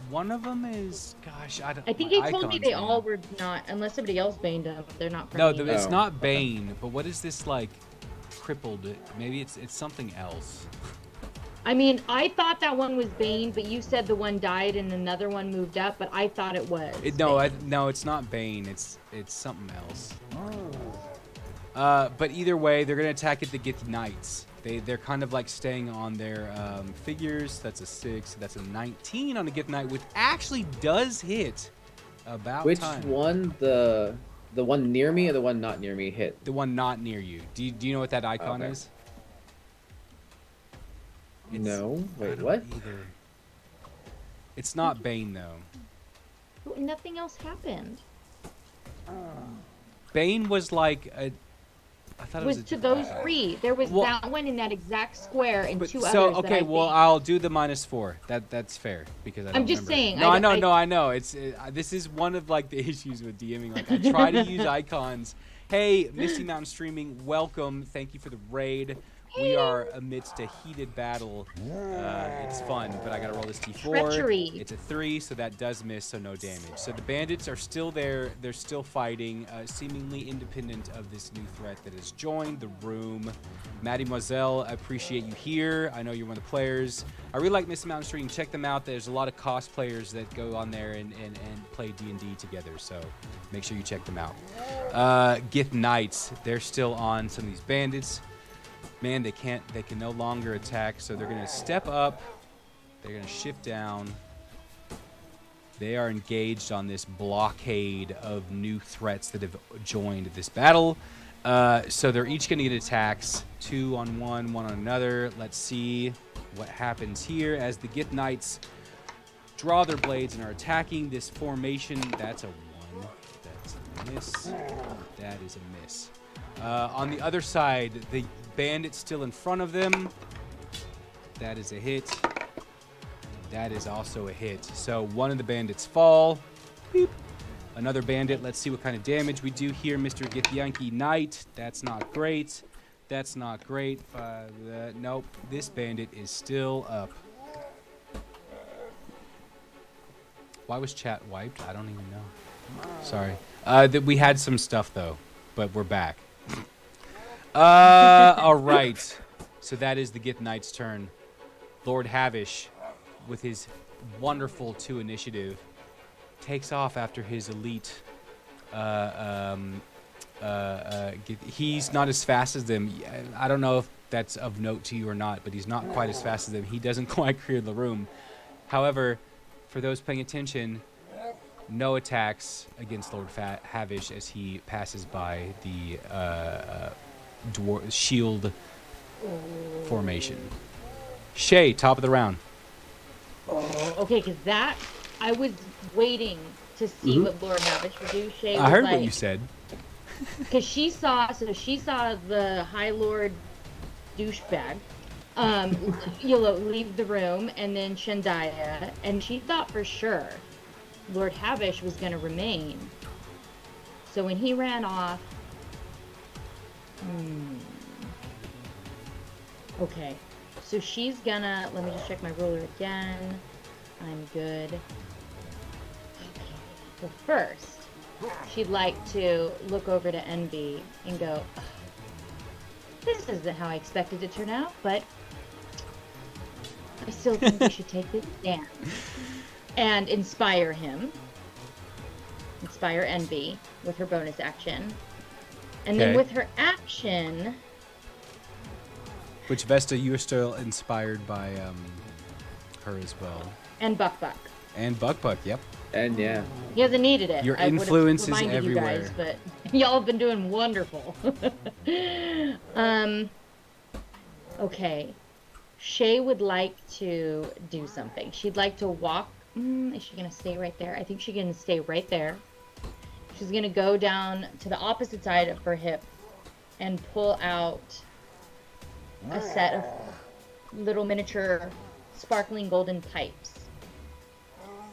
One of them is, gosh, I don't. I think my he told me icons, they man. all were not, unless somebody else baned them. They're not. From No, me. it's Oh, not Bane. But what is this like? Crippled? Maybe it's something else. I mean, I thought that one was Bane, but you said the one died and another one moved up, but I thought it was. No, it's not Bane. It's something else. But either way, they're gonna attack at the Gith Knights. They're kind of like staying on their figures. That's a 6. That's a 19 on the Gith Knight, which actually does hit. About Which time. one? The one near me or the one not near me hit? The one not near you. Do you know what that icon Okay. is? No. I Wait, don't what? either. It's not Bane though. Nothing else happened. Bane was like a. I thought it was a To different those guy. 3. There was Well- that one in that exact square and But, 2 so others. okay, that I well think. I'll do the -4. That's fair because I don't I'm just remember. saying, No, I I know, don't- no, I know. This is one of like the issues with DMing. Like I try to use icons. Hey, Misty Mountain Streaming, welcome. Thank you for the raid. We are amidst a heated battle. It's fun, but I gotta roll this D4. Treachery. It's a 3, so that does miss, so no damage. So the bandits are still there. They're still fighting, seemingly independent of this new threat that has joined the room. Mademoiselle, I appreciate you here. I know you're one of the players. I really like Misty Mountain Stream. Check them out. There's a lot of cosplayers that go on there and play D&D together, so make sure you check them out. Gith Knights, they're still on some of these bandits. Man, they can no longer attack, so they're gonna step up. They're gonna shift down. They are engaged on this blockade of new threats that have joined this battle. So they're each gonna get attacks, 2 on one, 1 on another. Let's see what happens here as the Gith Knights draw their blades and are attacking this formation. That's a 1. That's a miss. That is a miss. On the other side, the bandit still in front of them. That is a hit. That is also a hit. So one of the bandits fall. Beep. Another bandit. Let's see what kind of damage we do here, Mr. Githyanki Knight. That's not great. That's not great. Nope. This bandit is still up. Why was chat wiped? I don't even know. Sorry. We had some stuff though, but we're back. All right. So that is the Gith Knight's turn. Lord Havesh, with his wonderful 2 initiative, takes off after his elite. He's not as fast as them. I don't know if that's of note to you or not, but he's not quite as fast as them. He doesn't quite clear the room. However, for those paying attention, no attacks against Lord Havesh as he passes by the shield formation. Shay, top of the round. Okay, because that, I was waiting to see what Lord Havesh would do. Shay I was heard like, what you said. Because she saw the High Lord douchebag, leave the room, and then Shandaya, and she thought for sure Lord Havesh was going to remain. So when he ran off, okay, so she's gonna, let me just check my ruler again. I'm good. Well, first, she'd like to look over to Envy and go, this isn't how I expected it to turn out, but I still think we should take this stand. And inspire him. Inspire Envy with her bonus action. And then with her action... Which, Vesta, you are still inspired by her as well. And Buck. And Buck, yep. And yeah. He hasn't needed it. Your I influence is reminded everywhere. you guys, but y'all have been doing wonderful. Okay. Shay would like to do something. She'd like to walk. Is she going to stay right there? I think she's going to stay right there. She's going to go down to the opposite side of her hip and pull out a set of little miniature sparkling golden pipes.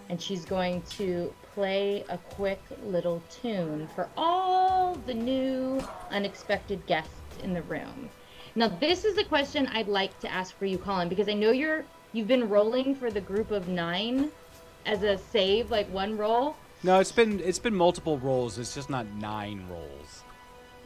And she's going to play a quick little tune for all the new unexpected guests in the room. Now, this is a question I'd like to ask for you, Colin, because I know you've been rolling for the group of 9 as a save, like one roll. No, it's been multiple rolls. It's just not 9 rolls.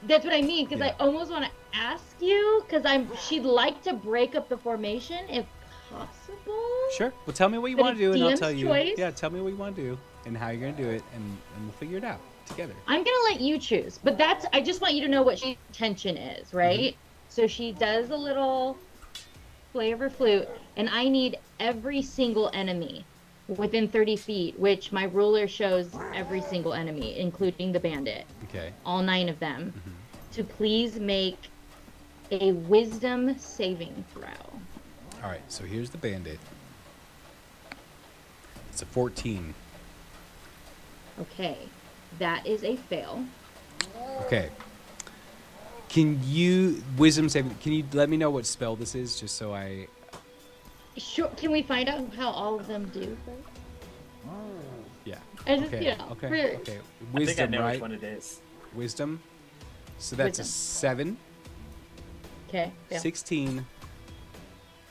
That's what I mean, because I almost want to ask you, because she'd like to break up the formation if possible. Sure. Well, tell me what you But want to do, it's and I'll DM's tell you. choice. Yeah, tell me what you want to do, and how you're going to do it, and we'll figure it out together. I'm going to let you choose, but I just want you to know what she's intention is, right? Mm-hmm. So she does a little play of her flute, and I need every single enemy within 30 feet, which my ruler shows every single enemy, including the bandit. Okay. All 9 of them, to please make a wisdom saving throw. All right, so here's the bandit. It's a 14. Okay, that is a fail. Okay. Can you wisdom save? Can you let me know what spell this is, just so I? Sure. Can we find out how all of them do? Yeah. I just, Okay. Okay. Okay. Wisdom, I think I know right? which one it is. Wisdom. So that's a 7. Okay. Fail. 16.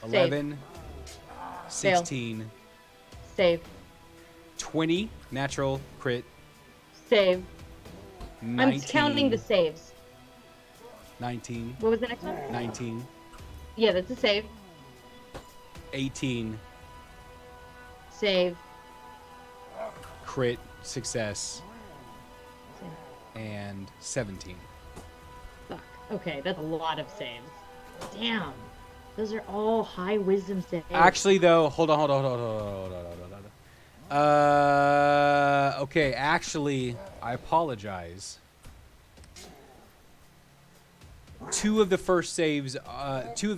11. Fail. 16. Save. 20. Natural crit. Save. 19. I'm counting the saves. 19. What was the next one? 19. Yeah, that's a save. 18. Save. Crit. Success. Save. And 17. Fuck. Okay, that's a lot of saves. Damn. Those are all high wisdom saves. Actually, though, hold on. Okay, actually, I apologize. 2 of the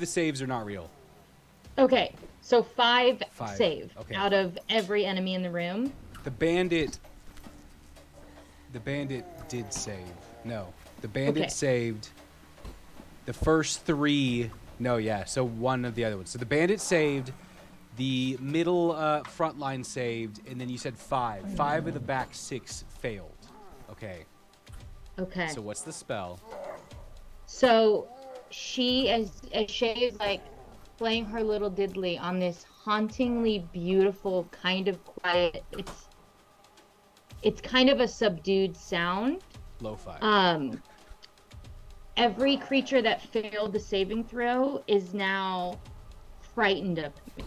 saves are not real. Okay, so 5 5. save Okay. out of every enemy in the room. The bandit did save. No, the bandit saved. The first 3. No, yeah. So 1 of the other ones. So the bandit saved. The middle front line saved, and then you said 5. 5 of the back 6 failed. Okay. Okay. So what's the spell? So she, as Shay is like playing her little diddly on this hauntingly beautiful kind of quiet. It's kind of a subdued sound. Lo-fi. Every creature that failed the saving throw is now frightened of me.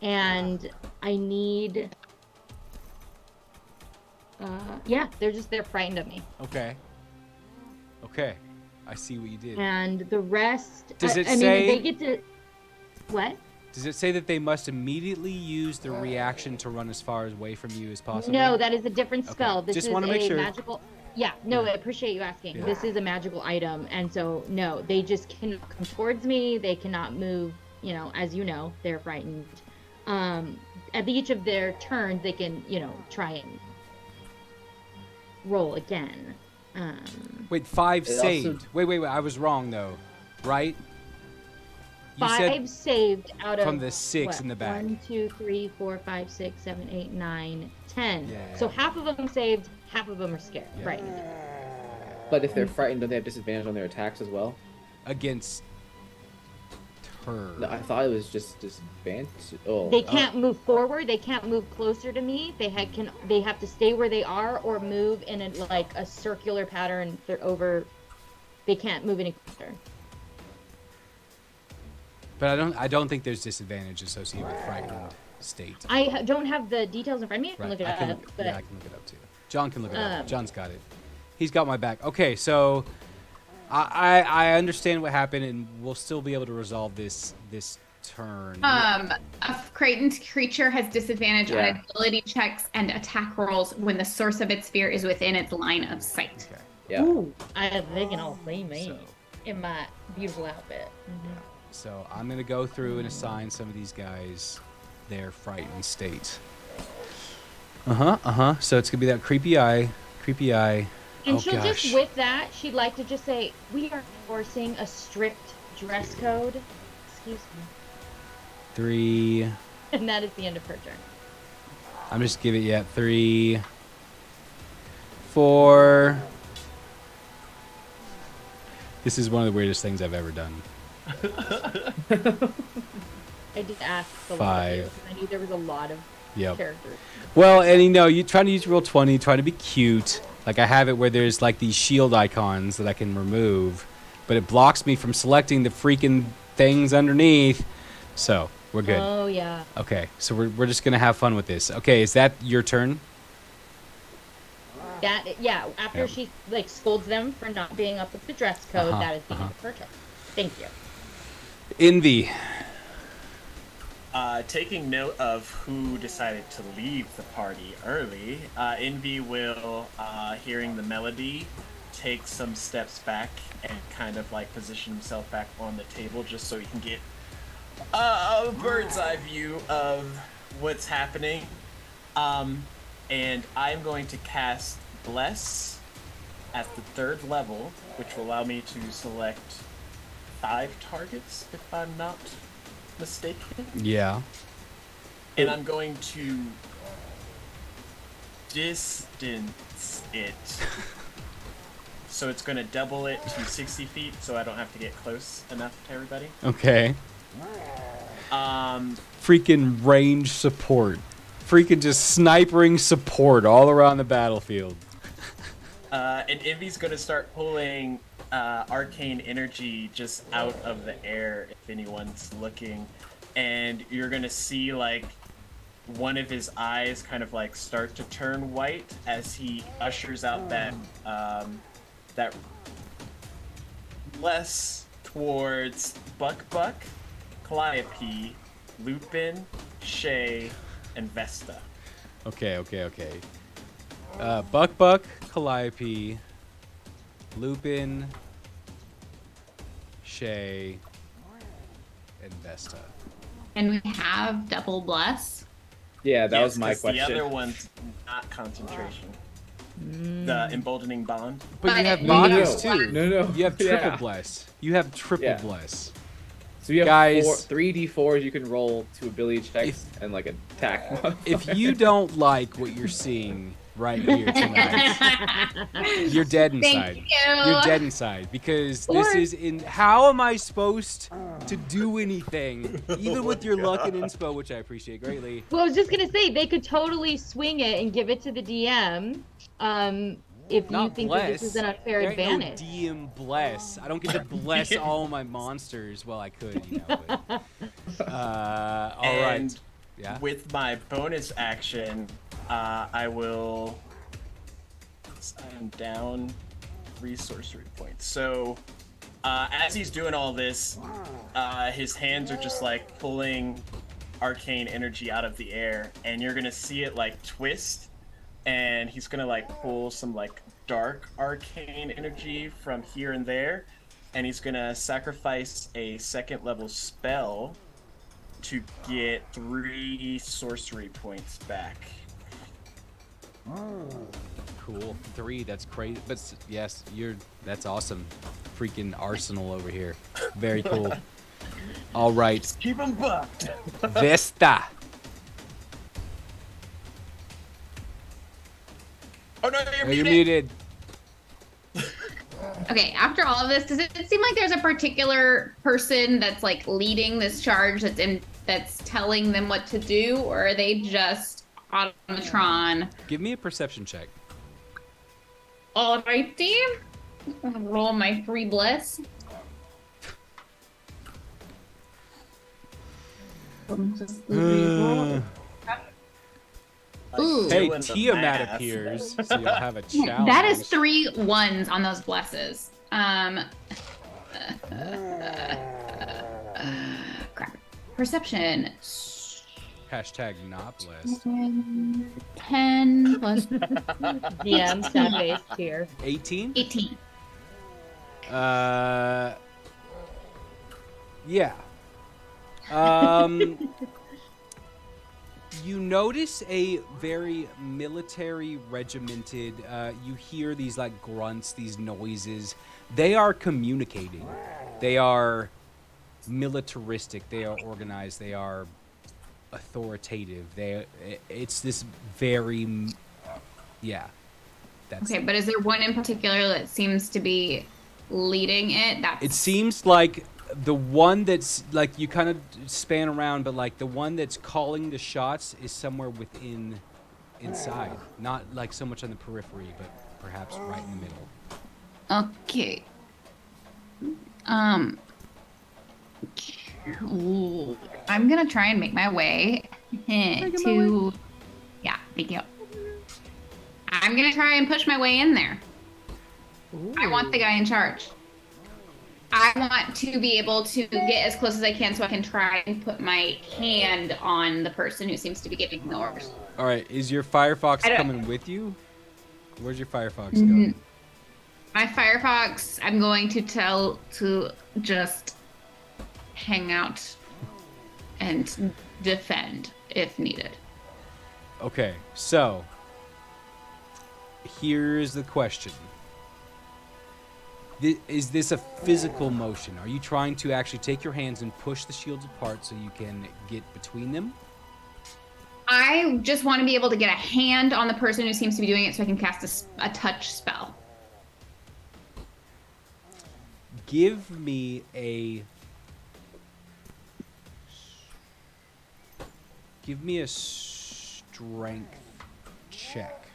And I need... yeah, they're frightened of me. Okay. Okay. I see what you did. And the rest... Does it I say... mean, they get to... What? Does it say that they must immediately use the reaction to run as far away from you as possible? No, that is a different spell. This Just is want to make sure. Magical... Yeah, no, I appreciate you asking. Yeah. This is a magical item, and so, no, they just cannot come towards me. They cannot move, as you know, they're frightened. At each of their turns, they can, try and roll again. Wait, 5 It saved. also- Wait. I was wrong, though. Right? You 5 saved out of... from the 6 in the back. 1, 2, 3, 4, 5, 6, 7, 8, 9, 10. Yeah. So half of them saved, half of them are scared. Yeah. Frightened. But if they're frightened, don't they have disadvantage on their attacks as well? Against her. No, I thought it was just disadvantage. Oh, They can't move forward. They can't move closer to me. They have to stay where they are or move in a circular pattern. They're over. They can't move any closer. But I don't think there's disadvantage associated with frightened state. I don't have the details in front of me. I can Right. look it up. But Yeah, I can look it up too. John can look it up. John's got it. He's got my back. Okay, so I understand what happened, and we'll still be able to resolve this turn. A frightened creature has disadvantage Yeah. on ability checks and attack rolls when the source of its fear is within its line of sight. Okay. yeah. Ooh, they can all see me So, in my beautiful outfit. so I'm gonna go through and assign some of these guys their frightened state. So it's gonna be that creepy eye. And Oh, she'll gosh. just, with that, she'd like to just say, we are enforcing a strict dress code. Excuse me. 3. And that is the end of her turn. I'm just giving it 3, 4. This is one of the weirdest things I've ever done. I did ask a lot of 5. you, because I knew there was a lot of Yep. characters. Well, and you trying to use roll 20, trying to be cute. Like I have it where there's like these shield icons that I can remove, but it blocks me from selecting the freaking things underneath. So we're good. Oh, yeah. Okay, so we're just gonna have fun with this. Okay, is that your turn? After Yep. she scolds them for not being up with the dress code, that is the end of her turn. Thank you. Envy. Taking note of who decided to leave the party early, Envy will, hearing the melody, take some steps back and kind of position himself back on the table just so he can get a bird's eye view of what's happening. And I'm going to cast Bless at the 3rd level, which will allow me to select 5 targets, if I'm not mistaken. Yeah. And I'm going to distance it. So it's going to double it to 60 feet so I don't have to get close enough to everybody. Okay. Um, Freaking range support. Freaking just snipering support all around the battlefield. and Envy's going to start pulling arcane energy just out of the air if anyone's looking. And you're going to see one of his eyes kind of start to turn white as he ushers out that less towards Buck, Calliope, Lupin, Shay, and Vesta. Okay. Buck, Calliope, Lupin, Shay, and Vesta. And we have double bless. Yeah, that Yes, was my 'cause question. The other one's not concentration. The emboldening bond. But you have No, bodies no. too. No. You have triple Yeah. bless. You have triple Yeah. bless. So you have Guys- 3 d4s you can roll to ability checks and attack. If you don't like what you're seeing right here tonight, you're dead inside. Thank you. You're dead inside because this is in. How am I supposed to do anything, even with your luck and inspo, which I appreciate greatly? Well, I was just gonna say they could totally swing it and give it to the DM. If you Not think bless. that this is an unfair There ain't advantage. No DM bless. I don't get to bless all my monsters. Well, I could, But, all right. And Yeah. with my bonus action, I will sign down 3 sorcery points. So as he's doing all this, his hands are just pulling arcane energy out of the air, and you're gonna see it twist, and he's gonna pull some dark arcane energy from here and there, and he's gonna sacrifice a 2nd level spell to get 3 sorcery points back. Cool. 3. That's crazy. But yes, that's awesome. Freaking arsenal over here. Very cool. All right. Just keep him bucked. Vesta. Oh no, you're You're muted. muted. Okay, after all of this, does it seem like there's a particular person that's like leading this charge that's telling them what to do, or are they just automatron? Give me a perception check. Alrighty. Roll my 3 bliss. Ooh. Hey, Doing the Tiamat math. appears, so you'll have a challenge. That is 3 1s on those blesses. Crap. Perception. Hashtag not blessed. 10 plus DM stat based here. 18? 18. Yeah. You notice a very military regimented, you hear these like grunts, these noises. They are communicating. They are militaristic. They are organized. They are authoritative. It's this very, yeah. That's Okay, but is there one in particular that seems to be leading it? It seems like the one that's like you kind of span around, but like the one that's calling the shots is somewhere inside, not like so much on the periphery, but perhaps right in the middle. Okay. I'm gonna try and make my way to. Yeah, thank you. I'm gonna try and push my way in there. I want the guy in charge. I want to be able to get as close as I can so I can try and put my hand on the person who seems to be giving the orders. All right, is your Firefox coming with you? Where's your Firefox going? My Firefox, I'm going to tell to just hang out and defend if needed. Okay, so here's the question. Is this a physical motion? Are you trying to actually take your hands and push the shields apart so you can get between them? I just want to be able to get a hand on the person who seems to be doing it so I can cast a touch spell. Give me a strength check.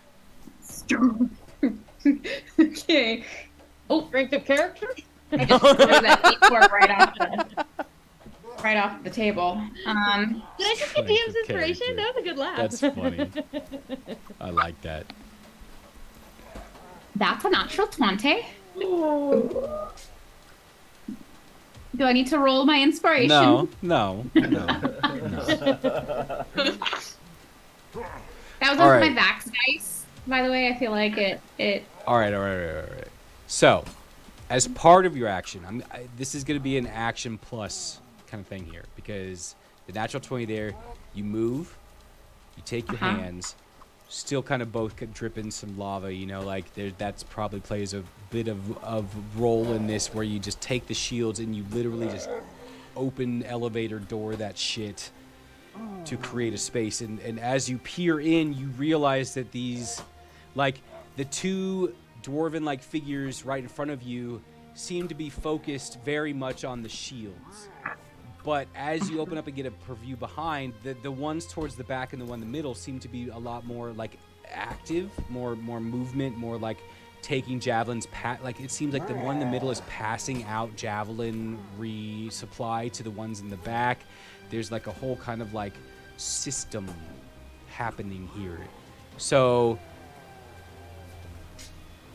Okay. Oh, strength of character? I just threw that D4 right off the table. Did I just get DM's inspiration? That was a good laugh. That's funny. I like that. That's a natural 20. Do I need to roll my inspiration? No. That was All off right. my Vax dice. By the way, I feel like it. All right. So, as part of your action, this is going to be an action plus kind of thing here because the natural 20 there, you move, you take your hands, still kind of both dripping some lava, you know, like that's probably plays a bit of role in this where you just take the shields and you literally just open elevator door that shit to create a space. And as you peer in, you realize that these, like the two dwarven-like figures right in front of you seem to be focused very much on the shields. But as you open up and get a preview behind, the ones towards the back and the one in the middle seem to be a lot more like active, more movement, more like taking javelins. Like it seems like the one in the middle is passing out javelin resupply to the ones in the back. There's like a whole kind of like system happening here. So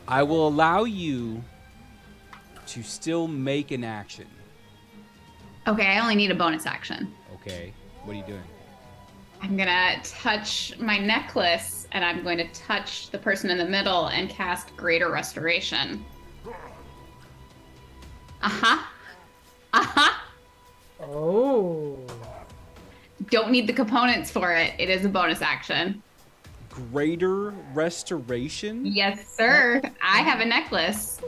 I will allow you to still make an action. Okay, I only need a bonus action. Okay, what are you doing? I'm gonna touch my necklace and I'm going to touch the person in the middle and cast Greater Restoration. Oh. Don't need the components for it. It is a bonus action. Greater Restoration? Yes, sir. I have a necklace.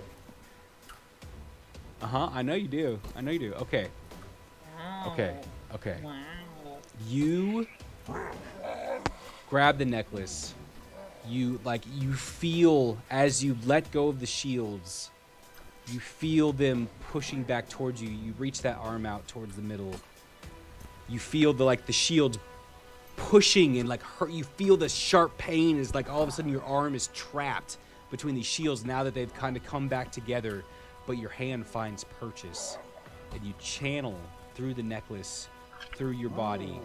I know you do. Okay. Wow. Okay. Wow. You grab the necklace. You feel as you let go of the shields, You feel them pushing back towards you. You reach that arm out towards the middle. You feel the shields pushing and like hurt. You feel the sharp pain as like all of a sudden your arm is trapped between these shields now that they've kind of come back together, but your hand finds purchase and you channel through the necklace, through your body.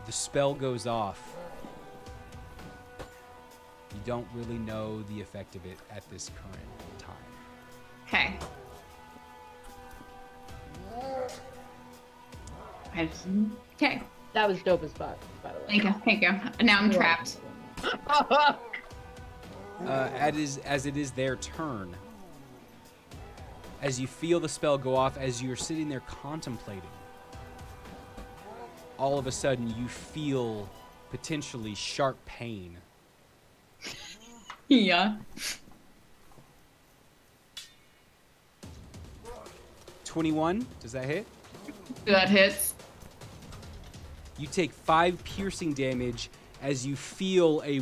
The spell goes off. You don't really know the effect of it at this current time. Okay. Okay. That was dope as fuck, by the way. Thank you. Now I'm trapped. As it is their turn. As you feel the spell go off, as you're sitting there contemplating, all of a sudden you feel potentially sharp pain. Yeah. 21, does that hit? That hits. You take 5 piercing damage as you feel a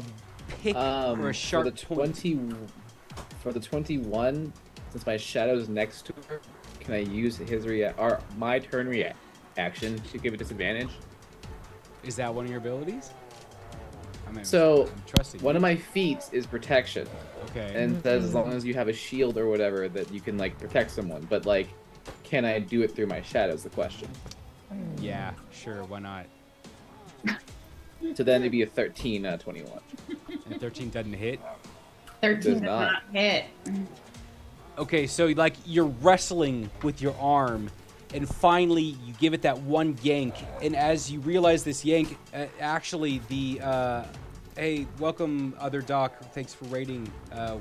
pick or a sharp point. For the 21, since my shadow's next to her, can I use my turn reaction to give a disadvantage? Is that one of your abilities? I'm trusting one you. of my feats is protection. Okay. And says as long as you have a shield or whatever that you can like protect someone. But like, can I do it through my shadow is the question. Yeah, sure, why not? So then it'd be a 13 out of 21. And 13 doesn't hit? 13 does not hit. Okay, so like you're wrestling with your arm, and finally you give it that one yank, and as you realize this yank, actually the hey, welcome other Doc, thanks for raiding,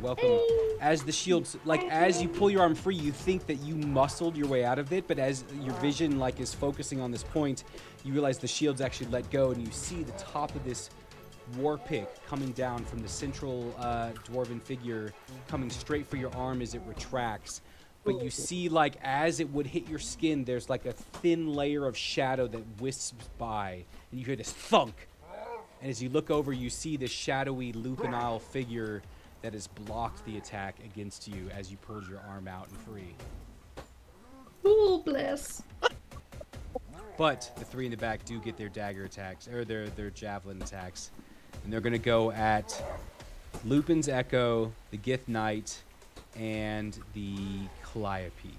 welcome. As the shields, like as you pull your arm free, you think that you muscled your way out of it, but as your vision like is focusing on this point, you realize the shields actually let go, and you see the top of this war pick coming down from the central dwarven figure, coming straight for your arm as it retracts. But you see, like, as it would hit your skin, there's like a thin layer of shadow that wisps by, and you hear this thunk. And as you look over, you see this shadowy lupinile figure that has blocked the attack against you as you pulled your arm out and free. Oh, bless. But the 3 in the back do get their dagger attacks, or their javelin attacks. And they're going to go at Lupin's Echo, the Gith Knight, and the Calliope.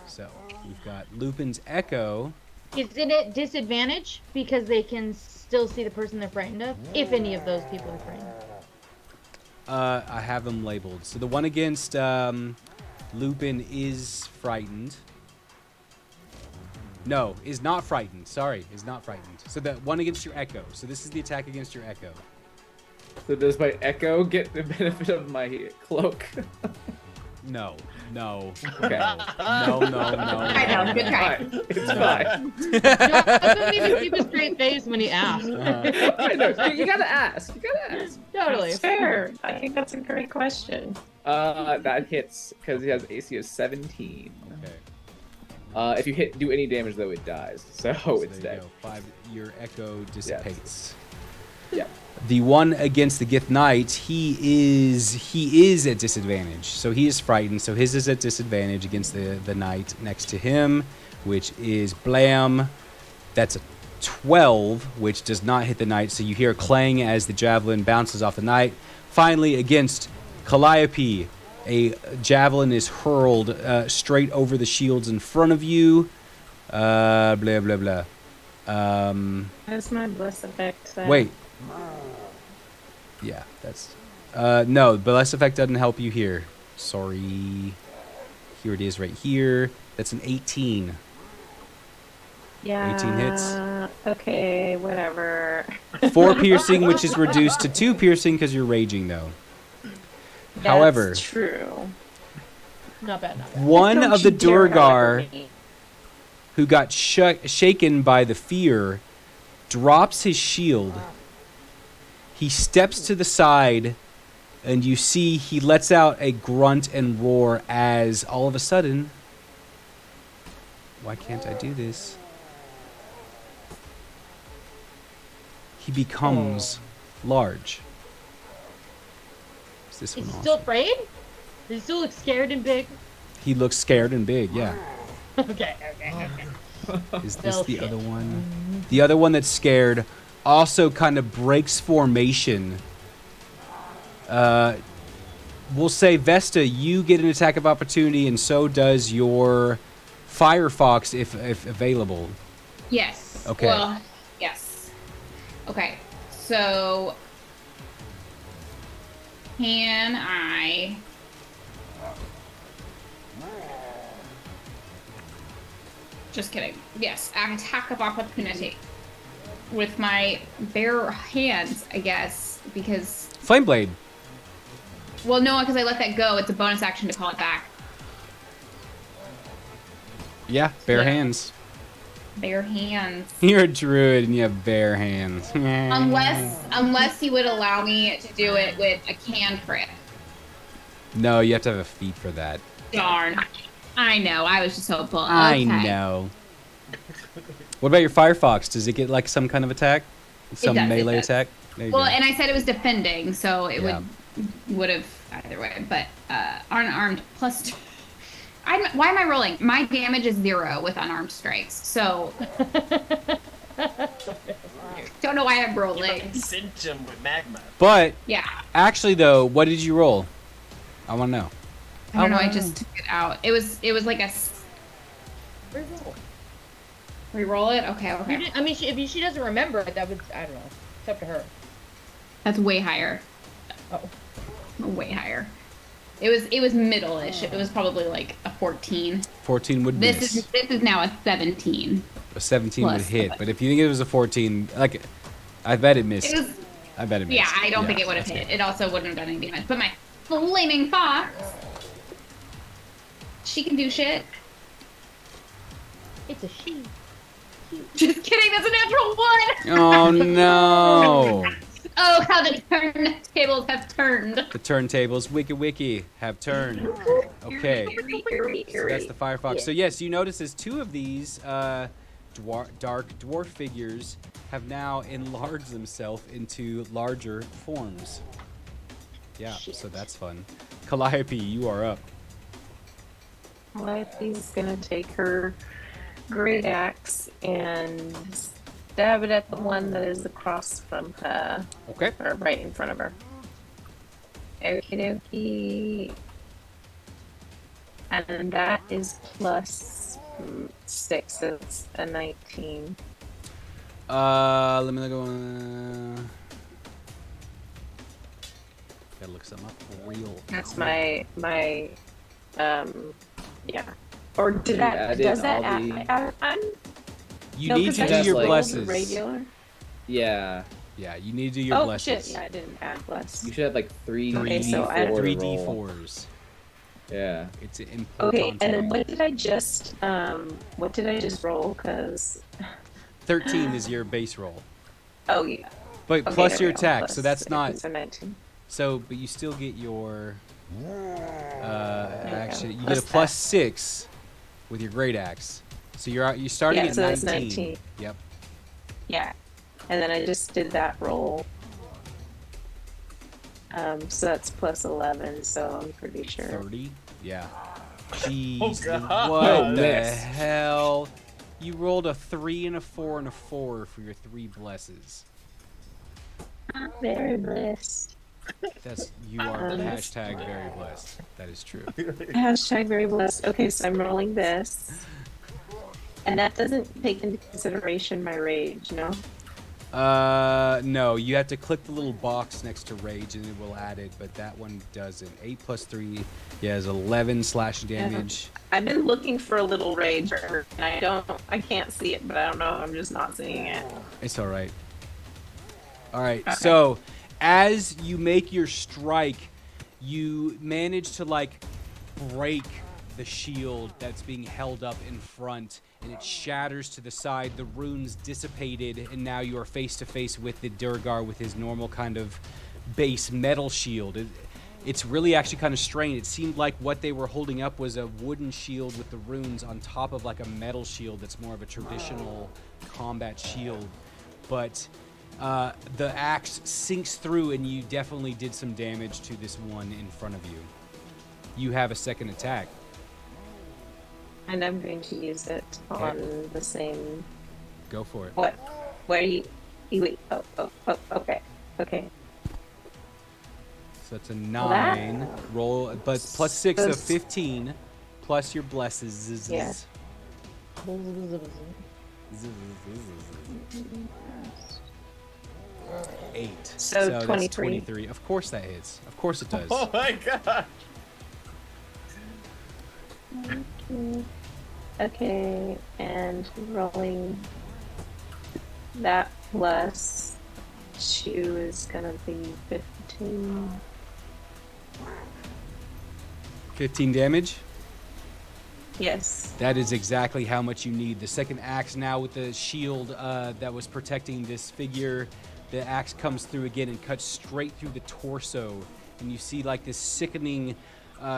So we've got Lupin's Echo. Isn't it disadvantage because they can still see the person they're frightened of? If any of those people are frightened. I have them labeled. So the one against Lupin is frightened. No, is not frightened. Sorry, is not frightened. So the one against your Echo. So this is the attack against your Echo. So does my Echo get the benefit of my cloak? No. Okay. No. I know, good try. It's fine. John doesn't even keep a straight face when he asks. I know. You gotta ask. Totally. That's fair. I think that's a great question. That hits because he has AC of 17. Okay. If you do any damage though, it dies. So it's there you dead. go. 5. Your Echo dissipates. Yeah. The one against the Gith Knight, he is at disadvantage. So he is frightened. So his is at disadvantage against the knight next to him, which is Blam. That's a 12, which does not hit the knight. So you hear a clang as the javelin bounces off the knight. Finally, against Calliope, a javelin is hurled straight over the shields in front of you. Blah, blah, blah. That's my bless effect. Wait. Yeah, that's... no, bless effect doesn't help you here. Sorry. Here it is right here. That's an 18. Yeah. 18 hits. Okay, whatever. 4 piercing, which is reduced to 2 piercing because you're raging, though. That's However, true. Not bad. One Don't of the you dare Durgar hurt me. who got shaken by the fear drops his shield. He steps to the side, and you see he lets out a grunt and roar as all of a sudden... Why can't I do this? He becomes large. Is this one He's awesome? still afraid? Does he still look scared and big? He looks scared and big, yeah. Okay. Is this Well, the shit. other one? The other one that's scared also kind of breaks formation. We'll say, Vesta, you get an attack of opportunity, and so does your Firefox if available. Yes. Okay. Well, yes. Okay. So, can I... Just kidding. Yes, an attack of opportunity. With my bare hands, I guess, because... Flame Blade. Well, no, because I let that go. It's a bonus action to call it back. Yeah, bare Yeah. hands. Bare hands. You're a druid and you have bare hands. Unless you would allow me to do it with a cantrip. No, you have to have a feat for that. Darn. I know. I was just hopeful. I Okay. know. What about your Firefox? Does it get like some kind of attack? Some does, it melee does. attack? There you Well, go. and I said it was defending, so it Yeah. would have either way. But unarmed plus. Why am I rolling? My damage is 0 with unarmed strikes, so don't know why I'm rolling. Cinch him with magma. But Yeah, actually, though, what did you roll? I want to know. I don't know. I wanna just took it out. It was like a Reroll. re-roll it. Okay, You okay. did- I mean, if she doesn't remember it, that would, I don't know. It's up to her. That's way higher. Oh. Way higher. It was middle-ish. It was probably like a 14. 14 would miss. This is now a 17. A 17 would plus. hit. But if you think it was a 14, like, I bet it missed. It was. I bet it missed. Yeah, I don't think it would have that's hit. good. It also wouldn't have done any damage. But my flaming fox, she can do shit. It's a she. Just kidding. That's a natural 1. Oh, no. Oh, how the turntables have turned. The turntables, wiki, have turned. Okay. So that's the Firefox. So yes, you notice as 2 of these dark dwarf figures have now enlarged themselves into larger forms. Yeah, so that's fun. Calliope, you are up. Calliope's gonna take her great axe and stab it at the one that is across from her, Okay. or right in front of her. Okie dokie. And that is plus 6, so it's a 19. Let me look. Gotta look something up real. That's my yeah. Or did You that, added does that all the- add? You No, need 'cause to I do just your like- rolled blesses. Regular. Yeah, Yeah, you need to do your Oh blesses. shit! Yeah, I didn't add bless. you should have like 3 Okay, so I- D4 Three to roll. D4s. Yeah. It's important. Okay, and then what did I just roll? Cause 13 is your base roll, oh yeah. but Okay, plus there your we go, attack. plus- So that's okay, not. so 19. So, but you still get your. Actually, you get Plus a plus 6 with your great axe. So you're starting Yeah, at so 19. that's 19. Yep. Yeah, and then I just did that roll. So that's plus 11. So I'm pretty sure. 30. Yeah. Jeez. Oh, God. What No, the miss. hell? You rolled a 3 and a 4 and a 4 for your 3 blesses. I'm very blessed. That's you are hashtag very blessed. That is true. Hashtag very blessed. Okay, so I'm rolling this. And that doesn't take into consideration my rage, no? No, you have to click the little box next to rage and it will add it, but that one doesn't. 8 plus 3, yeah, is 11 slash damage. I've been looking for a little rage, and I can't see it, but I don't know. I'm just not seeing it. It's all right. All right. Okay. So, as you make your strike, you manage to like break the shield that's being held up in front, and it shatters to the side. The runes dissipated, and now you are face to face with the Durgar with his normal kind of base metal shield. It's really actually kind of strange. It seemed like what they were holding up was a wooden shield with the runes on top of like a metal shield that's more of a traditional combat shield. But the axe sinks through, and you definitely did some damage to this one in front of you. you have a second attack. And I'm going to use it on the same. Go for it. What? Where you wait. Oh, okay. Okay. So that's a 9. Roll, but plus 6 of 15, plus your blesses. Yeah. 8. So that's 23. Of course that hits. Of course it does. Oh my god. Okay, and rolling that plus 2 is gonna be 15. 15 damage. Yes. That is exactly how much you need. The second axe now with the shield that was protecting this figure. The axe comes through again and cuts straight through the torso. And you see like this sickening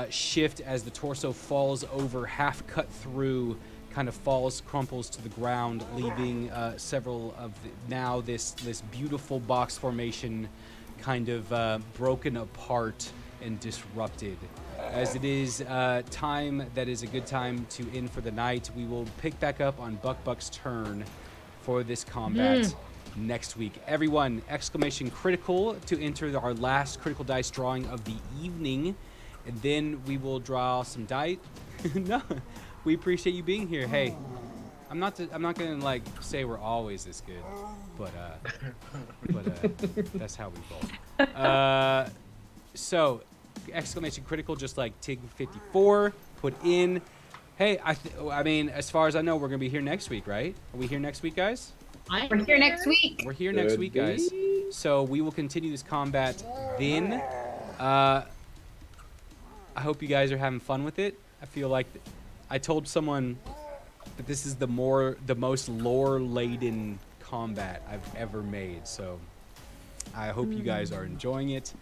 shift as the torso falls over, half cut through, kind of falls, crumples to the ground, leaving several of now this beautiful box formation kind of broken apart and disrupted. As it is time that is a good time to end for the night, we will pick back up on Buck's turn for this combat next week. Everyone, exclamation critical to enter our last critical dice drawing of the evening, and then we will draw some dice. No, we appreciate you being here. Hey, I'm not gonna like say we're always this good, but that's how we roll. So exclamation critical, just like Tig 54 put in. Hey, I mean, as far as I know, we're gonna be here next week, right? Are we here next week, guys? We're here next week. We're here next week, guys. So we will continue this combat then. I hope you guys are having fun with it. I feel like I told someone that this is the most lore-laden combat I've ever made. So I hope you guys are enjoying it.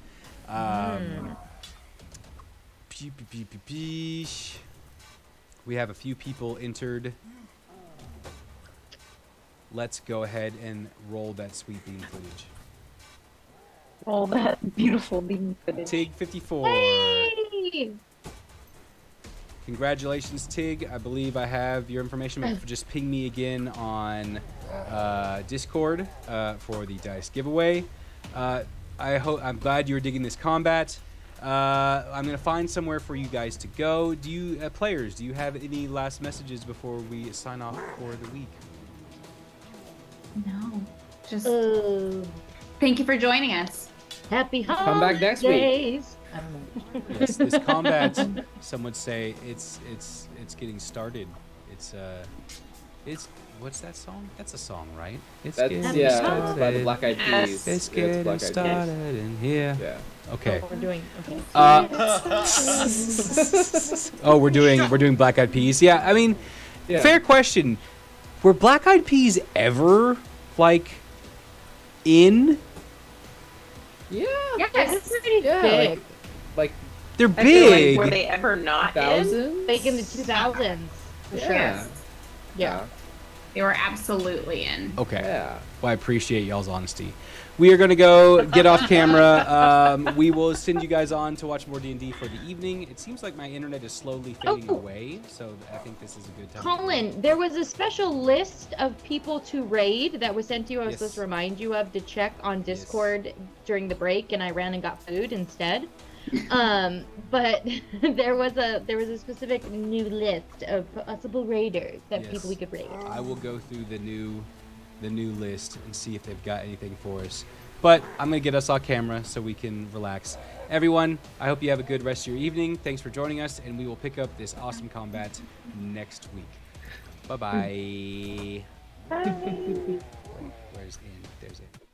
We have a few people entered. Let's go ahead and roll that sweet bean footage. Roll that beautiful bean footage. Tig 54. Hey! Congratulations, Tig. I believe I have your information. But just ping me again on Discord for the dice giveaway. I'm glad you're digging this combat. I'm gonna find somewhere for you guys to go. Do you players? Do you have any last messages before we sign off for the week? No. Just thank you for joining us. Happy holidays. Come back next week. I don't know. Yes, this combat. Some would say it's getting started. It's what's that song? That's a song, right? It's That's getting by the Black Eyed Peas. It's Black getting Eyed started in here. Yeah. Okay. We're doing okay. Oh, we're doing Black Eyed Peas. Yeah, I mean, fair question. Were Black Eyed Peas ever like in? Yeah, it's pretty Yeah, big. like they're I feel big. like, were they ever not in? thousands. Like in the 2000s. For sure. Yeah. They were absolutely in. Okay. Yeah. Well, I appreciate y'all's honesty. We are going to go get off camera. We will send you guys on to watch more D&D for the evening. It seems like my internet is slowly fading away, so I think this is a good time. Colin, there was a special list of people to raid that was sent to you. I was supposed to remind you of to check on Discord during the break, and I ran and got food instead. But there was a specific new list of possible raiders that people we could raid. I will go through the new list and see if they've got anything for us. But I'm going to get us off camera so we can relax. Everyone, I hope you have a good rest of your evening. Thanks for joining us, and we will pick up this awesome combat next week. Bye-bye. Bye. Wait, where's in? There's it.